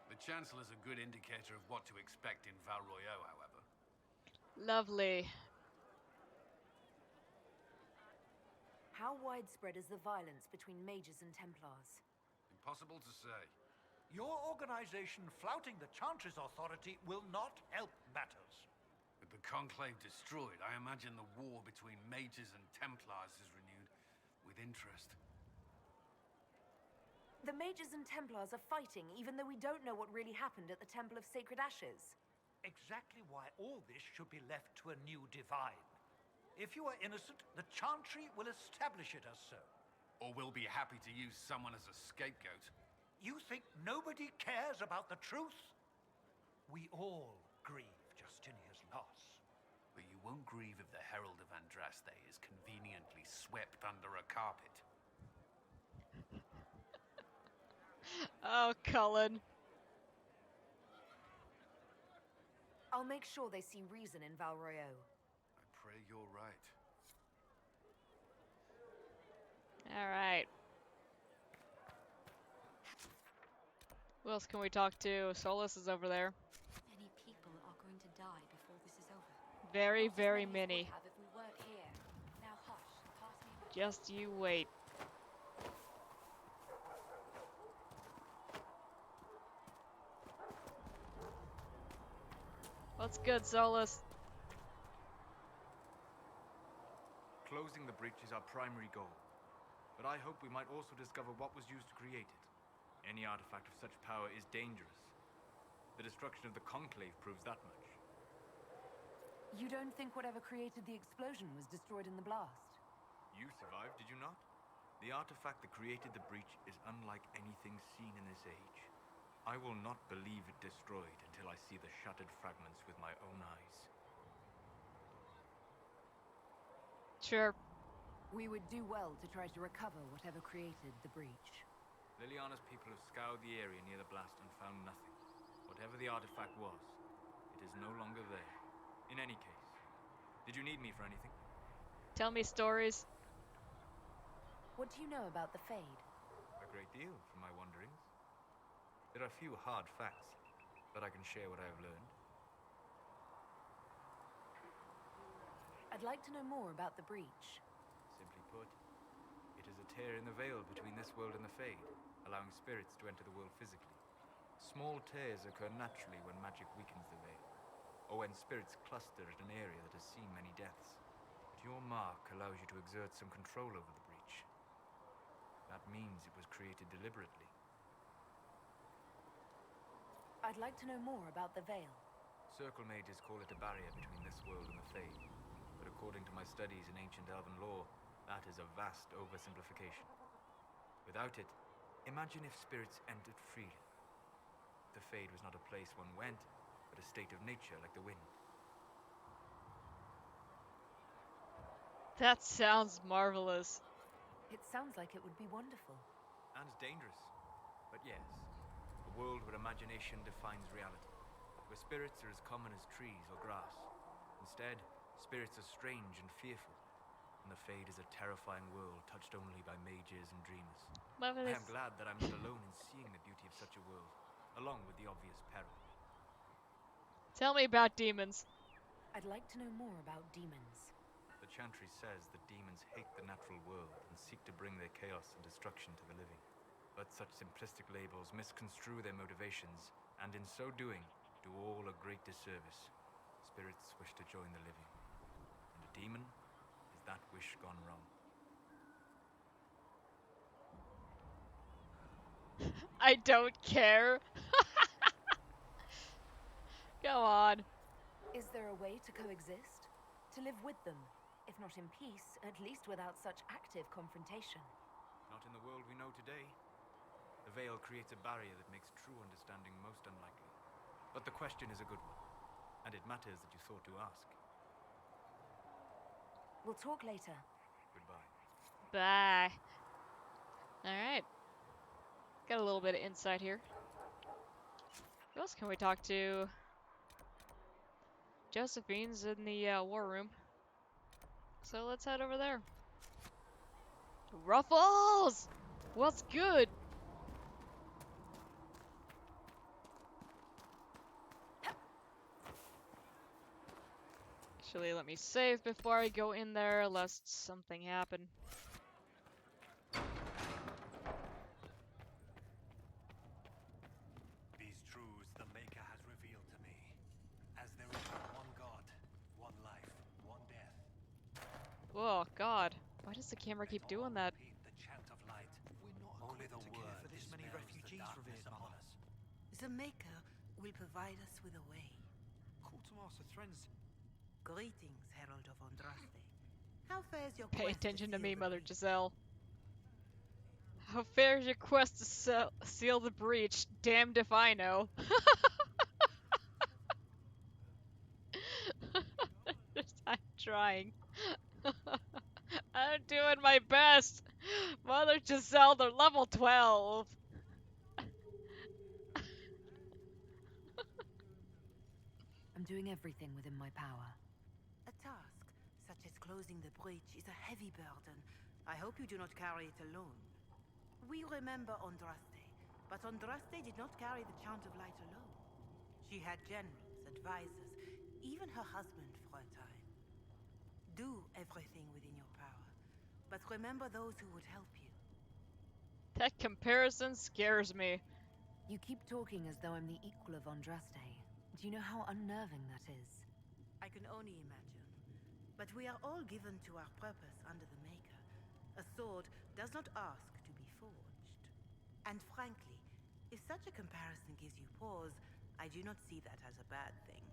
The Chancellor's a good indicator of what to expect in Val Royeaux, however. Lovely. How widespread is the violence between mages and Templars? Impossible to say. Your organization flouting the Chantry's authority will not help matters. With the Conclave destroyed, I imagine the war between mages and Templars is renewed with interest. The mages and Templars are fighting even though we don't know what really happened at the Temple of Sacred Ashes. Exactly why all this should be left to a new Divine. If you are innocent, the Chantry will establish it as so. Or we'll be happy to use someone as a scapegoat. You think nobody cares about the truth? We all grieve Justinia's loss. But you won't grieve if the Herald of Andraste is conveniently swept under a carpet. Oh, Cullen. I'll make sure they see reason in Val Royeaux. I pray you're right. Alright. Who else can we talk to? Solus is over there. Many people are going to die before this is over. Very, Not as very as we many. would have if we weren't here. Now hush. Pass me the Just you wait. What's good, Solus? Closing the breach is our primary goal. But I hope we might also discover what was used to create it. Any artifact of such power is dangerous. The destruction of the Conclave proves that much. You don't think whatever created the explosion was destroyed in the blast? You survived, did you not? The artifact that created the breach is unlike anything seen in this age. I will not believe it destroyed until I see the shattered fragments with my own eyes. Sure. We would do well to try to recover whatever created the breach. Liliana's people have scoured the area near the blast and found nothing. Whatever the artifact was, it is no longer there. In any case, did you need me for anything? Tell me stories. What do you know about the Fade? A great deal, from my wanderings. There are few hard facts, but I can share what I have learned. I'd like to know more about the breach. Simply put, it is a tear in the veil between this world and the Fade, allowing spirits to enter the world physically. Small tears occur naturally when magic weakens the veil, or when spirits cluster at an area that has seen many deaths. But your mark allows you to exert some control over the breach. That means it was created deliberately. I'd like to know more about the veil. Circle mages call it a barrier between this world and the Fade. But according to my studies in ancient elven lore, that is a vast oversimplification. Without it, imagine if spirits entered freely. The Fade was not a place one went, but a state of nature like the wind. That sounds marvelous. It sounds like it would be wonderful. And dangerous. But yes, a world where imagination defines reality. Where spirits are as common as trees or grass. Instead, spirits are strange and fearful. And the Fade is a terrifying world touched only by mages and dreamers. I Marvelous. am glad that I'm not alone in seeing the beauty of such a world, along with the obvious peril. Tell me about demons. I'd like to know more about demons. The Chantry says that demons hate the natural world and seek to bring their chaos and destruction to the living. But such simplistic labels misconstrue their motivations, and in so doing, do all a great disservice. Spirits wish to join the living, and a demon is that wish gone wrong. I don't care. Go on. Is there a way to coexist? To live with them? If not in peace, at least without such active confrontation. Not in the world we know today. The veil creates a barrier that makes true understanding most unlikely. But the question is a good one, and it matters that you thought to ask. We'll talk later. Goodbye. Bye. Alright. Got a little bit of insight here. Who else can we talk to? Josephine's in the war room. So let's head over there. Ruffles! What's good? Actually, let me save before I go in there, lest something happen. These truths the Maker has revealed to me. As there is but one God, one life, one death. Oh, God. Why does the camera keep doing that? Repeat the chant of light. We're not Only equipped the to care word for this many dispels the refugees, darkness revered upon mother. us. The Maker will provide us with a way. Quartermaster Threnz. Greetings, Herald of Andraste. How fares your Pay quest attention to seal me, the Mother breach? Giselle. How fares your quest to seal the breach? Damned if I know. I'm trying. I'm doing my best. Mother Giselle, they're level 12. I'm doing everything within my power. A task such as closing the breach is a heavy burden. I hope you do not carry it alone. We remember Andraste, but Andraste did not carry the Chant of Light alone. She had generals, advisors, even her husband for a time. Do everything within your power, but remember those who would help you. That comparison scares me. You keep talking as though I'm the equal of Andraste. Do you know how unnerving that is? I can only imagine. But But we are all given to our purpose under the Maker. A sword does not ask to be forged. And frankly, if such a comparison gives you pause, I do not see that as a bad thing.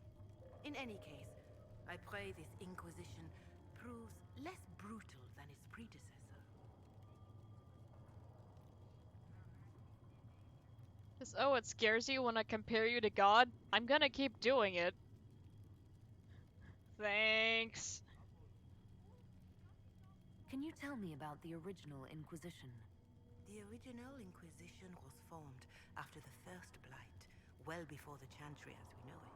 In any case, I pray this Inquisition proves less brutal than its predecessor. Oh, it scares you when I compare you to God? I'm gonna keep doing it. Thanks. Can you tell me about the original Inquisition? The original Inquisition was formed after the First Blight, well before the Chantry as we know it.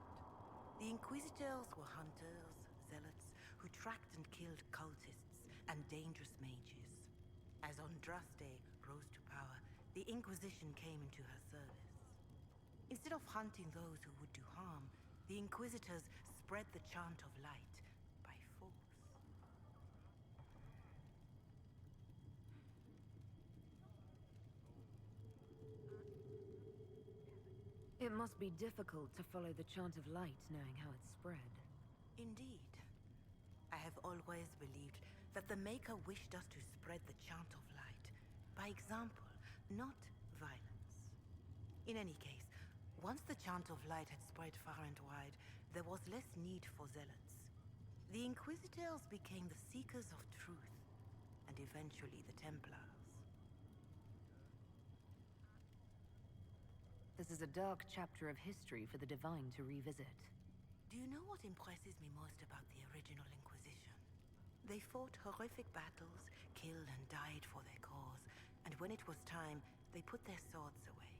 The Inquisitors were hunters, zealots, who tracked and killed cultists and dangerous mages. As Andraste rose to power, the Inquisition came into her service. Instead of hunting those who would do harm, the Inquisitors spread the chant of light by force. It must be difficult to follow the chant of light knowing how it spread. Indeed. I have always believed that the Maker wished us to spread the chant of light by example, not violence. In any case, once the chant of light had spread far and wide, there was less need for zealots. The Inquisitors became the seekers of truth, and eventually the Templars. This is a dark chapter of history for the Divine to revisit. Do you know what impresses me most about the original Inquisition? They fought horrific battles, killed and died for their cause, and when it was time, they put their swords away.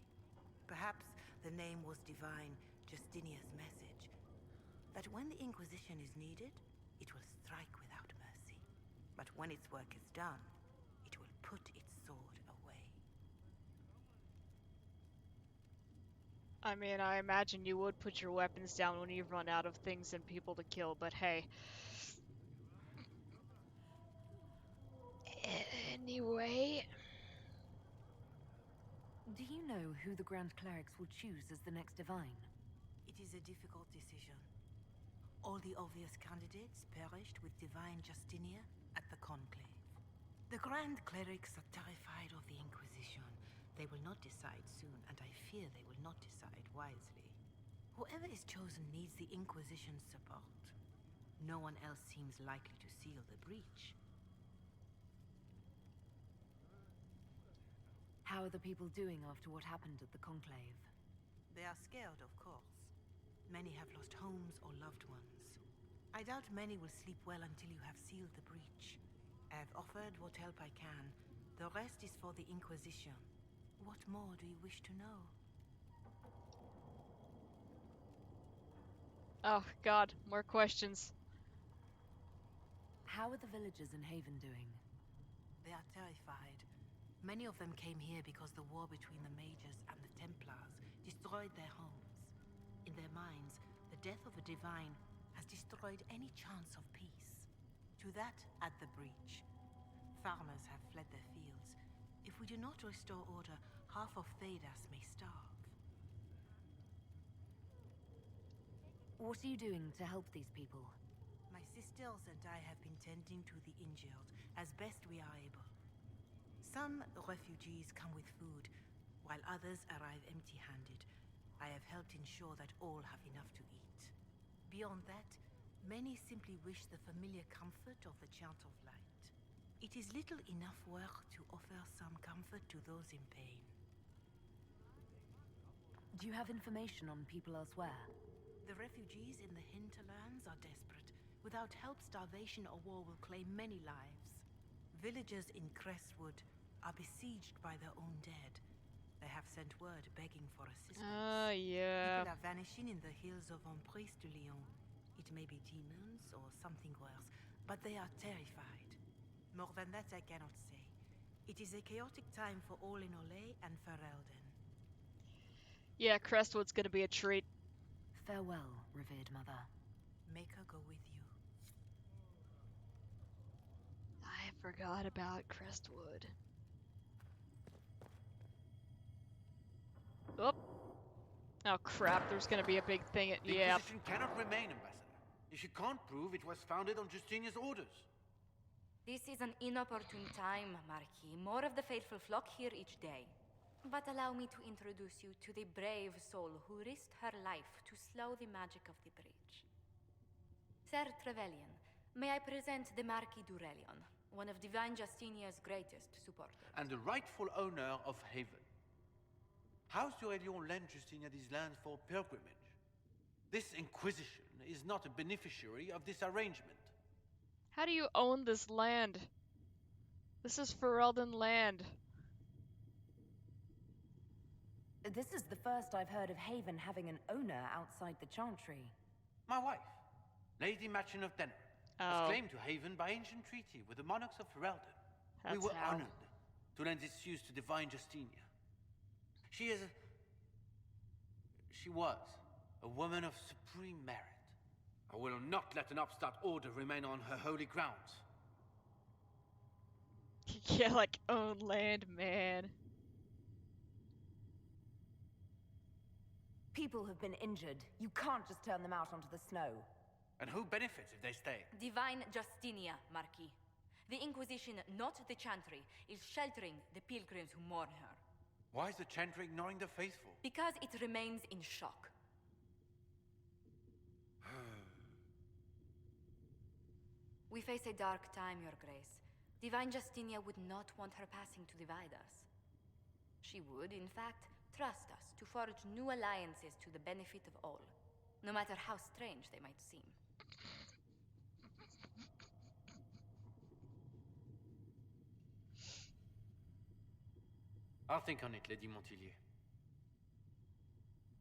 Perhaps the name was divine, Justinia's message, that when the Inquisition is needed, it will strike without mercy. But when its work is done, it will put its sword away. I mean, I imagine you would put your weapons down when you run out of things and people to kill, but hey. Anyway. Do you know who the Grand Clerics will choose as the next Divine? It is a difficult decision. All the obvious candidates perished with Divine Justinia at the Conclave. The Grand Clerics are terrified of the Inquisition. They will not decide soon, and I fear they will not decide wisely. Whoever is chosen needs the Inquisition's support. No one else seems likely to seal the breach. How are the people doing after what happened at the Conclave? They are scared, of course. Many have lost homes or loved ones. I doubt many will sleep well until you have sealed the breach. I have offered what help I can. The rest is for the Inquisition. What more do you wish to know? Oh god, more questions. How are the villagers in Haven doing? They are terrified. Many of them came here because the war between the Mages and the Templars destroyed their homes. In their minds, the death of a Divine has destroyed any chance of peace. To that, add the breach. Farmers have fled their fields. If we do not restore order, half of Thedas may starve. What are you doing to help these people? My sisters and I have been tending to the injured as best we are able. Some refugees come with food, while others arrive empty-handed. I have helped ensure that all have enough to eat. Beyond that, many simply wish the familiar comfort of the Chant of Light. It is little enough work to offer some comfort to those in pain. Do you have information on people elsewhere? The refugees in the hinterlands are desperate. Without help, starvation or war will claim many lives. Villagers in Crestwood are besieged by their own dead. They have sent word begging for assistance. Yeah. People are vanishing in the hills of Emprise de Lyon. It may be demons or something worse, but they are terrified. More than that I cannot say. It is a chaotic time for all in Olay and Ferelden. Yeah, Crestwood's gonna be a treat. Farewell, revered mother. Make her go with you. I forgot about Crestwood. Oh. Oh crap, there's gonna be a big thing at- The yeah. Inquisition cannot remain, Ambassador. if you can't prove it was founded on Justinia's orders? This is an inopportune time, Marquis. More of the faithful flock here each day. But allow me to introduce you to the brave soul who risked her life to slow the magic of the breach. Sir Trevelyan, may I present the Marquis d'Aurelion, one of Divine Justinia's greatest supporters. And the rightful owner of Haven. House d'Aurelion lent Justinia these lands for pilgrimage. This Inquisition is not a beneficiary of this arrangement. How do you own this land? This is Ferelden land. This is the first I've heard of Haven having an owner outside the Chantry. My wife, Lady Machin of Denner, was claimed to Haven by ancient treaty with the monarchs of Ferelden. We were honored to lend its use to Divine Justinia. She was a woman of supreme merit. I will not let an upstart order remain on her holy grounds. Yeah, like own land, man. People have been injured. You can't just turn them out onto the snow. And who benefits if they stay? Divine Justinia, Marquis. The Inquisition, not the Chantry, is sheltering the pilgrims who mourn her. Why is the Chantry ignoring the faithful? Because it remains in shock. We face a dark time, Your Grace. Divine Justinia would not want her passing to divide us. She would, in fact, trust us to forge new alliances to the benefit of all, no matter how strange they might seem. I'll think on it, Lady Montillier.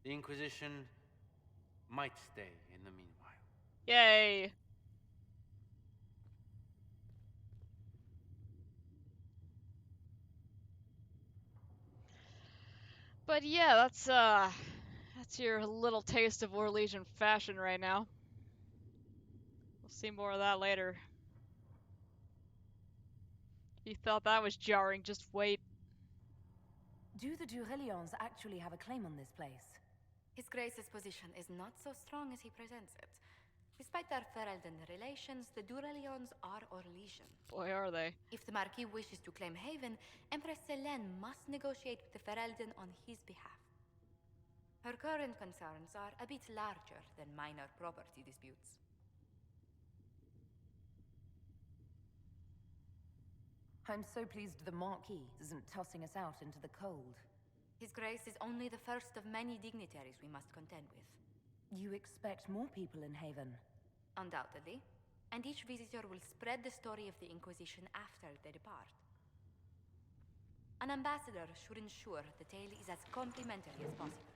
The Inquisition might stay in the meanwhile. Yay! But yeah, that's your little taste of Orlesian fashion right now. We'll see more of that later. If you thought that was jarring, just wait. Do the d'Aurelions actually have a claim on this place? His Grace's position is not so strong as he presents it. Despite their Ferelden relations, the d'Aurelions are Orlesian. Boy, are they. If the Marquis wishes to claim Haven, Empress Selene must negotiate with the Ferelden on his behalf. Her current concerns are a bit larger than minor property disputes. I'm so pleased the Marquis isn't tossing us out into the cold. His Grace is only the first of many dignitaries we must contend with. You expect more people in Haven? Undoubtedly. And each visitor will spread the story of the Inquisition after they depart. An ambassador should ensure the tale is as complimentary as possible.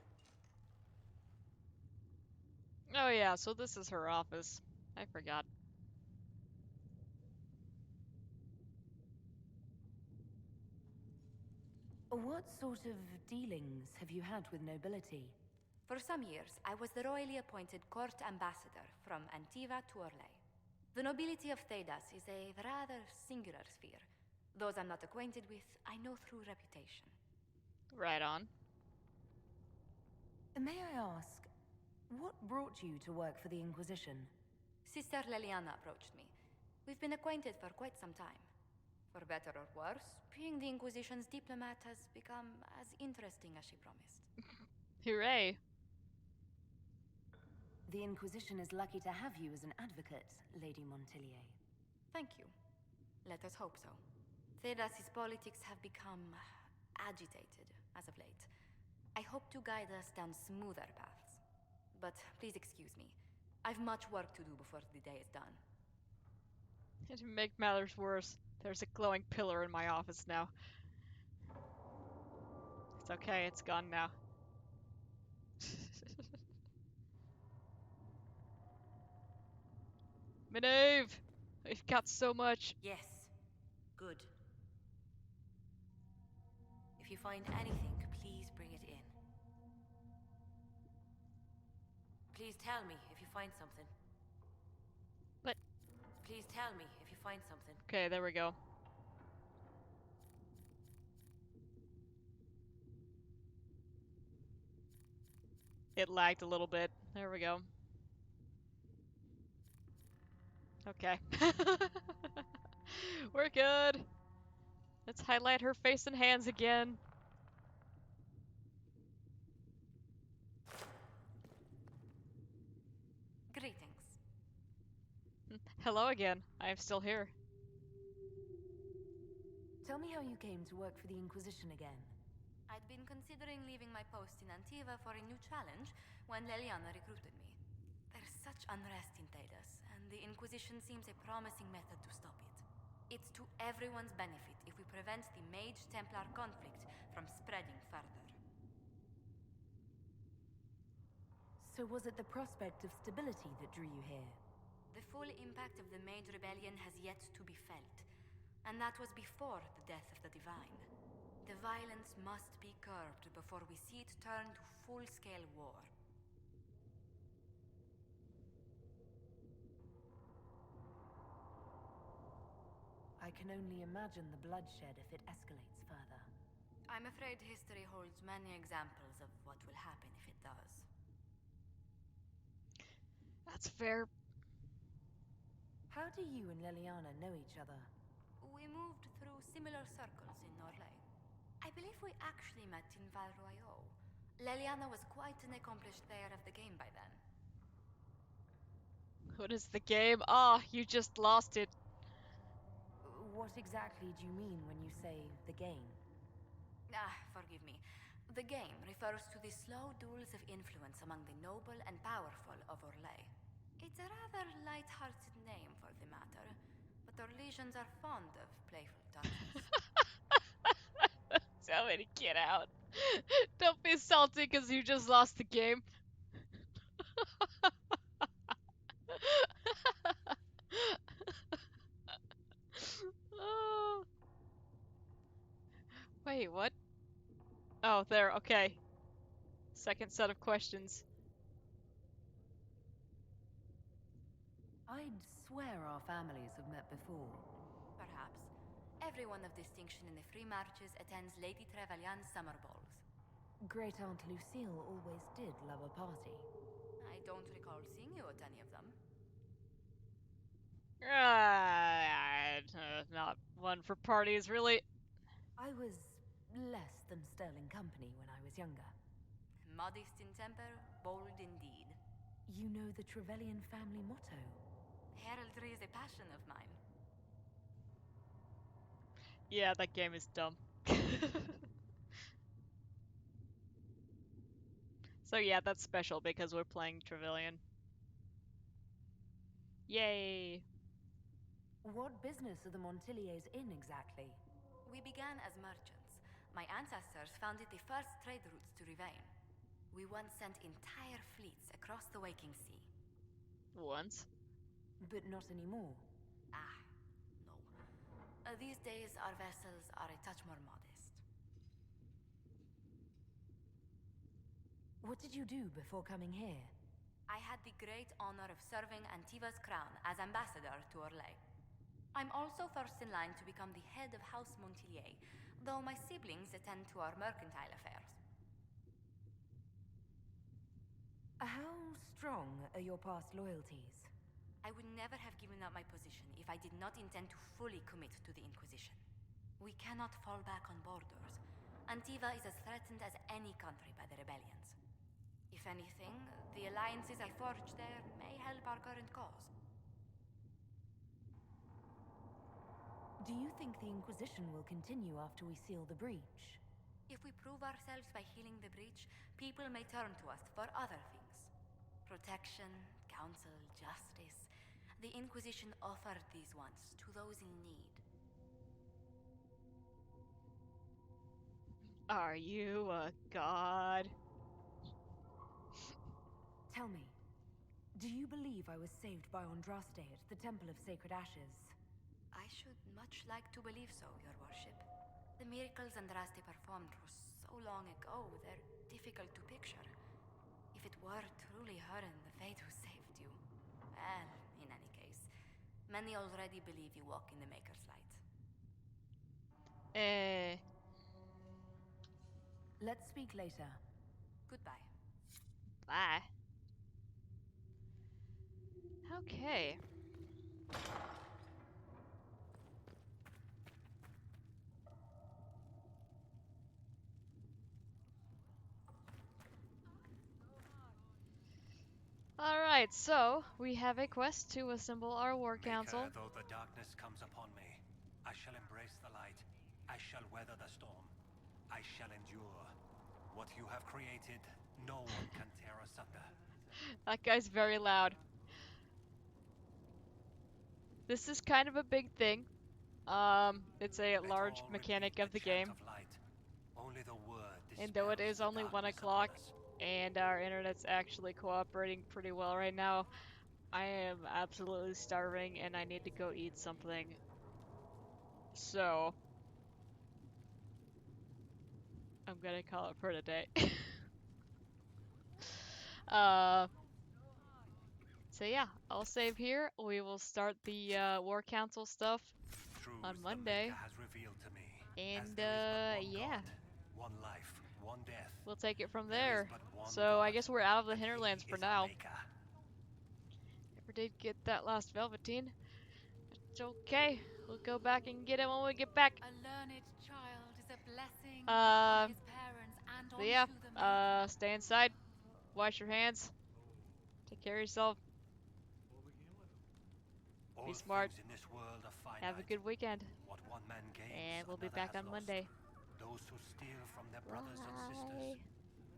Oh yeah, so this is her office. I forgot. What sort of dealings have you had with nobility? For some years, I was the royally appointed court ambassador from Antiva to Orlais. The nobility of Thedas is a rather singular sphere. Those I'm not acquainted with, I know through reputation. Right on. May I ask, what brought you to work for the Inquisition? Sister Leliana approached me. We've been acquainted for quite some time. For better or worse, being the Inquisition's diplomat has become as interesting as she promised. Hooray! The Inquisition is lucky to have you as an advocate, Lady Montillier. Thank you. Let us hope so. Thedas' politics have become agitated as of late. I hope to guide us down smoother paths. But please excuse me. I've much work to do before the day is done. And to make matters worse, there's a glowing pillar in my office now. It's okay, it's gone now. Maeve! We've got so much. Yes. Good. If you find anything, please bring it in. Please tell me if you find something. What? Please tell me if you find something. Okay, there we go. It lagged a little bit. There we go. Okay. We're good. Let's highlight her face and hands again. Greetings. Hello again. I am still here. Tell me how you came to work for the Inquisition again. I'd been considering leaving my post in Antiva for a new challenge when Leliana recruited me. There's such unrest in Thedas, and the Inquisition seems a promising method to stop it. It's to everyone's benefit if we prevent the Mage-Templar conflict from spreading further. So was it the prospect of stability that drew you here? The full impact of the Mage Rebellion has yet to be felt, and that was before the death of the Divine. The violence must be curbed before we see it turn to full-scale war. I can only imagine the bloodshed if it escalates further. I'm afraid history holds many examples of what will happen if it does. That's fair. How do you and Leliana know each other? We moved through similar circles in Norlay. I believe we actually met in Val Royeaux. Leliana was quite an accomplished player of the game by then. What is the game? Ah, you just lost it. What exactly do you mean when you say the game? Forgive me. The game refers to the slow duels of influence among the noble and powerful of Orlais. It's a rather light-hearted name for the matter, but Orlesians are fond of playful touches. Somebody get out. Don't be salty because you just lost the game. Oh. Wait, what? Oh, there, okay. Second set of questions. I'd swear our families have met before. Perhaps. Everyone of distinction in the Free Marches attends Lady Trevelyan's summer balls. Great Aunt Lucille always did love a party. I don't recall seeing you at any of them. Not one for parties, really. I was less than sterling company when I was younger. Modest in temper, bold indeed. You know the Trevelyan family motto? Heraldry is a passion of mine. Yeah, that game is dumb. So yeah, that's special because we're playing Trevelyan. Yay! What business are the Montiliers in exactly? We began as merchants. My ancestors founded the first trade routes to Rivain. We once sent entire fleets across the Waking Sea. Once? But not anymore. No. These days, our vessels are a touch more modest. What did you do before coming here? I had the great honor of serving Antiva's crown as ambassador to Orlais. I'm also first in line to become the head of House Montilier, though my siblings attend to our mercantile affairs. How strong are your past loyalties? I would never have given up my position if I did not intend to fully commit to the Inquisition. We cannot fall back on borders. Antiva is as threatened as any country by the rebellions. If anything, the alliances I forged there may help our current cause. Do you think the Inquisition will continue after we seal the breach? If we prove ourselves by healing the breach, people may turn to us for other things. Protection, counsel, justice. The Inquisition offered these once to those in need. Are you a god? Tell me, do you believe I was saved by Andraste at the Temple of Sacred Ashes? I should much like to believe so, Your Worship. The miracles Andraste performed were so long ago, they're difficult to picture. If it were truly her and the Fate who saved you... Well, in any case, many already believe you walk in the Maker's light. Let's speak later. Goodbye. Bye. Okay. Alright, so we have a quest to assemble our war council. Maker, though the darkness comes upon me, I shall embrace the light. I shall weather the storm. I shall endure. What you have created, no one can tear asunder. That guy's very loud. This is kind of a big thing. It's a large mechanic of the game. And though it is only 1 o'clock, and our internet's actually cooperating pretty well right now, I am absolutely starving and I need to go eat something. So, I'm gonna call it for today. So yeah, I'll save here. We will start the War Council stuff on Monday. And yeah. One life, one death. We'll take it from there. So I guess we're out of the hinterlands for now. Never did get that last Velveteen. It's okay. We'll go back and get it when we get back. A learned child is a blessing upon his parents and So yeah, the stay inside. Wash your hands. Take care of yourself. Be smart. Have a good weekend. And we'll be back on Monday. Those who steal from their brothers and sisters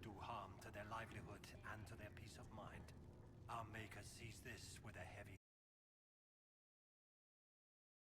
do harm to their livelihood and to their peace of mind. Our Maker sees this with a heavy